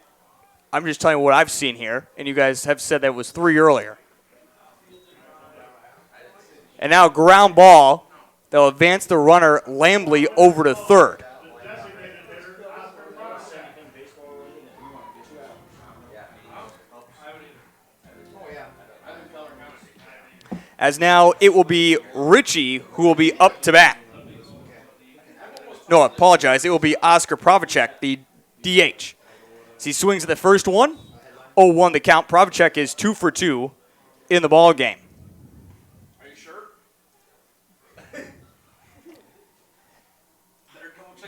I'm just telling you what I've seen here, and you guys have said that it was 3 earlier. And now ground ball. They'll advance the runner Lambley over to third. As now it will be Ritchie who will be up to bat. No, I apologize. It will be Oscar Pravacek, the DH. As he swings at the first one, 0-1 the count. Pravacek is 2 for 2 in the ball game.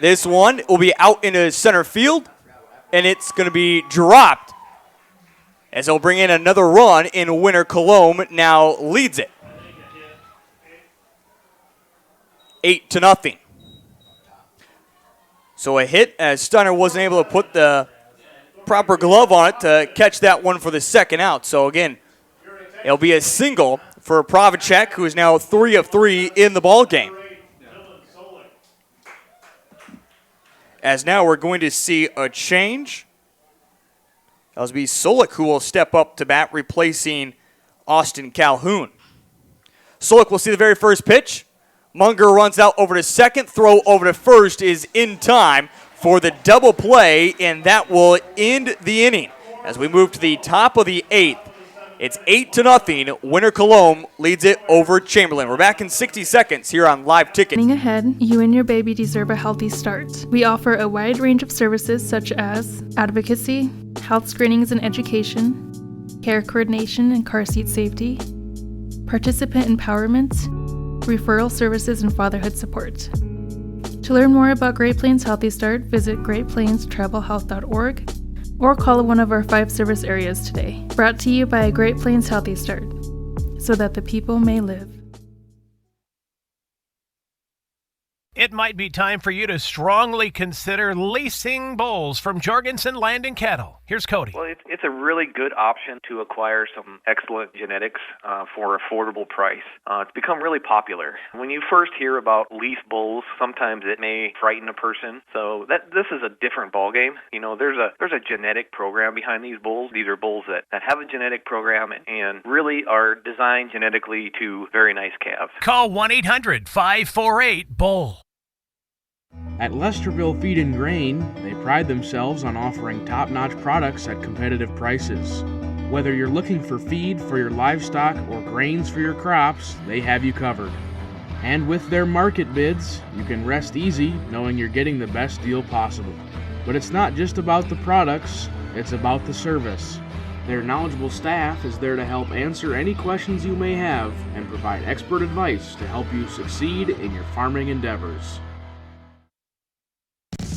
This one will be out into center field, and it's going to be dropped as they'll bring in another run, and winner Colome now leads it. 8-0. So a hit as Steiner wasn't able to put the proper glove on it to catch that one for the second out. So again, it'll be a single for Pravacek, who is now 3 of 3 in the ball game. As now we're going to see a change. That'll be Solik who will step up to bat, replacing Austin Calhoun. Solik will see the very first pitch. Munger runs out over to second. Throw over to first is in time for the double play, and that will end the inning. As we move to the top of the 8th, it's 8-0. Winner Colome leads it over Chamberlain. We're back in 60 seconds here on Live Ticket. Planning ahead, you and your baby deserve a healthy start. We offer a wide range of services such as advocacy, health screenings and education, care coordination and car seat safety, participant empowerment, referral services, and fatherhood support. To learn more about Great Plains Healthy Start, visit greatplainstravelhealth.org or call one of our 5 service areas today. Brought to you by Great Plains Healthy Start, so that the people may live. It might be time for you to strongly consider leasing bulls from Jorgensen Land and Cattle. Here's Cody. Well, it's a really good option to acquire some excellent genetics for an affordable price. It's become really popular. When you first hear about lease bulls, sometimes it may frighten a person. So this is a different ballgame. You know, there's a genetic program behind these bulls. These are bulls that have a genetic program and really are designed genetically to very nice calves. Call 1-800-548-BULL. At Lesterville Feed and Grain, they pride themselves on offering top-notch products at competitive prices. Whether you're looking for feed for your livestock or grains for your crops, they have you covered. And with their market bids, you can rest easy knowing you're getting the best deal possible. But it's not just about the products, it's about the service. Their knowledgeable staff is there to help answer any questions you may have and provide expert advice to help you succeed in your farming endeavors.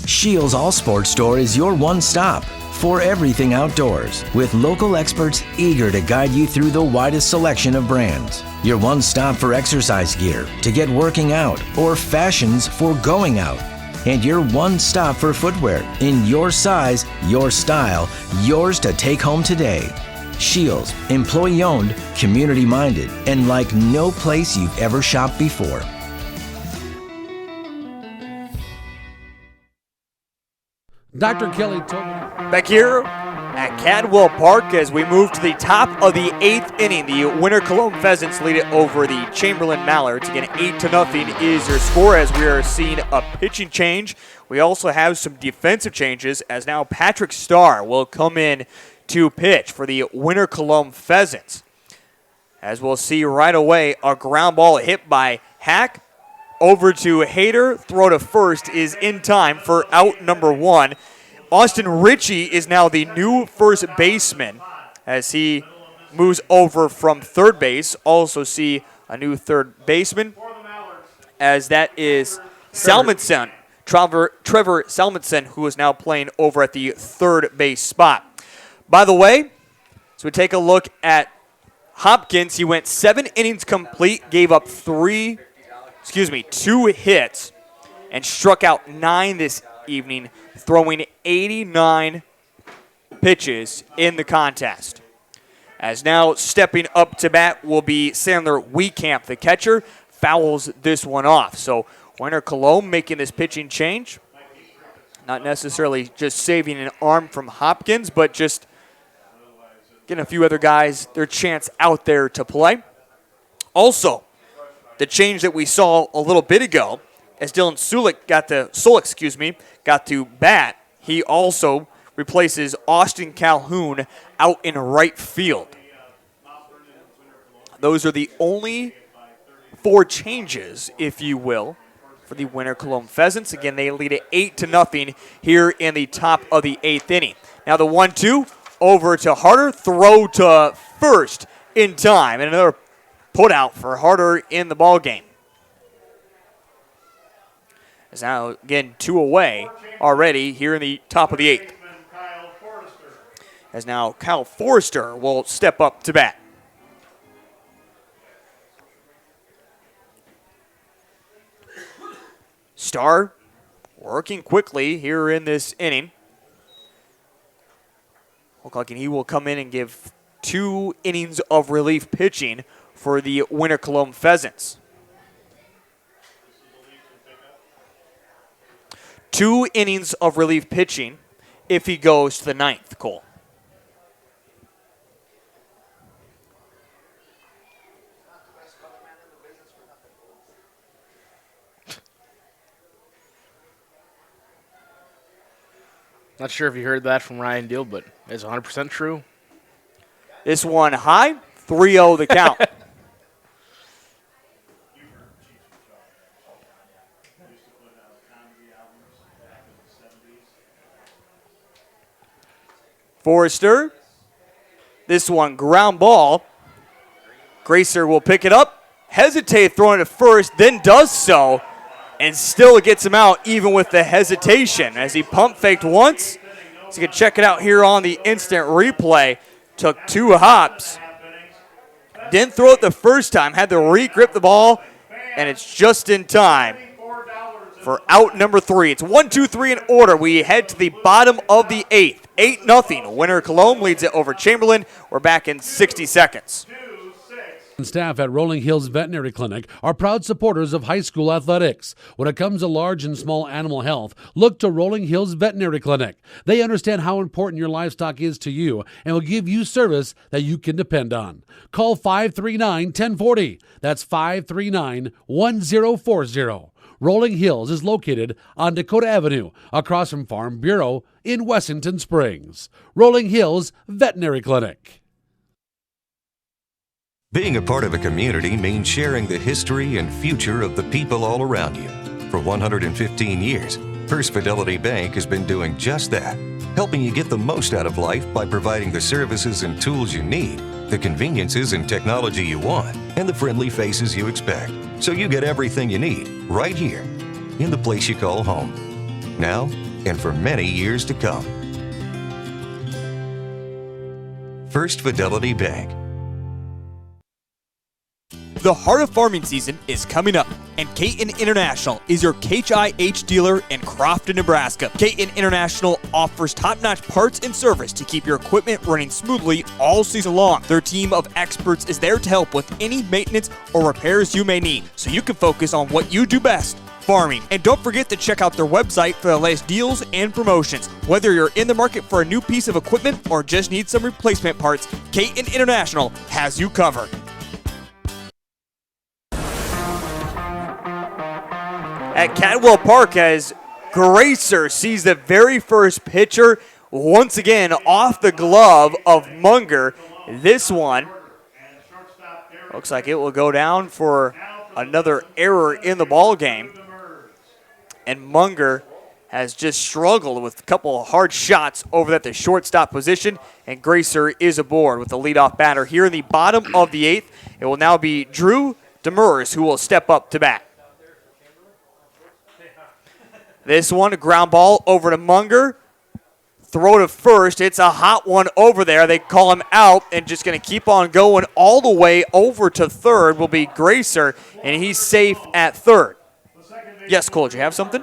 Shields All Sports Store is your one stop for everything outdoors, with local experts eager to guide you through the widest selection of brands. Your one stop for exercise gear to get working out or fashions for going out. And your one stop for footwear in your size, your style, yours to take home today. Shields, employee owned, community minded, and like no place you've ever shopped before. Dr. Kelly told me. Back here at Cadwell Park as we move to the top of the 8th inning. The winner Colome Pheasants lead it over the Chamberlain Mallards. Again, 8-0 is your score as we are seeing a pitching change. We also have some defensive changes as now Patrick Starr will come in to pitch for the winner Colome Pheasants. As we'll see right away, a ground ball hit by Hack over to Hayter. Throw to first is in time for out number 1. Austin Ritchie is now the new first baseman as he moves over from third base. Also see a new third baseman as that is Salmonson, Trevor Salmonson, who is now playing over at the third base spot. By the way, so we take a look at Hopkins. He went 7 innings complete, gave up 2 hits, and struck out 9 this evening, throwing 89 pitches in the contest. As now stepping up to bat will be Sandler Weekamp, the catcher, fouls this one off. So winner Colome making this pitching change. Not necessarily just saving an arm from Hopkins, but just getting a few other guys their chance out there to play. Also, the change that we saw a little bit ago, as Dylan Solik got to bat, he also replaces Austin Calhoun out in right field. Those are the only 4 changes, if you will, for the winner Colome Pheasants. Again, they lead it 8-0 here in the top of the 8th inning. Now the 1-2 over to Harder, throw to first in time, and another put out for Harder in the ball game. As now, again, 2 away already here in the top of the 8th. As now Kyle Forrester will step up to bat. Starr working quickly here in this inning. Look like he will come in and give 2 innings of relief pitching for the winner Colome Pheasants. 2 innings of relief pitching if he goes to the 9th, Cole. Not sure if you heard that from Ryan Deal, but it's 100% true. This one high, 3-0 the count. Forrester, this one ground ball. Gracer will pick it up, hesitate throwing it first, then does so, and still gets him out even with the hesitation as he pump faked once. So you can check it out here on the instant replay. Took 2 hops. Didn't throw it the first time, had to re-grip the ball, and it's just in time for out number 3. It's 1-2-3 in order. We head to the bottom of the 8th. 8-0. Winner Colome leads it over Chamberlain. We're back in 60 seconds. Staff at Rolling Hills Veterinary Clinic are proud supporters of high school athletics. When it comes to large and small animal health, look to Rolling Hills Veterinary Clinic. They understand how important your livestock is to you and will give you service that you can depend on. Call 539-1040. That's 539-1040. Rolling Hills is located on Dakota Avenue, across from Farm Bureau in Wessington Springs. Rolling Hills Veterinary Clinic. Being a part of a community means sharing the history and future of the people all around you. For 115 years, First Fidelity Bank has been doing just that, helping you get the most out of life by providing the services and tools you need, the conveniences and technology you want, and the friendly faces you expect. So you get everything you need right here in the place you call home. Now and for many years to come. First Fidelity Bank. The heart of farming season is coming up, and Caton International is your HIH dealer in Crofton, Nebraska. Caton International offers top-notch parts and service to keep your equipment running smoothly all season long. Their team of experts is there to help with any maintenance or repairs you may need, so you can focus on what you do best, Farming. And don't forget to check out their website for the latest deals and promotions. Whether you're in the market for a new piece of equipment or just need some replacement parts, Caton International has you covered. At Cadwell Park, as Gracer sees the very first pitcher once again off the glove of Munger. This one looks like it will go down for another error in the ball game. And Munger has just struggled with a couple of hard shots over at the shortstop position, and Gracer is aboard with the leadoff batter here in the bottom of the 8th. It will now be Drew Demers who will step up to bat. This one, a ground ball over to Munger. Throw to first. It's a hot one over there. They call him out and just going to keep on going all the way over to third will be Gracer, and he's safe at third. Yes, Cole, do you have something?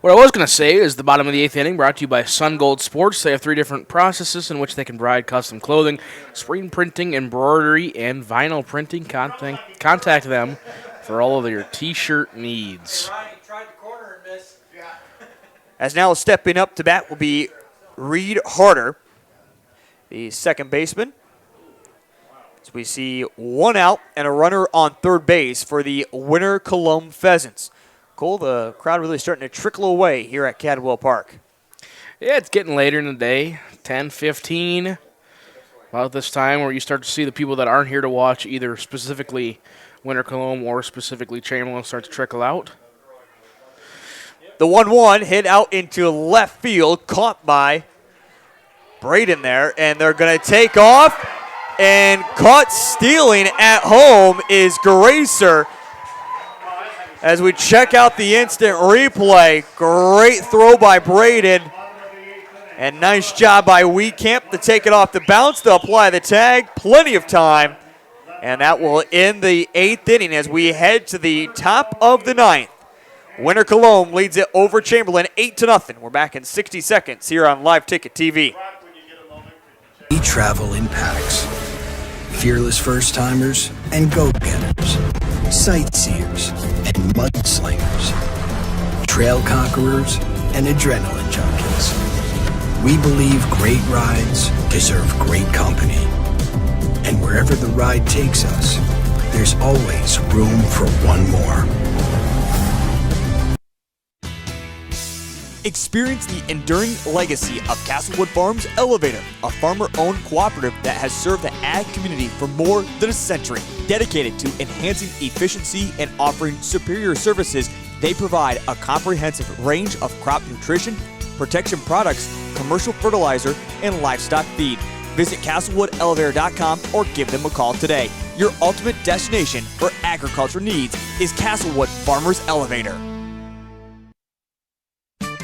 What I was going to say is the bottom of the 8th inning brought to you by Sun Gold Sports. They have 3 different processes in which they can provide custom clothing, screen printing, embroidery, and vinyl printing. Contact them for all of your T-shirt needs. As now stepping up to bat will be Reed Harder, the second baseman. As we see 1 out and a runner on third base for the winner Colome Pheasants. Cole, the crowd really starting to trickle away here at Cadwell Park. Yeah, it's getting later in the day, 10:15. About this time where you start to see the people that aren't here to watch either specifically Winter Colome or specifically Chamberlain start to trickle out. The 1-1 hit out into left field, caught by Braden there, and they're going to take off. And caught stealing at home is Gracer. As we check out the instant replay, great throw by Braden. And nice job by Wiecamp to take it off the bounce to apply the tag. Plenty of time. And that will end the 8th inning as we head to the top of the 9th. Winter Colome leads it over Chamberlain 8-0. We're back in 60 seconds here on LiveTicket.Tv. We travel in packs. Fearless first-timers and go-getters. Sightseers and mudslingers. Trail conquerors and adrenaline junkies. We believe great rides deserve great company. And wherever the ride takes us, there's always room for one more. Experience the enduring legacy of Castlewood Farms Elevator, a farmer-owned cooperative that has served the ag community for more than a century. Dedicated to enhancing efficiency and offering superior services, they provide a comprehensive range of crop nutrition, protection products, commercial fertilizer, and livestock feed. Visit CastlewoodElevator.com or give them a call today. Your ultimate destination for agriculture needs is Castlewood Farmers Elevator.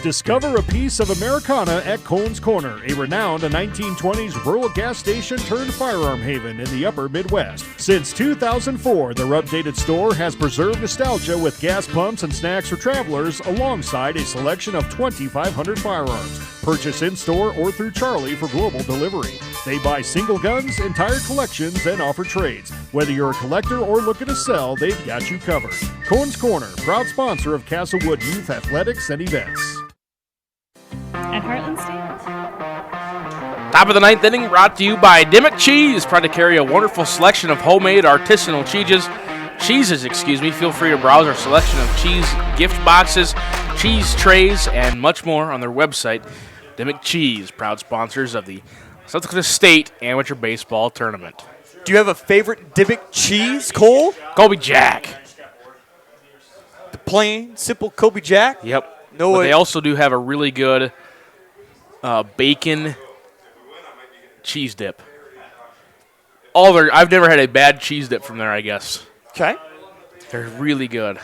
Discover a piece of Americana at Cone's Corner, a renowned 1920s rural gas station turned firearm haven in the upper Midwest. Since 2004, their updated store has preserved nostalgia with gas pumps and snacks for travelers alongside a selection of 2,500 firearms. Purchase in-store or through Charlie for global delivery. They buy single guns, entire collections, and offer trades. Whether you're a collector or looking to sell, they've got you covered. Cone's Corner, proud sponsor of Castlewood Youth Athletics and Events. At Heartland State. Top of the 9th inning brought to you by Dimmick Cheese. Proud to carry a wonderful selection of homemade artisanal cheeses. Feel free to browse our selection of cheese gift boxes, cheese trays, and much more on their website. Dimmick Cheese, proud sponsors of the South Dakota State Amateur Baseball Tournament. Do you have a favorite Dimmick cheese, Cole? Colby Jack. The plain, simple Colby Jack? Yep. No, but they also do have a really good bacon cheese dip. I've never had a bad cheese dip from there, I guess. Okay. They're really good.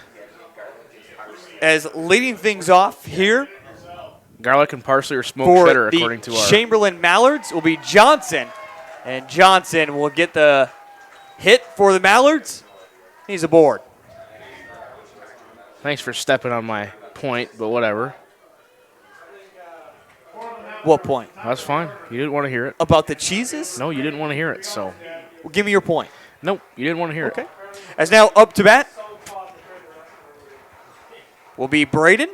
As leading things off here, garlic and parsley or smoked cheddar, according to our Chamberlain Mallards, will be Johnson. And Johnson will get the hit for the Mallards. He's aboard. Thanks for stepping on my point, but whatever. What point? That's fine. You didn't want to hear it. About the cheeses? No, you didn't want to hear it, so. Well, give me your point. Nope, you didn't want to hear it. Okay. As now up to bat, will be Braden,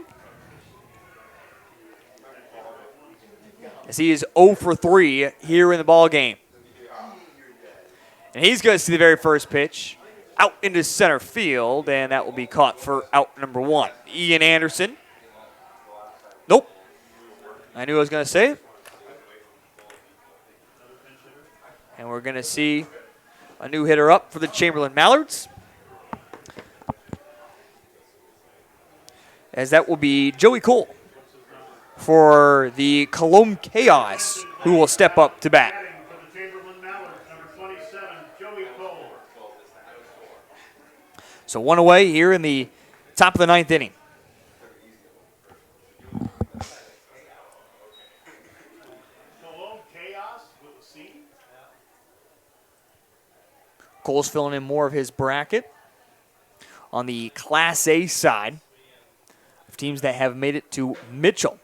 as he is 0 for 3 here in the ball game. And he's going to see the very first pitch out into center field, and that will be caught for out number 1. Ian Anderson. Nope. I knew I was going to say it. And we're going to see a new hitter up for the Chamberlain Mallards, as that will be Joey Cole for the Colome Chaos, who will step up to bat. So 1 away here in the top of the 9th inning. Cole's filling in more of his bracket on the Class A side of teams that have made it to Mitchell.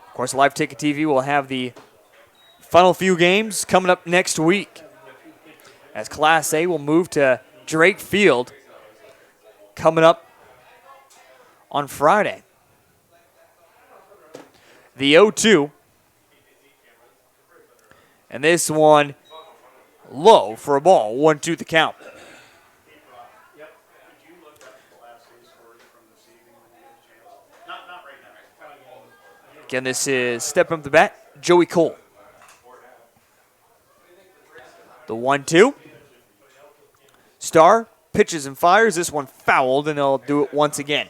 Of course, LiveTicket.Tv will have the final few games coming up next week, as Class A will move to Drake Field coming up on Friday. The 0-2. And this one low for a ball. 1-2 the count. Again, this is stepping up the bat, Joey Cole. The 1-2. Star pitches and fires. This one fouled, and they'll do it once again.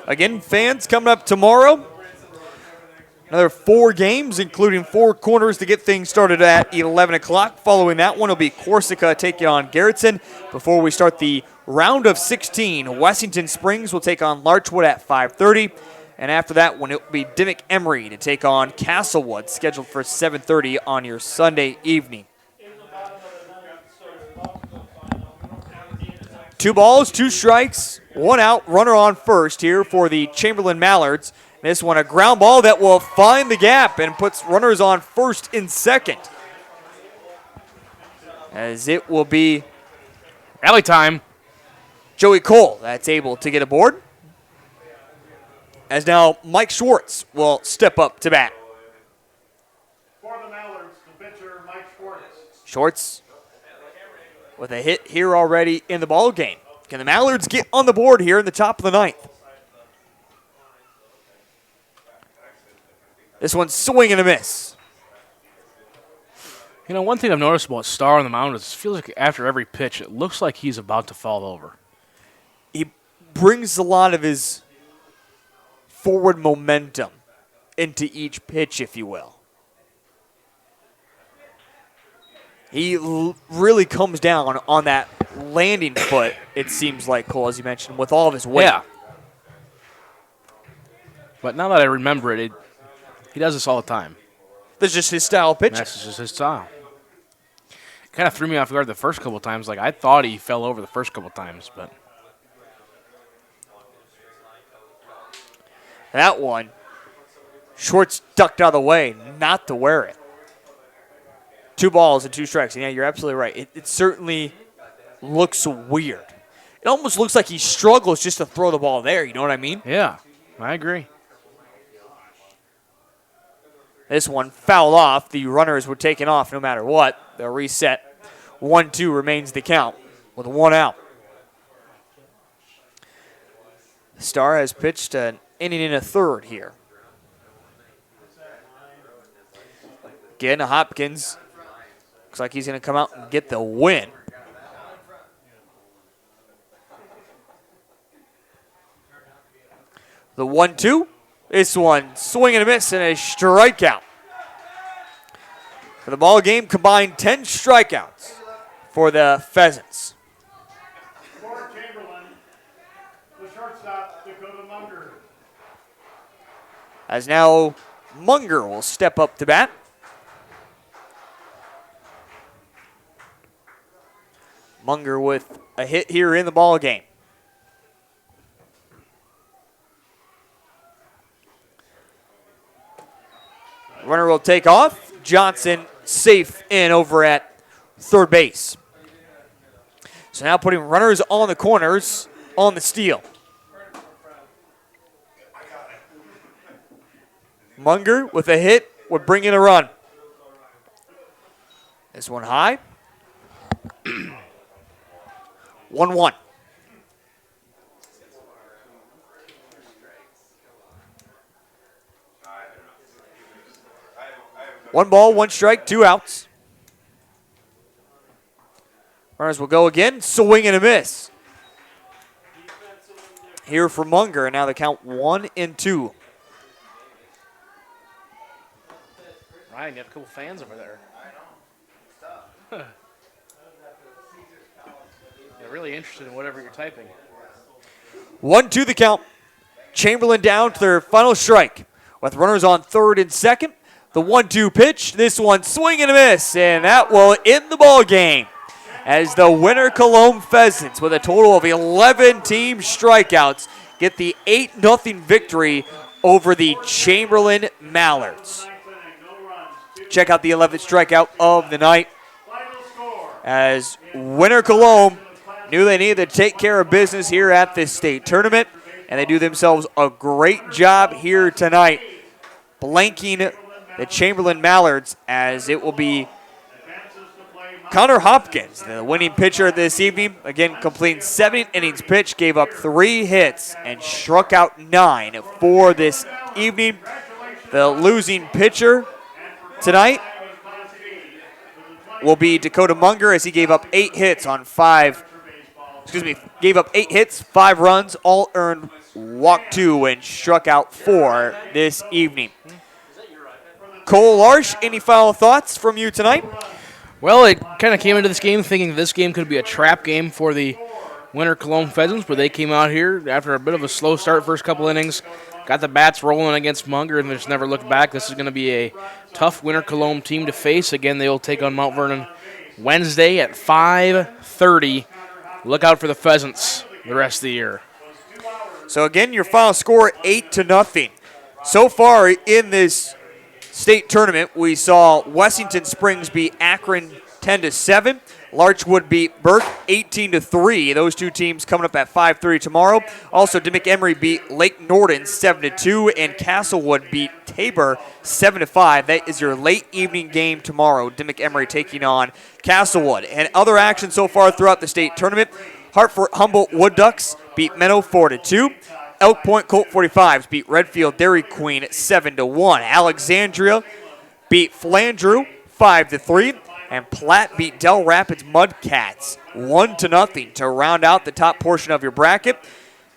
Again, fans, coming up tomorrow, another 4 games, including 4 corners to get things started at 11 o'clock. Following that one will be Corsica taking on Garrettson. Before we start the round of 16, Wessington Springs will take on Larchwood at 5:30. And after that one, it will be Dimmick Emery to take on Castlewood, scheduled for 7:30 on your Sunday evening. 2 balls, 2 strikes, 1 out, runner on first here for the Chamberlain Mallards. This one a ground ball that will find the gap and puts runners on first and second, as it will be rally time. Joey Cole that's able to get aboard, as now Mike Schwartz will step up to bat. For the Mallards, the pitcher, Mike Schwartz. Schwartz with a hit here already in the ball game. Can the Mallards get on the board here in the top of the 9th? This one's swing and a miss. You know, one thing I've noticed about Star on the mound is it feels like after every pitch, it looks like he's about to fall over. He brings a lot of his forward momentum into each pitch, if you will. He really comes down on that landing foot, it seems like, Cole, as you mentioned, with all of his weight. Yeah. But now that I remember it, he does this all the time. That's just his style of pitching. That's just his style. It kind of threw me off guard the first couple times. Like, I thought he fell over the first couple times, but that one, Schwartz ducked out of the way, not to wear it. 2 balls and 2 strikes. And yeah, you're absolutely right. It certainly looks weird. It almost looks like he struggles just to throw the ball there. You know what I mean? Yeah, I agree. This one fouled off. The runners were taken off no matter what. They'll reset. 1-2 remains the count with 1 out. Star has pitched an inning and a third here. Again, Hopkins looks like he's going to come out and get the win. The 1-2. This one, swing and a miss and a strikeout. For the ball game, combined 10 strikeouts for the Pheasants. For Chamberlain, the shortstop, Dakota Munger. As now Munger will step up to bat. Munger with a hit here in the ball game. Runner will take off. Johnson safe in over at third base. So now putting runners on the corners on the steal. Munger with a hit would bring in a run. This one high. 1-1. One ball, one strike, 2 outs. Runners will go again. Swing and a miss. Here for Munger, and now the count 1-2. Ryan, you have a couple fans over there. They're really interested in whatever you're typing. 1-2 the count. Chamberlain down to their final strike with runners on third and second. The 1-2 pitch. This one swing and a miss, and that will end the ball game as the winner Colome Pheasants, with a total of 11 team strikeouts, get the 8-0 victory over the Chamberlain Mallards. Check out the 11th strikeout of the night as winner Colome knew they needed to take care of business here at this state tournament, and they do themselves a great job here tonight, blanking the Chamberlain Mallards, as it will be Connor Hopkins, the winning pitcher this evening, again completing 7 innings pitched, gave up 3 hits and struck out 9 for this evening. The losing pitcher tonight will be Dakota Munger, as he gave up 8 hits on 5. Gave up 8 hits, 5 runs, all earned, walked 2, and struck out 4 this evening. Cole Larsh, any final thoughts from you tonight? Well, it kind of came into this game thinking this game could be a trap game for the winner Colome Pheasants, but they came out here after a bit of a slow start first couple innings, got the bats rolling against Munger, and just never looked back. This is going to be a tough winner Colome team to face. Again, they will take on Mount Vernon Wednesday at 5:30. Look out for the Pheasants the rest of the year. So again, your final score 8-0. So far in this state tournament, we saw Wessington Springs beat Akron 10-7. Larchwood beat Burke 18-3. Those two teams coming up at 5:30 tomorrow. Also, Dimmick Emery beat Lake Norton 7-2, and Castlewood beat Tabor 7-5. That is your late evening game tomorrow. Dimmick Emery taking on Castlewood. And other action so far throughout the state tournament: Hartford Humboldt Wood Ducks beat Menno 4-2. Elk Point Colt 45s beat Redfield Dairy Queen 7-1. Alexandria beat Flandreau 5-3. And Platte beat Del Rapids Mudcats 1-0 to round out the top portion of your bracket.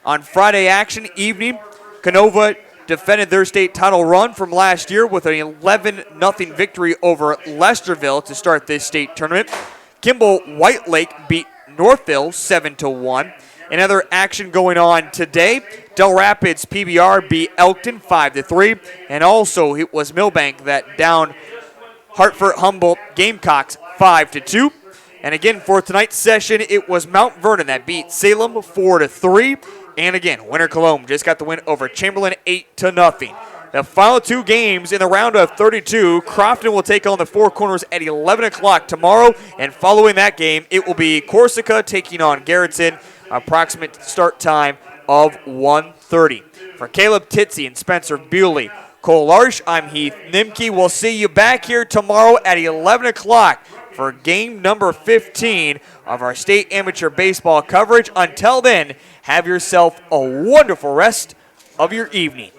On Friday action evening, Canova defended their state title run from last year with an 11-0 victory over Lesterville to start this state tournament. Kimball White Lake beat Northville 7-1. In other action going on today, Del Rapids PBR beat Elkton 5-3. And also it was Millbank that downed Hartford Humboldt Gamecocks 5-2. And again, for tonight's session, it was Mount Vernon that beat Salem 4-3. And again, winner Colome just got the win over Chamberlain 8-0. The final 2 games in the round of 32, Crofton will take on the Four Corners at 11 o'clock tomorrow. And following that game, it will be Corsica taking on Garrettson, approximate start time of 1:30. For Caleb Titsey and Spencer Bewley, Cole Larsh, I'm Heath Nimke. We'll see you back here tomorrow at 11 o'clock for game number 15 of our state amateur baseball coverage. Until then, have yourself a wonderful rest of your evening.